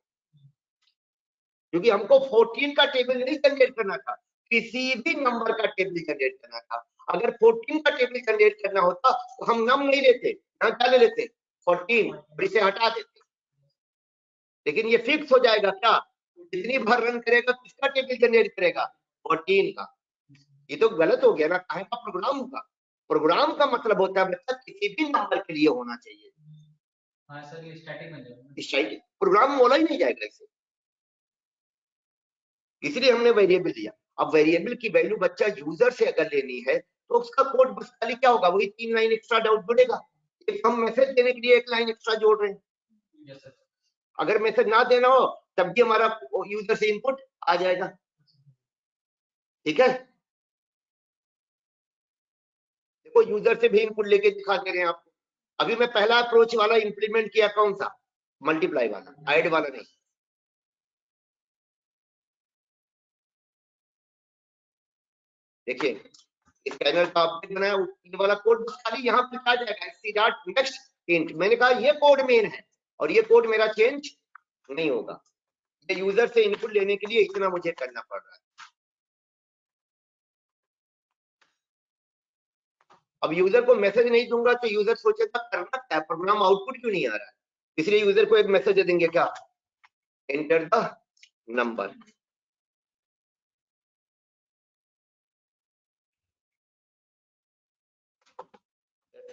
Speaker 2: क्योंकि हमको 14 का टेबल नहीं जनरेट करना था, किसी भी नंबर का टेबल जनरेट करना था। अगर 14 का टेबल जनरेट करना होता तो हम नम नहीं लेते, यहाँ क्या ले लेते, 14, और इसे हटा देते। लेकिन ये फिक्स हो जाएगा, क्या जितनी बार रन करेगा किसका टेबल जनरेट करेगा, 14 का। ये तो गलत हो गया ना, कहाँ का प्रोग्राम होगा। प्रोग्राम का मतलब होता है बच्चा किसी भी नंबर के लिए होना चाहिए।
Speaker 5: हाँ सर, ये स्टैटिक में जाएगा।
Speaker 2: स्टैटिक प्रोग्राम बोला ही नहीं जाएगा इसे, इसलिए हमने वेरिएबल लिया। अब वेरिएबल की वैल्यू बच्चा यूजर से अगर लेनी है तो उसका कोड बस खाली क्या होगा, वही 3 लाइन एक्स्ट्रा डाउट जुड़ेगा। हम मैसेज देने के लिए 1 लाइन एक्स्ट्रा जोड़ रहे हैं।
Speaker 5: Yes sir.
Speaker 2: अगर मैसेज ना देना हो तब भी हमारा यूजर से इनपुट आ जाएगा। ठीक है, देखो यूजर से भी इनपुट लेके दिखा दे रहे हैं आपको। अभी मैं पहला अप्रोच वाला इंप्लीमेंट किया, कौन सा, मल्टीप्लाई वाला, ऐड वाला नहीं। देखिए स्कैनर का ऑब्जेक्ट बनाया, ये वाला कोड बस खाली यहाँ पे आ जाएगा, एससी डॉट नेक्स्ट इंट। मैंने कहा ये कोड मेन है और ये कोड मेरा चेंज नहीं होगा। ये यूजर से इनपुट लेने के लिए इतना मुझे करना पड़ रहा है। अब यूजर को मैसेज नहीं दूंगा तो यूजर सोचेगा करना क्या, प्रोग्राम आउटपुट क्यों नहीं आ रहा है। इसलिए यूजर को एक मैसेज दे देंगे, क्या, enter the number.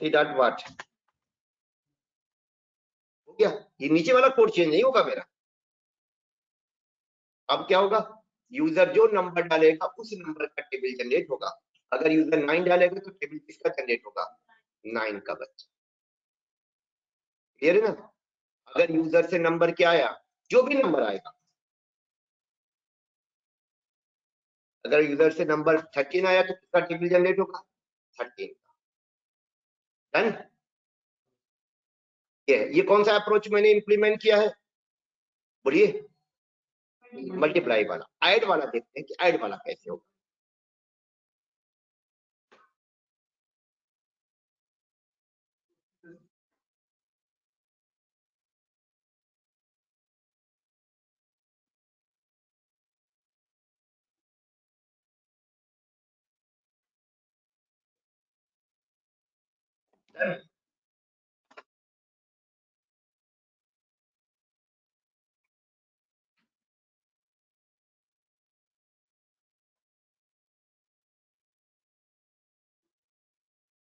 Speaker 2: Dot what हो गया, ये नीचे वाला कोड चेंज नहीं होगा मेरा। अब क्या होगा, यूजर जो नंबर डालेगा उस नंबर का टेबल जनरेट होगा। अगर यूजर 9 डालेगा तो टेबल किसका जनरेट होगा, 9 का बच्चा। क्लियर है ना। अगर यूजर से नंबर क्या आया, जो भी नंबर आएगा, अगर यूजर से नंबर 13 आया तो किसका टेबल जनरेट होगा, 13 का। डन। ये कौन सा अप्रोच मैंने इंप्लीमेंट किया है, बोलिए, मल्टीप्लाई वाला। ऐड वाला देखते हैं कि ऐड वाला कैसे होगा।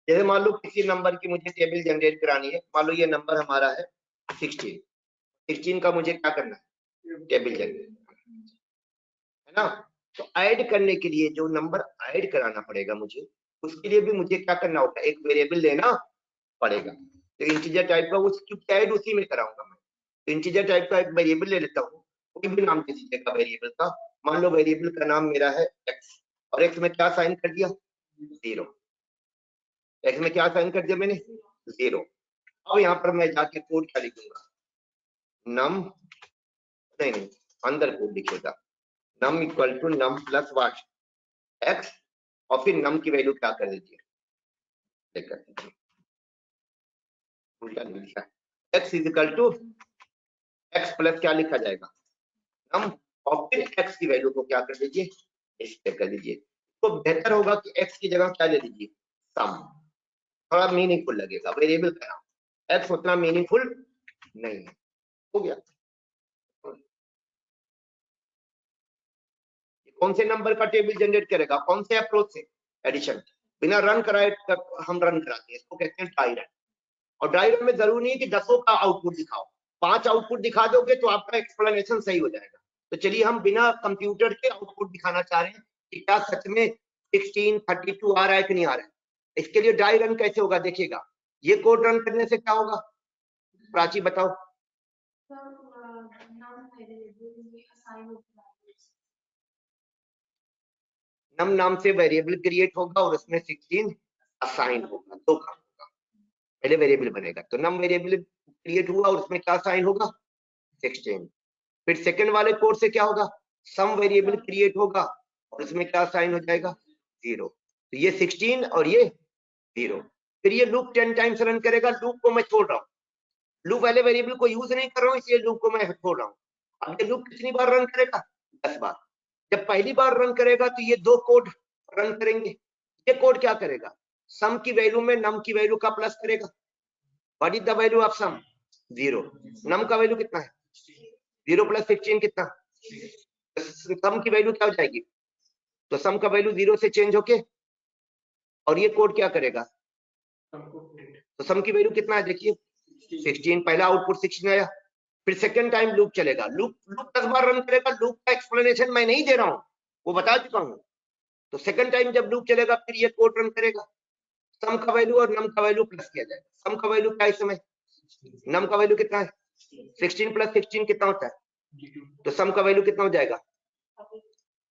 Speaker 2: जैसे मान लो किसी नंबर की मुझे टेबल जनरेट करानी है, मान लो ये नंबर हमारा है 16 का मुझे क्या करना है, टेबल जनरेट, है ना। तो ऐड करने के लिए जो नंबर ऐड कराना पड़ेगा मुझे, उसके लिए भी मुझे क्या करना होगा, एक वेरिएबल देना पड़ेगा। तो इंटीजर टाइप का क्योंकि ऐड उसी में कराऊंगा मैं, तो इंटीजर टाइप का एक वेरिएबल ले लेता हूँ, कोई भी नाम दे दीजिएगा वेरिएबल का। मान लो वेरिएबल का नाम मेरा है एक्स, और एक्स में क्या साइन कर दिया, 0। एक्स में क्या साइन कर दिया मैंने, 0। अब यहाँ पर मैं जाके कोड क्या लिखूंगा, नम, नहीं अंदर कोड लिखेगा, num equal to num plus what X, और फिर नम की वैल्यू क्या कर दीजिए, लेकर उल्टा नहीं लिखा, X is equal to X plus क्या लिखा जाएगा, नम, और फिर एक्स की वैल्यू को क्या कर दीजिए, इस पे कर दीजिए। तो बेहतर होगा कि एक्स की जगह क्या ले लीजिए, सम, थोड़ा मीनिंगफुल लगेगा। वेरिएबल का नाम एक्स उतना मीनिंगफुल नहीं है, हो गया। कौन से नंबर का टेबल जनरेट करेगा, कौन से अप्रोच से, एडिशन, बिना रन कराए हम रन कराते हैं, इसको कहते हैं ड्राई रन। और ड्राई रन में जरूरी नहीं कि 10 का आउटपुट दिखाओ, 5 आउटपुट दिखा दोगे तो आपका एक्सप्लेनेशन सही हो जाएगा। तो चलिए हम बिना कंप्यूटर के आउटपुट दिखाना चाह रहे हैं कि क्या सच में 16, 32 आ रहा है कि नहीं आ रहा है। इसके लिए ड्राई रन कैसे होगा देखिएगा, ये कोड रन करने से क्या होगा, प्राची बताओ। नम नाम से वेरिएबल क्रिएट होगा और उसमें 16 असाइन होगा, दो काम होगा। पहले वेरिएबल बनेगा तो नम वेरिएबल क्रिएट हुआ और उसमें क्या साइन होगा, 16। फिर सेकंड वाले कोड से क्या होगा, सम वेरिएबल क्रिएट होगा और उसमें क्या साइन हो जाएगा, 0। तो ये 16 और ये 0। फिर ये लूप 10 टाइम्स रन करेगा, लूप को मैं छोड़ रहा हूँ, लूप वाले वेरिएबल को यूज नहीं कर रहा हूँ, इसलिए लूप को मैं छोड़ रहा हूँ। अब ये लूप कितनी बार रन करेगा, 10 बार। जब पहली बार रन करेगा तो ये 2 कोड रन करेंगे। ये कोड क्या करेगा, सम की वैल्यू में नम की वैल्यू का प्लस करेगा। What is the value of sum, 0। Num का वैल्यू कितना है, 0 प्लस 16 कितना, सम की वैल्यू क्या हो जाएगी, तो सम का वैल्यू 0 से चेंज होके, और ये कोड क्या करेगा, तो सम की वैल्यू कितना है देखिए 16, पहला आउटपुट 16 आया। फिर सेकंड टाइम लूप चलेगा, लूप 10 बार रन करेगा, लूप का एक्सप्लेनेशन मैं नहीं दे रहा हूं, वो बता चुका हूं। तो सेकंड टाइम जब लूप चलेगा फिर ये कोड रन करेगा, सम का वैल्यू और नम का वैल्यू प्लस किया जाएगा। सम का वैल्यू क्या है इस समय, नम का वैल्यू कितना है, 16 प्लस 16 कितना होता है, तो सम का वैल्यू कितना हो जाएगा,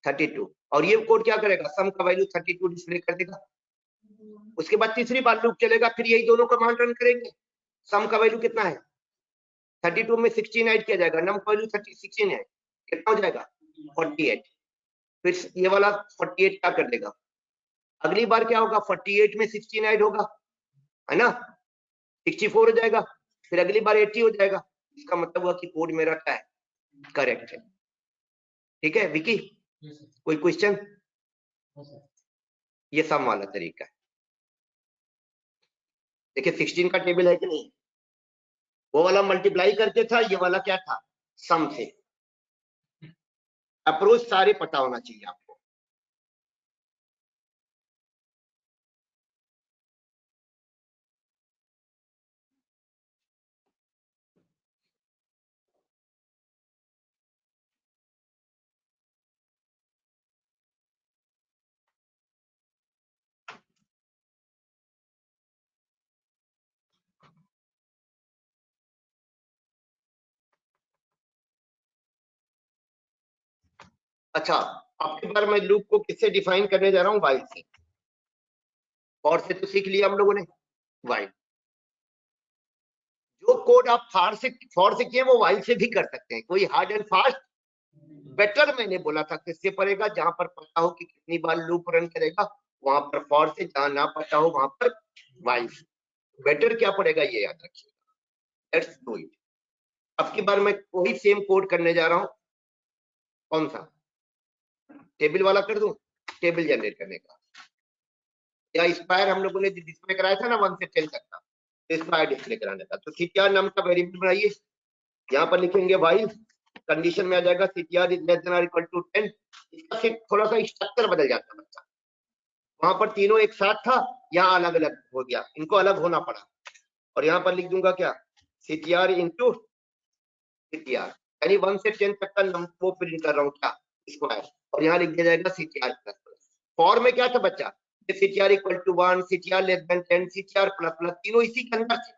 Speaker 2: 32। और ये कोड क्या करेगा, सम का वैल्यू 32 डिस्प्ले कर देगा। उसके बाद तीसरी बार लूप चलेगा, फिर यही दोनों कमांड रन करेंगे। सम का वैल्यू कितना है, 32 में 16 ऐड किया जाएगा, नम का वैल्यू 16 है, कितना हो जाएगा 48। फिर ये वाला 48 क्या कर देगा, अगली बार क्या होगा, 48 में 16 ऐड होगा, है ना, 64 हो जाएगा। फिर अगली बार 80 हो जाएगा। इसका मतलब हुआ कि कोड मेरा क्या है, करेक्ट है। ठीक है विकी, कोई क्वेश्चन, ये सम वाला तरीका है। देखिए 16 का टेबल है कि नहीं, वो वाला मल्टीप्लाई करके था, ये वाला क्या था, सम से। अप्रोच सारे पता होना चाहिए आपको। अच्छा, आपके बार मैं लूप को किससे डिफाइन करने जा रहा हूँ? वाइल से। और से तो सीख लिया हम लोगों ने, वाइल। जो कोड आप फॉर से किए वो वाइल से भी कर सकते हैं, कोई हार्ड एंड फास्ट। बेटर मैंने बोला था किससे पड़ेगा? जहां पर पता हो कि कितनी बार लूप रन करेगा वहां पर फॉर से, जहां ना पता हो वहां पर वाइल। बेटर क्या पड़ेगा ये याद रखिएगा। Let's do it. अब की बार मैं वही सेम कोड करने जा रहा हूं। कौन सा? टेबल वाला कर दूं? टेबल जनरेट करने का, या इंस्पायर हम लोगों ने डिस्प्ले कराया था ना 1 से 10 तक का, इंस्पायर डिस्प्ले कराने का। तो सीटीआर नाम का वेरिएबल बनाइए, यहाँ पर लिखेंगे वाइल, कंडीशन में आ जाएगा सीटीआर इज लेस देन और इक्वल टू 10। इसका सिर्फ थोड़ा सा स्ट्रक्चर बदल जाता है बच्चा, वहां पर तीनों एक साथ था, यहाँ अलग अलग हो गया, इनको अलग होना पड़ा। और यहाँ पर लिख दूंगा क्या? सीटीआर इंटू सीटीआर, यानी 1 से 10 तक का नंबर वो प्रिंट कर रहा हूँ क्या, स्क्वायर। और यहाँ लिख दिया जाएगा सीटीआर प्लस प्लस। फॉर में क्या था बच्चा? CTR equal to 1, CTR less than 10, CTR plus plus, तीनों इसी के अंदर थे।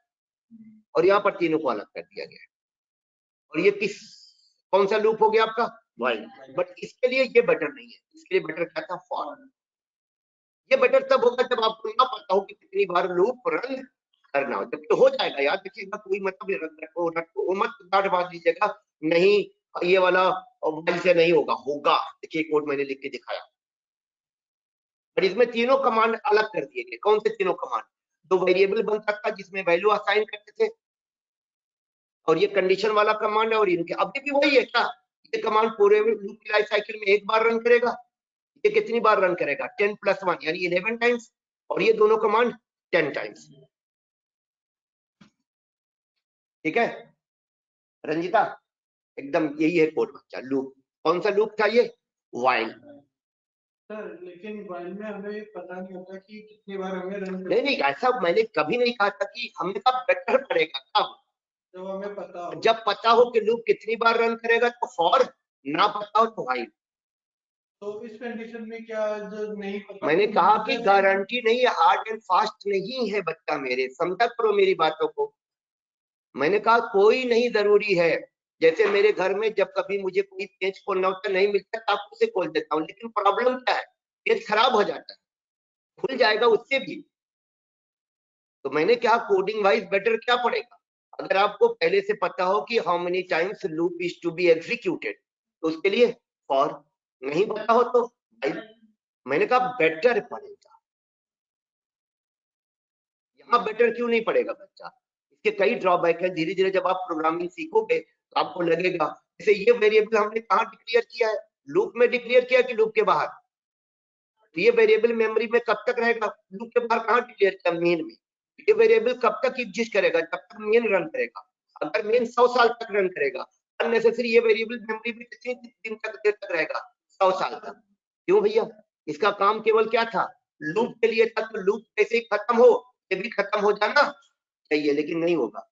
Speaker 2: और यहाँ पर तीनों को अलग कर दिया गया। और ये कौन सा लूप हो गया आपका? वाइल। बट इसके लिए ये बेटर नहीं है, इसके लिए बेटर क्या था? फॉर। ये बेटर तब होगा जब आपको ना पता हो कि कितनी बार लूप रन करना हो। जब तो हो जाएगा, याद रखिएगा, कोई मतलब रखो मत गांठ बांध दीजिएगा, नहीं ये वाला वाइल से नहीं होगा। होगा, देखिए कोड मैंने लिख के दिखाया। पर इसमें तीनों कमांड अलग कर दिए गए। कौन से तीनों कमांड? दो वेरिएबल बन सकता जिसमें वैल्यू असाइन करते थे, और ये कंडीशन वाला कमांड है। और इनके अभी भी वही है क्या? ये कमांड पूरे लूप की लाइफ साइकिल में एक बार रन करेगा। ये कितनी बार रन करेगा? 10 + 1 यानी 11 टाइम्स। और ये दोनों कमांड 10 टाइम्स। ठीक है रंजिता, एकदम यही है कोड बच्चा। लूप कौन सा लूप था? ये वाइल।
Speaker 3: सर लेकिन वाइल में हमें पता नहीं होता कि कितनी बार हमें रन
Speaker 2: नहीं नहीं, ऐसा मैंने कभी नहीं कहा था कि हमें कब बेटर पड़ेगा। कब?
Speaker 3: जब हमें पता हो।
Speaker 2: जब पता हो कि लूप कितनी बार रन करेगा तो फॉर, ना पता हो तो वाइल।
Speaker 3: तो इस कंडीशन में क्या जो नहीं पता?
Speaker 2: मैंने कहा कि गारंटी नहीं है, हार्ड एंड फास्ट नहीं है बच्चा मेरे, समझा करो मेरी बातों को। मैंने कहा कोई नहीं जरूरी है। जैसे मेरे घर में जब कभी मुझे कोई पेज खोलना होता नहीं मिलता तो आपको से खोल देता हूँ, लेकिन प्रॉब्लम क्या है? पेज खराब हो जाता है, खुल जाएगा उससे भी। तो मैंने कहा कोडिंग वाइज बेटर क्या पड़ेगा? अगर आपको पहले से पता हो कि how many times loop is to be executed, तो उसके लिए फॉर। नहीं पता हो तो while। मैंने कहा बेटर पड़ेगा। यहाँ बेटर क्यों नहीं पड़ेगा बच्चा? इसके कई ड्रॉबैक है। धीरे धीरे जब आप प्रोग्रामिंग सीखोगे तो आपको लगेगा, जैसे ये वेरिएबल हमने कहाँ डिक्लेयर किया है? लूप में डिक्लेयर किया कि लूप के बाहर? तो ये वेरिएबल मेमोरी में कब तक रहेगा? लूप के बाहर कहाँ डिक्लेयर किया? मेन में। ये वेरिएबल कब तक एग्जिस्ट करेगा? जब तक मेन रन करेगा। अगर मेन 100 साल तक रन करेगा, अननेसेसरी ये वेरिएबल मेमोरी में कितने दिन तक देर तक रहेगा? 100 साल तक। क्यों भैया? इसका काम केवल क्या था? लूप के लिए था। तो लूप कैसे ही खत्म हो, ये भी खत्म हो जाना चाहिए, लेकिन नहीं होगा।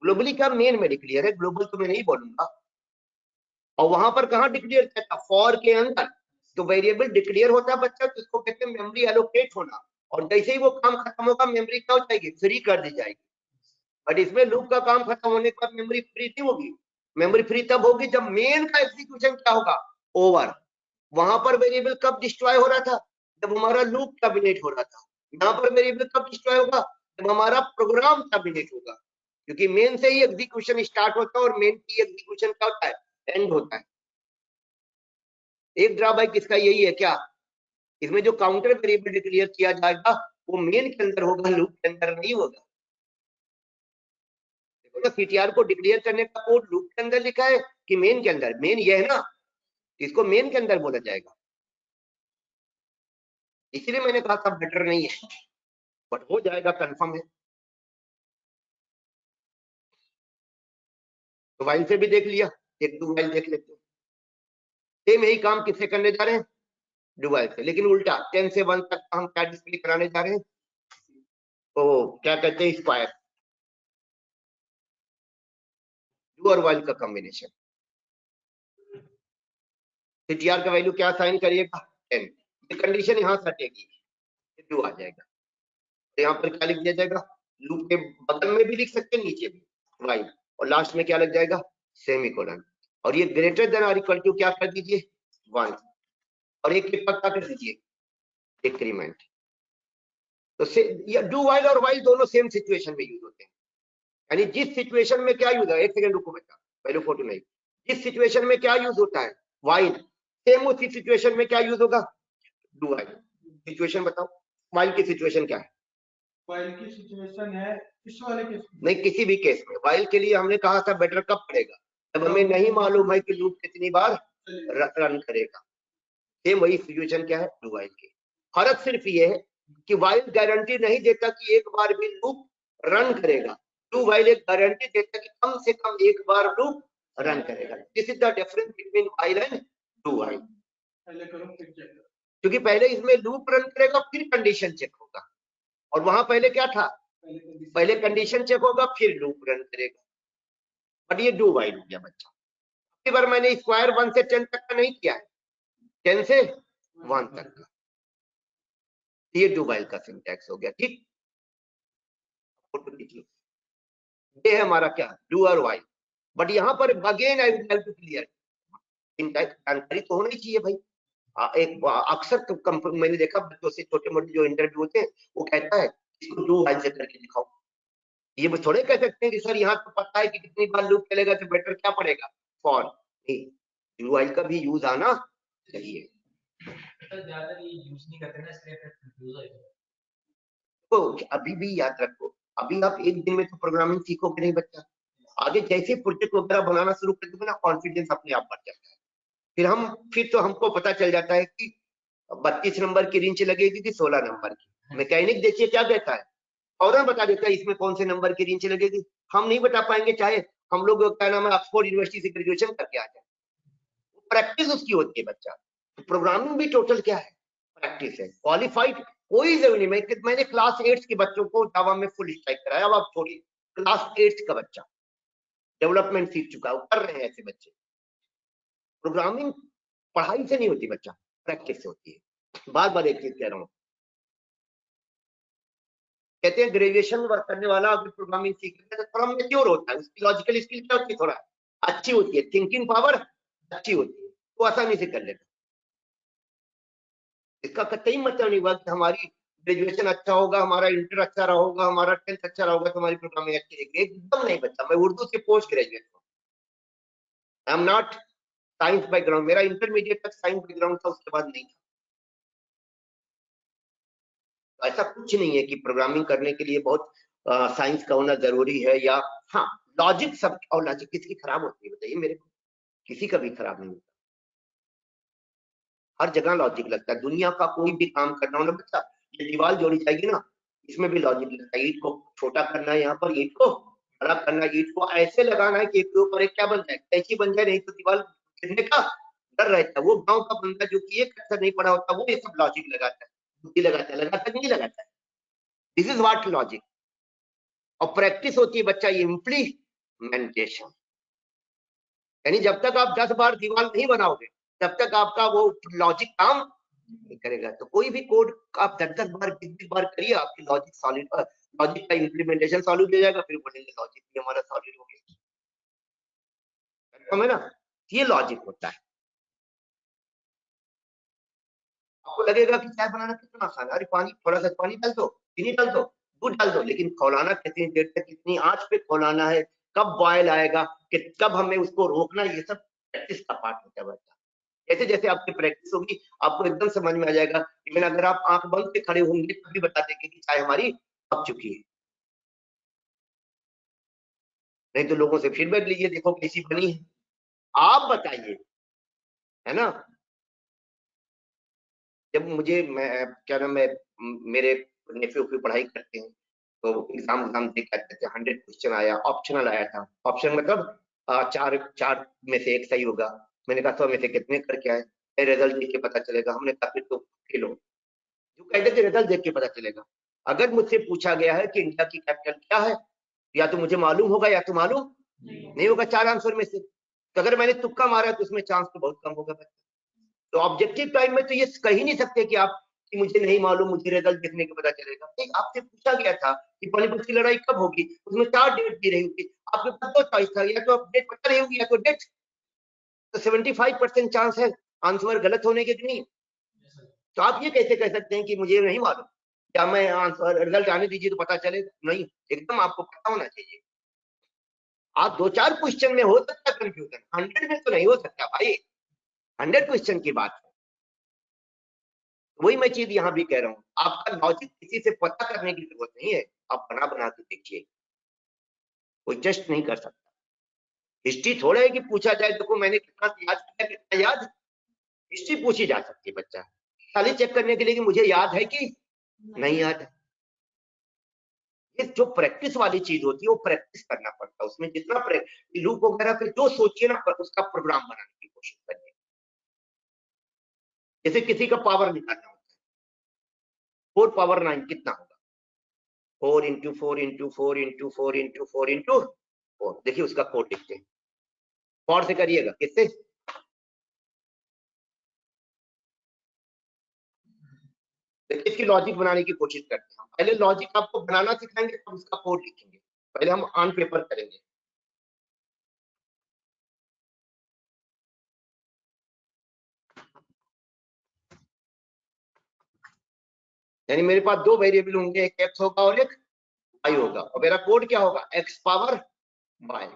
Speaker 2: ग्लोबली क्या? मेन में डिक्लेयर है, ग्लोबल तो मैं नहीं बोलूंगा। और वहां पर कहाँ डिक्लेयर किया था? फॉर के अंदर। तो वेरिएबल डिक्लेयर होता है बच्चा, तो इसको कहते हैं मेमोरी एलोकेट होना। और जैसे ही वो काम खत्म होगा मेमोरी क्या हो जाएगी? फ्री कर दी जाएगी। बट इसमें लूप का काम खत्म होने के बाद मेमोरी फ्री नहीं होगी। मेमोरी फ्री तब होगी जब मेन का एग्जीक्यूशन क्या होगा? ओवर। वहां पर वेरिएबल कब डिस्ट्रॉय हो रहा था? जब हमारा लूप टर्मिनेट हो रहा था। यहाँ पर वेरिएबल कब डिस्ट्रॉय होगा? जब हमारा प्रोग्राम टर्मिनेट होगा। क्योंकि मेन से ही एग्जीक्यूशन स्टार्ट होता है और मेन की एग्जीक्यूशन क्या होता है? एंड होता है। एक ड्रॉबैक इसका यही है क्या? इसमें जो काउंटर वेरिएबल डिक्लेयर किया जाएगा वो मेन के अंदर होगा, लूप के अंदर नहीं होगा। देखो ना, सीटीआर को डिक्लेयर करने का कोड लूप के अंदर लिखा है कि मेन के अंदर? मेन ये है ना, इसको मेन के अंदर बोला जाएगा। इसलिए मैंने कहा था बेटर नहीं है, बट हो जाएगा, कंफर्म है। तो वाइल से भी देख लिया, एक दो वाइल देख लेते हैं। सेम यही काम किससे करने जा रहे हैं? डुवाइल से, लेकिन उल्टा। 10 से 1 तक हम क्या डिस्प्ले कराने जा रहे हैं? तो क्या कहते हैं? स्क्वायर। डू और वाइल का कॉम्बिनेशन। सीटीआर का वैल्यू क्या साइन करिएगा? 10। ये कंडीशन यहाँ सटेगी, डू आ जाएगा। तो यहाँ पर क्या लिख दिया जाएगा? लूप के बगल में भी लिख सकते हैं, नीचे भी वाइल, और लास्ट में क्या लग जाएगा? सेमीकोलन। और ये ग्रेटर देन और इक्वल टू क्या कर दीजिए 1 और एक पक्का कर दीजिए डिक्रीमेंट। तो ये डू वाइल और वाइल दोनों सेम सिचुएशन में यूज होते हैं। यानी जिस सिचुएशन में क्या यूज है, एक सेकंड रुको बेटा, पहले फोटो नहीं, जिस सिचुएशन में क्या यूज होता है वाइल, सेम उसी सिचुएशन में क्या यूज होगा डू वाइल। सिचुएशन बताओ, वाइल की सिचुएशन क्या है?
Speaker 3: वाइल की सिचुएशन है इस वाले केस में,
Speaker 2: नहीं किसी भी केस में। वाइल के लिए हमने कहा था बेटर कब पड़ेगा, जब हमें नहीं मालूम है कि लूप कितनी बार रन करेगा। सेम वही सिचुएशन क्या है डू वाइल की। फर्क सिर्फ ये है कि वाइल गारंटी नहीं देता कि एक बार भी लूप रन करेगा, डू वाइल एक गारंटी देता है कि कम से कम एक बार लूप रन करेगा। This is the difference between while and do while.
Speaker 3: पहले करो फिर चेक करो।
Speaker 2: क्योंकि पहले इसमें लूप रन करेगा फिर कंडीशन चेक होगा, और वहां पहले क्या था, पहले कंडीशन चेक होगा फिर लूप रन करेगा। बट ये डू वाइल हो गया बच्चा। अगली बार मैंने स्क्वायर 1 से 10 तक का नहीं किया है, 10 से 1 तक का। ये डू वाइल का सिंटैक्स हो गया। ठीक, फोटो खींचिए। ये है हमारा क्या डू और वाइल। बट यहाँ पर again I would like to clear, syntax जानकारी तो होनी चाहिए भाई। एक अक्सर मैंने देखा बच्चों से, छोटे मोटे जो इंटरव्यू होते हैं, वो कहता है इसको डू वाइल से करके दिखाओ। ये वो थोड़े कह सकते हैं कि सर यहाँ तो पता है कि कितनी बार लूप चलेगा तो बेटर क्या पड़ेगा फॉर। नहीं, डू वाइल का भी यूज आना चाहिए।
Speaker 5: सर ज्यादा ये यूज नहीं करते ना, इसलिए फिर कंफ्यूज हो जाते हैं।
Speaker 2: तो अभी भी याद रखो, अभी आप एक दिन में तो प्रोग्रामिंग सीखोगे नहीं बच्चा। आगे जैसे प्रोजेक्ट वगैरह बनाना शुरू कर दोगे ना, कॉन्फिडेंस अपने आप बढ़ जाता है। फिर तो हमको पता चल जाता है कि 32 नंबर की रिंच लगेगी कि 16 नंबर की। मैकेनिक देखिए क्या कहता है, फौरन बता देता है इसमें कौन से नंबर की रिंच लगेगी। हम नहीं बता पाएंगे, चाहे हम लोग क्या नाम है ऑक्सफोर्ड यूनिवर्सिटी से ग्रेजुएशन करके आ जाए। प्रैक्टिस उसकी होती है बच्चा। तो प्रोग्रामिंग भी टोटल क्या है, प्रैक्टिस है। क्वालिफाइड कोई जरूरी नहीं। मैंने क्लास 8 के बच्चों को जावा में फुल स्टैक कराया। अब आप छोड़िए, क्लास 8 का बच्चा डेवलपमेंट सीख चुका है, कर रहे हैं ऐसे बच्चे। प्रोग्रामिंग पढ़ाई से नहीं होती बच्चा, प्रैक्टिस से होती है। बार बार एक चीज कह रहा हूँ, कहते हैं ग्रेजुएशन वर्क करने वाला अगर प्रोग्रामिंग सीख लेता है तो थोड़ा मेच्योर होता है, उसकी लॉजिकल स्किल क्या होती है, थोड़ा अच्छी होती है, थिंकिंग पावर अच्छी होती है, वो आसानी से कर लेता। इसका कतई मतलब नहीं हुआ कि हमारी ग्रेजुएशन अच्छा होगा, हमारा इंटर अच्छा रहा होगा, हमारा 10th अच्छा रहा होगा तो हमारी प्रोग्रामिंग अच्छी रहेगी। एकदम नहीं बच्चा। मैं उर्दू से पोस्ट ग्रेजुएट हूँ, I am not science background. मेरा इंटरमीडिएट तक साइंस बैकग्राउंड था, उसके बाद नहीं था। ऐसा कुछ नहीं है कि प्रोग्रामिंग करने के लिए बहुत साइंस का होना जरूरी है। या हाँ, लॉजिक सब, और लॉजिक किसकी खराब होती है बताइए मेरे को? किसी का भी खराब नहीं होता। हर जगह लॉजिक लगता है। दुनिया का कोई भी काम करना हो ना बच्चा, ये दीवार जोड़ी जाएगी ना, इसमें भी लॉजिक लगता है। ईट को छोटा करना है, यहाँ पर ईट को बड़ा करना है, ईट को ऐसे लगाना है कि एक के ऊपर एक क्या बन जाए, कैसी बन जाए, नहीं तो दीवार गिरने का डर रहता है। वो गांव का बंदा जो कि एक अक्षर नहीं पढ़ा होता, वो ये सब लॉजिक लगाता है, बुद्धि लगाता है, लगाता नहीं लगाता है। This is what logic. और प्रैक्टिस होती है बच्चा इम्प्लीमेंटेशन। यानी जब तक आप 10 बार दीवार नहीं बनाओगे तब तक आपका वो लॉजिक काम नहीं करेगा। तो कोई भी कोड आप 10 बार 20 बार करिए, आपकी लॉजिक सॉलिड, लॉजिक का इम्प्लीमेंटेशन सॉलिड हो जाएगा, फिर बोलेंगे लॉजिक भी हमारा सॉलिड हो गया। है ना, ये लॉजिक होता है। आपको लगेगा कि चाय बनाना कितना आसान है, अरे पानी, थोड़ा सा पानी डाल दो, चीनी डाल दो, दूध डाल दो, लेकिन खौलाना कितनी देर तक, कितनी आंच पे खौलाना है, कब बॉयल आएगा, कि कब हमें उसको रोकना, ये सब प्रैक्टिस का पार्ट होता है बच्चा। जैसे जैसे आपकी प्रैक्टिस होगी आपको एकदम समझ में आ जाएगा। इवन अगर आप आंख बंद के खड़े होंगे तभी बता देंगे कि चाय हमारी पक चुकी है। नहीं तो लोगों से फीडबैक लीजिए, देखो कैसी बनी है, आप बताइए, है ना। जब मुझे, मैं क्या नाम है, मेरे नेफ्यू की पढ़ाई करते हैं तो एग्जाम दे के आते थे, 100 क्वेश्चन आया, ऑप्शनल आया था। ऑप्शन मतलब चार चार में से एक सही होगा। मैंने कहा 100 में से कितने करके आए, रिजल्ट देख के पता चलेगा। हमने कहा फिर तो फेल हो। जो कहते थे रिजल्ट देख के पता चलेगा। अगर मुझसे पूछा गया है कि इंडिया की कैपिटल क्या है, या तो मुझे मालूम होगा या तो मालूम नहीं होगा, 4 आंसर में से। तो अगर मैंने तुक्का मारा तो उसमें चांस तो बहुत कम होगा। तो ऑब्जेक्टिव टाइम में तो ये कह ही नहीं सकते कि आप कि मुझे नहीं मालूम, मुझे रिजल्ट देखने के पता चलेगा। नहीं, आपसे पूछा गया था कि पानीपत की लड़ाई कब होगी, उसमें 4 डेट दी रही होगी, आपके पास 2 चॉइस था, या तो डेट पता रही होगी या तो डेट तो 75% चांस है आंसर गलत होने के कि नहीं। तो आप ये कैसे कह सकते हैं कि मुझे नहीं मालूम, क्या मैं आंसर रिजल्ट आने दीजिए तो पता चले? नहीं, एकदम आपको पता होना चाहिए। आप 2-4 क्वेश्चन में हो सकता है कंफ्यूजन, 100 में तो नहीं हो सकता भाई, 100 क्वेश्चन की बात है। वही मैं चीज यहाँ भी कह रहा हूँ, आपका लॉजिक किसी से पता करने की जरूरत नहीं है, आप बना बना के देखिए, कोई जस्ट नहीं कर सकता। हिस्ट्री थोड़ा है कि पूछा जाए देखो मैंने कितना याद किया, कितना याद, हिस्ट्री पूछी जा सकती है बच्चा खाली चेक करने के लिए कि मुझे याद है कि नहीं याद है। ये जो प्रैक्टिस वाली चीज होती है वो प्रैक्टिस करना पड़ता है, उसमें जितना लूप वगैरह पे जो सोचिए ना उसका प्रोग्राम बनाने की कोशिश करिए। जैसे किसी का पावर निकालना होता है, 4 पावर 9 कितना होगा? 4 into 4 into 4 into 4 into 4 into 4। देखिए उसका कोड लिखते हैं, 4 से करिएगा, किससे? देखिए इसकी लॉजिक बनाने की कोशिश करते हैं। पहले लॉजिक आपको बनाना सिखाएंगे तब उसका कोड लिखेंगे, पहले हम ऑन पेपर करेंगे। यानी मेरे पास 2 वेरिएबल होंगे, एक एक्स होगा और एक वाई होगा, और मेरा कोड क्या होगा? X power Y.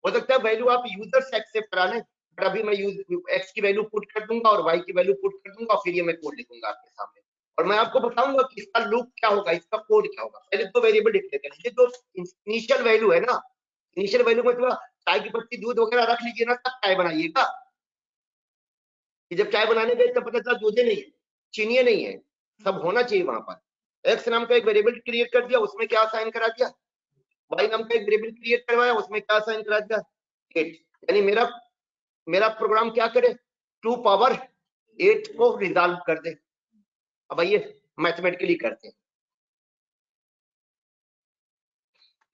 Speaker 2: हो सकता है वैल्यू आप यूजर से एक्सेप्ट करा लें, बट अभी मैं एक्स की वैल्यू पुट कर दूंगा और वाई की वैल्यू पुट कर दूंगा, फिर ये मैं कोड लिखूंगा आपके सामने, और मैं आपको बताऊंगा कि इसका लूप क्या होगा, इसका कोड क्या होगा। पहले 2 वेरिएबल डिक्लेयर कर लीजिए, जो इनिशियल वैल्यू है ना, इनिशियल वैल्यू में थोड़ा चाय की पत्ती दूध वगैरह रख लीजिए ना, तब चाय बनाइएगा। कि जब चाय बनाने गए तब पता चला दूधे नहीं है, चीनी नहीं है, सब होना चाहिए वहां पर। एक्स नाम का एक वेरिएबल क्रिएट कर दिया, उसमें क्या साइन करा दिया? वाई नाम का एक वेरिएबल क्रिएट करवाया, उसमें क्या साइन करा दिया? 8। यानी मेरा प्रोग्राम क्या करे? 2 पावर 8 को रिजॉल्व कर दे। अब आइए मैथमेटिकली करते हैं।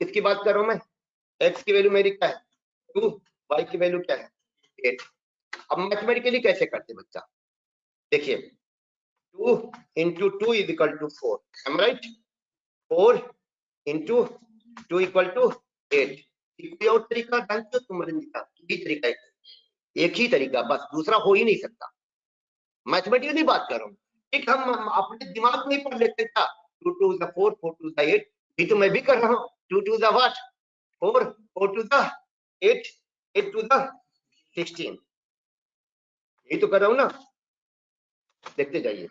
Speaker 2: किसकी बात कर रहा हूं मैं? एक्स की वैल्यू मेरी क्या है? 2, वाई की वैल्यू क्या है? 8। अब मैथमेटिकली कैसे करते बच्चा? देखिए 2 into 2 is equal to 4, am I right? 4 into 2 equal to 8। कोई और तरीका जानते हो तुम रंजिता? यही तरीका है, एक ही तरीका, बस दूसरा हो ही नहीं सकता। मैथमेटिकली बात कर रहा हूँ, एक हम अपने दिमाग में ही पढ़ लेते था, 2 2 is 4, 4 2 is 8, भी तो मैं भी कर रहा हूँ। 2 2 is what? 4, 4 2 is 8, 8 2 is 16, यही तो कर रहा हूँ ना। देखते जाइए,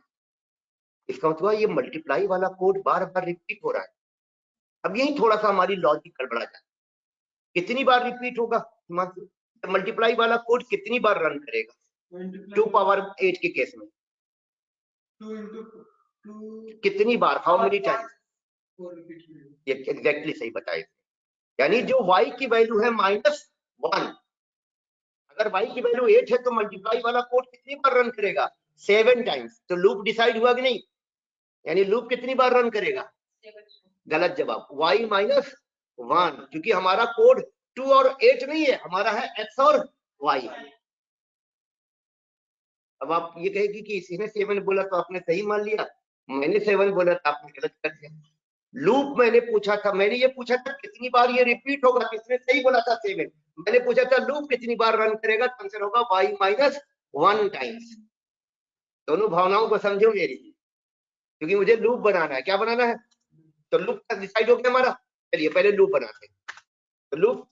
Speaker 2: इसका मतलब ये मल्टीप्लाई वाला कोड बार बार रिपीट हो रहा है। अब यही थोड़ा सा हमारी लॉजिक गड़बड़ा जाए, कितनी बार रिपीट होगा? मल्टीप्लाई वाला कोड कितनी बार रन करेगा 2 पावर 8 के केस में?
Speaker 3: 2 into 2
Speaker 2: कितनी बार, हाउ मेनी टाइम्स? ये एग्जैक्टली सही बताए। यानी जो y की वैल्यू है -1, अगर y की वैल्यू 8 है तो मल्टीप्लाई वाला कोड कितनी बार रन करेगा? 7 टाइम्स। तो लूप डिसाइड हुआ कि नहीं? यानी लूप कितनी बार रन करेगा? गलत जवाब, y -1, क्योंकि हमारा कोड 2 और 8 नहीं है, हमारा है x और y। अब आप ये कहेगी कि इसी ने 7 बोला तो आपने सही मान लिया, मैंने 7 बोला तो आपने गलत कर दिया। लूप मैंने पूछा था, मैंने ये पूछा था कितनी बार ये रिपीट होगा, किसने सही बोला था 7। मैंने पूछा था लूप कितनी बार रन करेगा, तो आंसर होगा y -1 टाइम्स। दोनों भावनाओं को समझो मेरी, क्योंकि मुझे लूप बनाना है। क्या बनाना है? तो लूप का डिसाइड हो गया हमारा। चलिए पहले लूप बनाते हैं। तो loop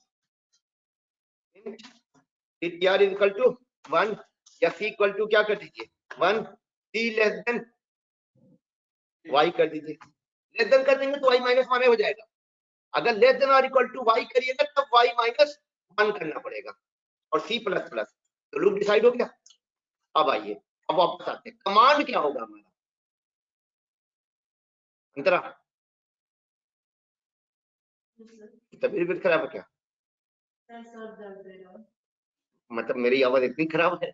Speaker 2: TR is equal to 1 या सी इक्वल टू क्या कर दीजिए 1, सी लेस देन वाई कर दीजिए। लेस देन कर देंगे तो y -1 हो जाएगा। अगर लेस देन और इक्वल टू वाई करिएगा तब y -1 करना पड़ेगा, और c प्लस प्लस। तो लूप डिसाइड हो गया। अब आइए, अब वापस आते हैं, कमांड क्या होगा हमारा? अंतरा तबीयत खराब है क्या? मतलब मेरी आवाज इतनी खराब है?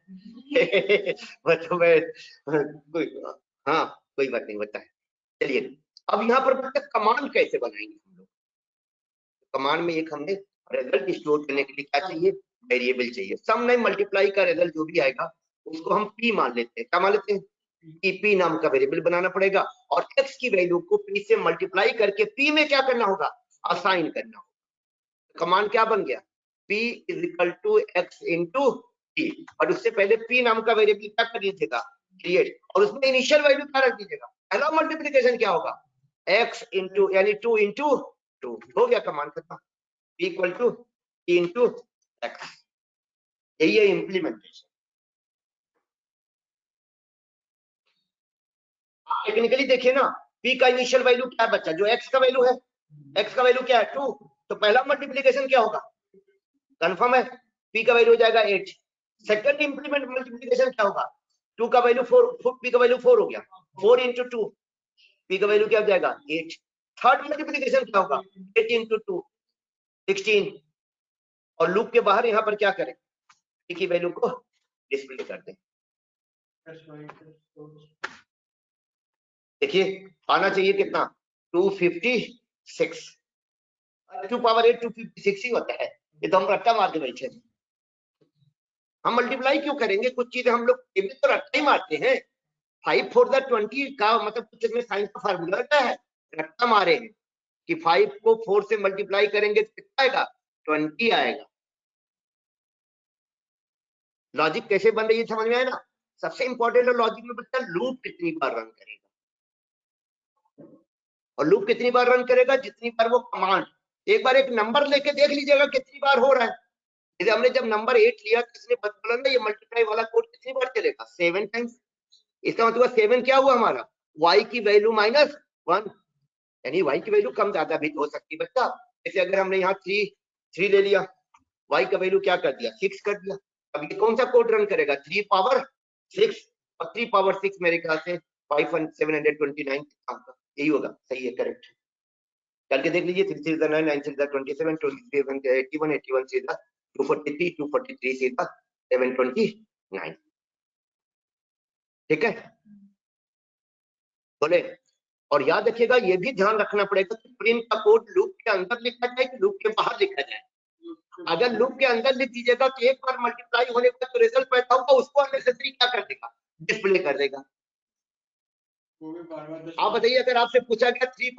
Speaker 2: मतलब मैं हाँ कोई बात नहीं, बताए। चलिए अब यहाँ पर कमांड कैसे बनाएंगे हम लोग? कमांड में एक हमने रिजल्ट स्टोर करने के लिए क्या चाहिए? वेरिएबल चाहिए। सम नहीं मल्टीप्लाई का रिजल्ट जो भी आएगा उसको हम p मान लेते हैं। क्या मान लेते हैं? p नाम का वेरिएबल बनाना पड़ेगा, और x की वैल्यू को p से मल्टीप्लाई करके p में क्या करना होगा? असाइन करना होगा। कमांड क्या बन गया? p is equal to x into p, और उससे पहले p नाम का वेरिएबल क्या कर दीजिएगा, क्रिएट, और उसमें इनिशियल वैल्यू क्या रख दीजिएगा। पहला मल्टीप्लिकेशन क्या होगा, x इंटू यानी 2 इंटू 2, हो गया कमांड खत्म, p equal to p into x। यही है इम्प्लीमेंटेशन। आप टेक्निकली देखिए ना, p का इनिशियल वैल्यू क्या है बच्चा, जो x का वैल्यू है, x का वैल्यू क्या है 2, तो पहला मल्टीप्लिकेशन क्या होगा, कंफर्म है, p का वैल्यू हो जाएगा 8। सेकंड इंप्लीमेंट मल्टीप्लिकेशन क्या होगा, 2 का वैल्यू 4, p का वैल्यू 4 हो गया, 4 इंटू 2, p का वैल्यू क्या हो जाएगा 8। थर्ड मल्टीप्लिकेशन क्या होगा, 8 इंटू 2 16, और लूप के बाहर यहाँ पर क्या करें, p की वैल्यू को डिस्प्ले कर दें। देखिए आना चाहिए कितना, 256, 2 पावर 8 256 ही होता है, ये तो हम रट्टा मार के बैठे हैं। हम मल्टीप्लाई क्यों करेंगे, कुछ चीजें हम लोग तो रट्टा ही मारते हैं। 5 4 20 का मतलब कुछ इसमें साइंस का फार्मूला क्या है, रट्टा मारे हैं कि 5 को 4 से मल्टीप्लाई करेंगे तो कितना आएगा, 20 आएगा। लॉजिक कैसे बन रही है समझ में आया ना। सबसे इंपॉर्टेंट है लॉजिक में बच्चा लूप कितनी बार रन करेगा, और लूप कितनी बार रन करेगा, जितनी बार वो कमांड, एक बार एक नंबर लेके देख लीजिएगा कितनी बार हो रहा है। जैसे हमने जब नंबर 8 लिया तो इसने बोला ना ये मल्टीप्लाई वाला कोड कितनी बार चलेगा, 7 टाइम्स। इसका मतलब 7 क्या हुआ हमारा, y की वैल्यू -1, यानी y की वैल्यू कम ज्यादा भी हो सकती है बच्चा। जैसे अगर हमने यहाँ 3 ले लिया, y का वैल्यू क्या कर दिया 6 कर दिया, अब ये कौन सा कोड रन करेगा, 3 पावर 6, और 3 पावर 6 मेरे ख्याल से 729 यही होगा, सही है, करेक्ट। करके देख लीजिए, 3 3 9 9 3 27 23 81 81 सीधा 243 243 सीधा 729, ठीक है बोले। और याद रखिएगा ये भी ध्यान रखना पड़ेगा कि प्रिंट का कोड लूप के अंदर लिखा जाए कि लूप के बाहर लिखा जाए। अगर लूप के अंदर लिख दीजिएगा तो एक बार मल्टीप्लाई होने का जो रिजल्ट पैदा होगा उसको अननेसेसरी क्या कर देगा, डिस्प्ले कर देगा। आप बताइए अगर आपसे पूछा गया 2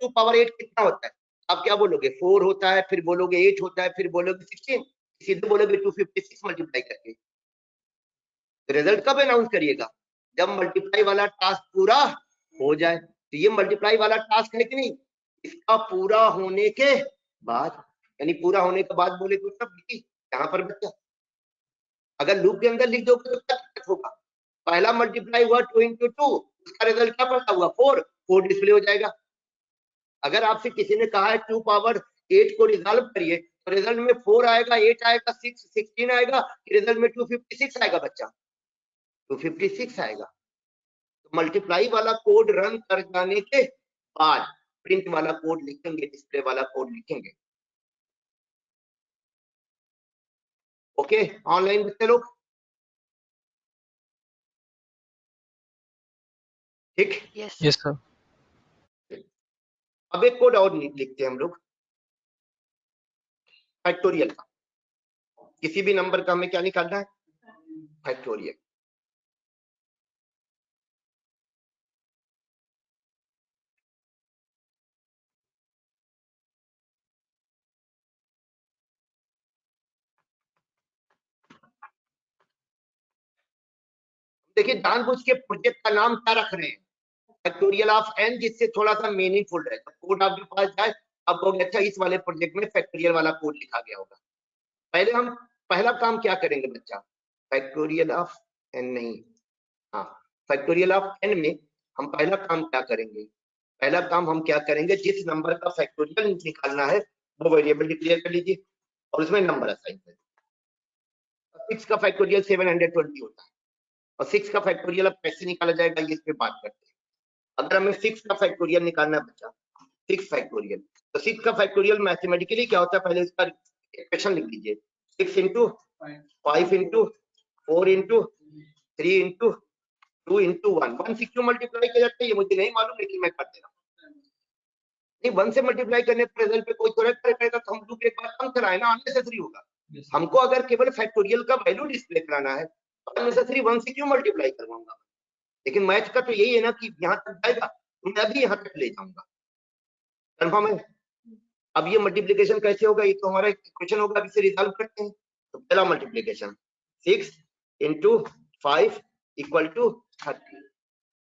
Speaker 2: पावर 8 कितना होता है, आप क्या बोलोगे, 4 होता है, फिर बोलोगे 8 होता है, फिर बोलोगे 16, सीधे बोलोगे 256 मल्टीप्लाई करके। रिजल्ट कब अनाउंस करिएगा, जब मल्टीप्लाई वाला टास्क पूरा हो जाए। तो ये मल्टीप्लाई वाला टास्क है कि नहीं, इसका पूरा होने के बाद, यानी पूरा होने के बाद बोले तो सब यहाँ पर बच्चा अगर लूप के अंदर लिख दोगे तो क्या दिक्कत होगा, पहला मल्टीप्लाई हुआ 2 इंटू 2, उसका रिजल्ट क्या पड़ता हुआ 4 डिस्प्ले हो जाएगा। अगर आपसे किसी ने कहा है 2 पावर 8 को रिजॉल्व करिए तो रिजल्ट में 4 आएगा, 8 आएगा, 6 16 आएगा, रिजल्ट में 256 आएगा बच्चा, 256 आएगा। तो मल्टीप्लाई वाला कोड रन कर जाने के बाद प्रिंट वाला कोड लिखेंगे, डिस्प्ले वाला कोड लिखेंगे। ओके ऑनलाइन बच्चे लोग, ठीक,
Speaker 7: यस सर।
Speaker 2: अब एक कोड और लिखते हैं हम लोग फैक्टोरियल का। किसी भी नंबर का हमें क्या निकालना है, फैक्टोरियल। देखिए जानबूझ के प्रोजेक्ट का नाम क्या रख रहे हैं, फैक्टोरियल ऑफ n, जिससे थोड़ा सा मीनिंगफुल रहे। कोड आपके पास जाए अब लोग अच्छा इस वाले प्रोजेक्ट में फैक्टोरियल वाला कोड लिखा गया होगा। पहले हम पहला काम क्या करेंगे बच्चा, फैक्टोरियल ऑफ n नहीं, हाँ फैक्टोरियल ऑफ n में हम पहला काम क्या करेंगे, पहला काम हम क्या करेंगे, जिस नंबर का फैक्टोरियल निकालना है वो वेरिएबल डिक्लेयर कर लीजिए और उसमें नंबर असाइन कर दीजिए। 6 का फैक्टोरियल 720 होता है, और 6 का फैक्टोरियल अब कैसे निकाला जाएगा ये इस पे बात करते हैं। अगर हमें 6 का फैक्टोरियल निकालना बचा, 6 फैक्टोरियल, तो 6 का फैक्टोरियल मैथमेटिकली क्या होता है, पहले इसका इक्वेशन लिख लीजिए, 6 into 5 into 4 into 3 into 2 into 1 से क्यों मल्टीप्लाई किया जाता है ये मुझे नहीं मालूम, लेकिन मैं कर दे रहा हूँ। नहीं 1 से मल्टीप्लाई करने पर रिजल्ट पे कोई करेक्ट करेगा तो हम लूप एक बार कम कराए ना, अननेसेसरी होगा। हमको अगर केवल फैक्टोरियल का वैल्यू डिस्प्ले कराना है तो अननेसेसरी 1 से क्यों मल्टीप्लाई करवाऊंगा। लेकिन मैथ का तो यही है ना कि यहाँ तक जाएगा तो मैं भी यहाँ तक ले जाऊंगा, कंफर्म है। अब ये मल्टीप्लीकेशन कैसे होगा, ये तो हमारा इक्वेशन होगा, अब इसे रिजॉल्व करते हैं। तो पहला मल्टीप्लीकेशन 6 into 5 इक्वल टू 30,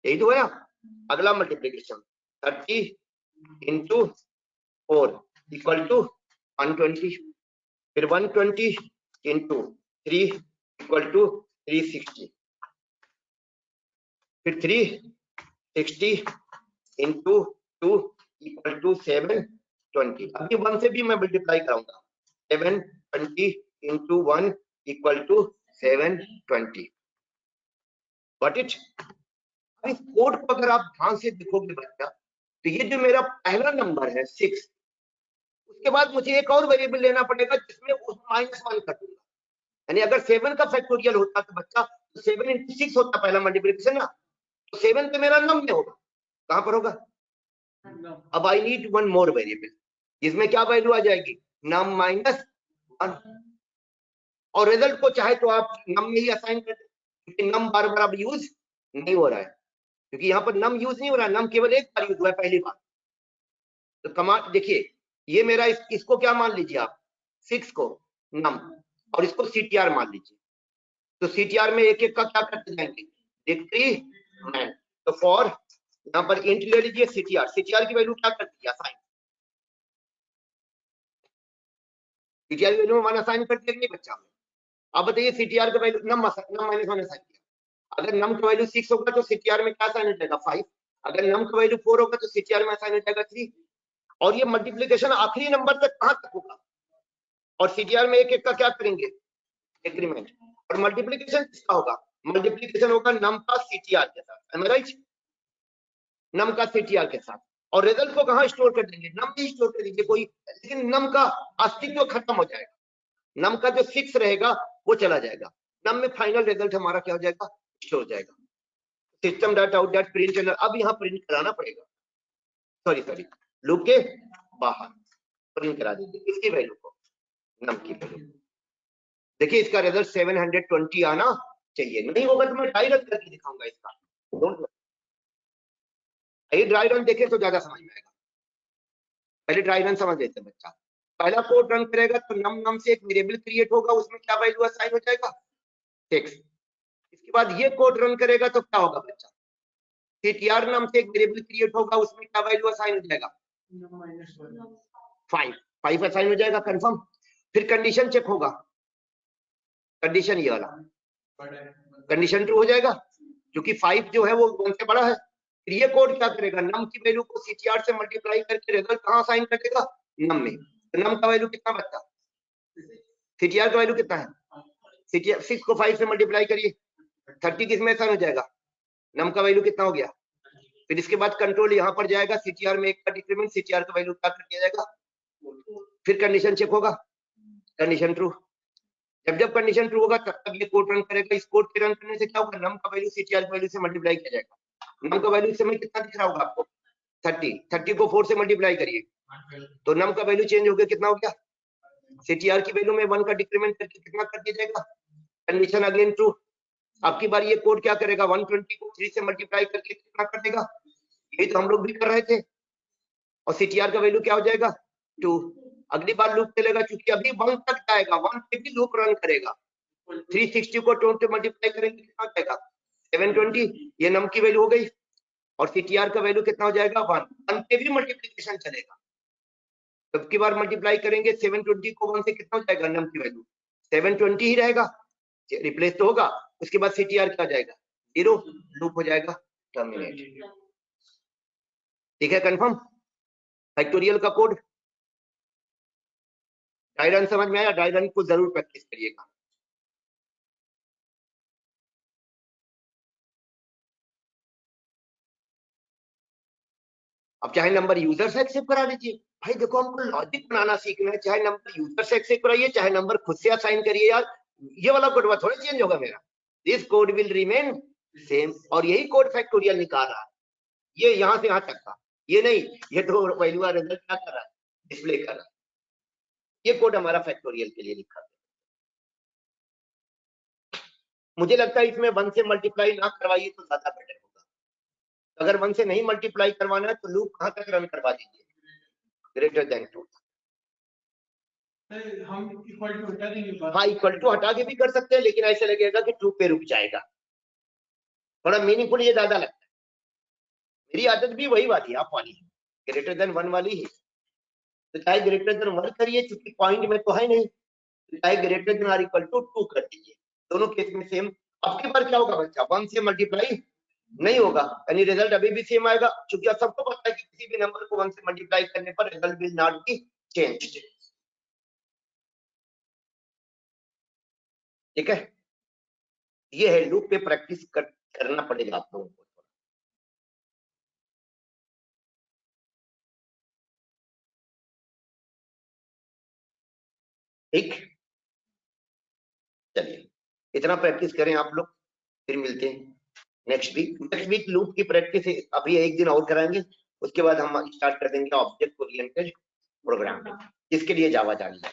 Speaker 2: यही तो है ना। अगला मल्टीप्लीकेशन 30 into 4 इक्वल टू 120, फिर 120 into 3 इक्वल टू 360, फिर 360 into 2 इक्वल टू 720। अभी 1 से भी मैं मल्टीप्लाई कराऊंगा, 720 into 1 equal to 720। Got it? अब इस कोड को अगर आप ध्यान से देखोगे बच्चा, तो ये जो मेरा पहला नंबर है 6, उसके बाद मुझे एक और वेरिएबल लेना पड़ेगा जिसमें -1 कर दूंगा। यानी अगर 7 का फैक्टोरियल होता तो बच्चा, तो 7 into 6 होता पहला मल्टीप्लिकेशन ना, तो 7 तो मेरा नम में होगा, कहां पर होगा। अब I need one more variable, जिसमें क्या वैल्यू आ जाएगी, नम -1। और रिजल्ट को चाहे तो आप नम में ही असाइन कर दें, क्योंकि नम बार बार अब यूज नहीं हो रहा है, क्योंकि यहाँ पर नम यूज नहीं हो रहा है, नम केवल एक बार यूज हुआ है, पहली बार। तो कमांड देखिए, ये मेरा इसको क्या मान लीजिए आप, 6 को नम, और इसको CTR मान लीजिए। तो CTR में एक एक का क्या करते जाएंगे, डिक्रीमेंट। तो फॉर यहाँ पर इंट ले लीजिए CTR की वैल्यू क्या कर दिया, साइन। CTR की वैल्यू में 1 असाइन कर दिया नहीं बच्चा। अब बताइए CTR का वैल्यू नम -1 असाइन किया, अगर नम का वैल्यू 6 होगा तो CTR में क्या असाइन हो जाएगा, 5। अगर नम का वैल्यू 4 होगा तो CTR में असाइन हो जाएगा 3। और ये मल्टीप्लिकेशन आखिरी नंबर तक कहां तक होगा, और CTR में एक एक का क्या करेंगे, डिक्रीमेंट। और मल्टीप्लिकेशन किसका होगा, मल्टीप्लिकेशन होगा नम का CTR के साथ, am I right? नम का CTR के साथ। और रिजल्ट को कहां स्टोर कर देंगे, नम में स्टोर कर दीजिए कोई, लेकिन नम का अस्तित्व खत्म हो जाएगा, नम का जो 6 रहेगा वो चला जाएगा, नम में फाइनल रिजल्ट हमारा क्या हो जाएगा, स्टोर हो जाएगा। System dot out dot print, अब यहाँ प्रिंट कराना पड़ेगा, सॉरी लूप के बाहर प्रिंट करा दीजिए इसकी वैल्यू को, नम की वैल्यू। देखिए इसका रिजल्ट 720 आना चाहिए, नहीं होगा तो मैं ड्राई रन करके दिखाऊंगा इसका, डोंट वरी। ड्राई रन देखे तो ज्यादा समझ में आएगा, पहले ड्राई रन समझ लेते बच्चा। पहला कोड रन करेगा तो नम से एक वेरिएबल क्रिएट होगा, उसमें क्या वैल्यू असाइन हो जाएगा, 6। इसके बाद ये कोड रन करेगा तो क्या होगा बच्चा, CTR नम से एक वेरिएबल क्रिएट होगा, उसमें क्या वैल्यू असाइन हो जाएगा, 5 असाइन हो जाएगा, कंफर्म। फिर कंडीशन चेक होगा, कंडीशन ये वाला कंडीशन ट्रू हो जाएगा, क्योंकि 5 जो है वो 1 से बड़ा है। फिर ये कोड क्या करेगा, नम की वैल्यू को CTR से मल्टीप्लाई करके रिजल्ट कहां असाइन कर देगा, नम में। तो नम का वैल्यू कितना बचता, CTR का वैल्यू कितना है, CTR 6 को 5 से मल्टीप्लाई करिए, 30 किसमें असाइन हो जाएगा, नम का वैल्यू कितना हो गया। फिर इसके बाद कंट्रोल यहाँ पर जाएगा, CTR में एक का डिक्रीमेंट, CTR का वैल्यू क्या कर दिया जाएगा। फिर कंडीशन चेक होगा, कंडीशन ट्रू। जब कंडीशन ट्रू होगा तब तक ये कोड रन करेगा। इस कोड के रन करने से क्या होगा, नम का वैल्यू CTR की वैल्यू से मल्टीप्लाई किया जाएगा। नम का वैल्यू इस समय कितना दिख रहा होगा आपको, 30 को 4 से मल्टीप्लाई करिए तो नम का वैल्यू चेंज हो गया, कितना हो गया, CTR की वैल्यू में 1 का डिक्रीमेंट करके कितना कर दिया जाएगा, कंडीशन अगेन ट्रू। आपकी बार ये कोड क्या करेगा, 120 को 3 से मल्टीप्लाई करके कितना कर देगा, यही तो हम लोग भी कर रहे थे। और CTR का वैल्यू क्या हो जाएगा, 2। अगली बार लूप चलेगा, क्योंकि अभी 1 तक जाएगा, 1 पे भी लूप रन करेगा। 360 को 2 से मल्टीप्लाई करेंगे कितना जाएगा, 720। ये नम की वैल्यू हो गई, और CTR का वैल्यू कितना हो जाएगा, 1 पे भी मल्टीप्लिकेशन चलेगा। अब की बार मल्टीप्लाई करेंगे 720 को 1 से कितना हो जाएगा, नम की वैल्यू 720 ही रहेगा, रिप्लेस तो होगा। उसके बाद CTR क्या जाएगा, 0, लूप हो जाएगा टर्मिनेट। ठीक है, कंफर्म। फैक्टोरियल का कोड ड्राई रन समझ में आया, ड्राई रन को जरूर प्रैक्टिस करिएगा। अब चाहे नंबर यूजर से एक्सेप्ट करा लीजिए, भाई देखो हमको लॉजिक बनाना सीखना है, चाहे नंबर यूजर से एक्सेप्ट कराइए, चाहे नंबर खुद से असाइन करिए। यार ये वाला कोड थोड़ा चेंज होगा मेरा, this code will remain same. और यही कोड फैक्टोरियल निकाल रहा है, ये यहाँ से यहाँ तक था, ये नहीं, ये तो वैल्यू रिजल्ट क्या कर रहा है, डिस्प्ले कर रहा है। ये कोड हमारा फैक्टोरियल के लिए लिखा है। मुझे लगता है इसमें 1 से मल्टीप्लाई ना करवाइए तो ज्यादा बेटर होगा। अगर 1 से नहीं मल्टीप्लाई करवाना है तो लूप कहां तक रन करवा दीजिए, ग्रेटर देन 2।
Speaker 3: हम इक्वल टू हटा देंगे बाद
Speaker 2: हाँ, इक्वल टू हटा के भी कर सकते हैं, लेकिन ऐसे लगेगा कि ट्रू पे रुक जाएगा, थोड़ा मीनिंगफुल ये ज्यादा लगता है। मेरी आदत भी वही वाली आप वाली है, ग्रेटर देन 1 वाली है, तो चाहे ग्रेटर देन 1 करिए, चूंकि पॉइंट में तो है नहीं, तो चाहे greater than or equal to 2 कर दीजिए, दोनों केस में सेम। अब की बार क्या होगा बच्चा, 1 से मल्टीप्लाई नहीं होगा, यानी रिजल्ट अभी भी सेम आएगा, क्योंकि आप सबको पता है कि किसी भी नंबर को 1 से मल्टीप्लाई करने पर result will not be changed. ठीक है, ये है लूप पे प्रैक्टिस करना पड़ेगा आप लोगों को। ठीक, चलिए इतना प्रैक्टिस करें आप लोग, फिर मिलते हैं नेक्स्ट वीक लूप की प्रैक्टिस अभी एक दिन और कराएंगे, उसके बाद हम स्टार्ट कर देंगे ऑब्जेक्ट ओरिएंटेड प्रोग्रामिंग, जिसके लिए जावा जानी है।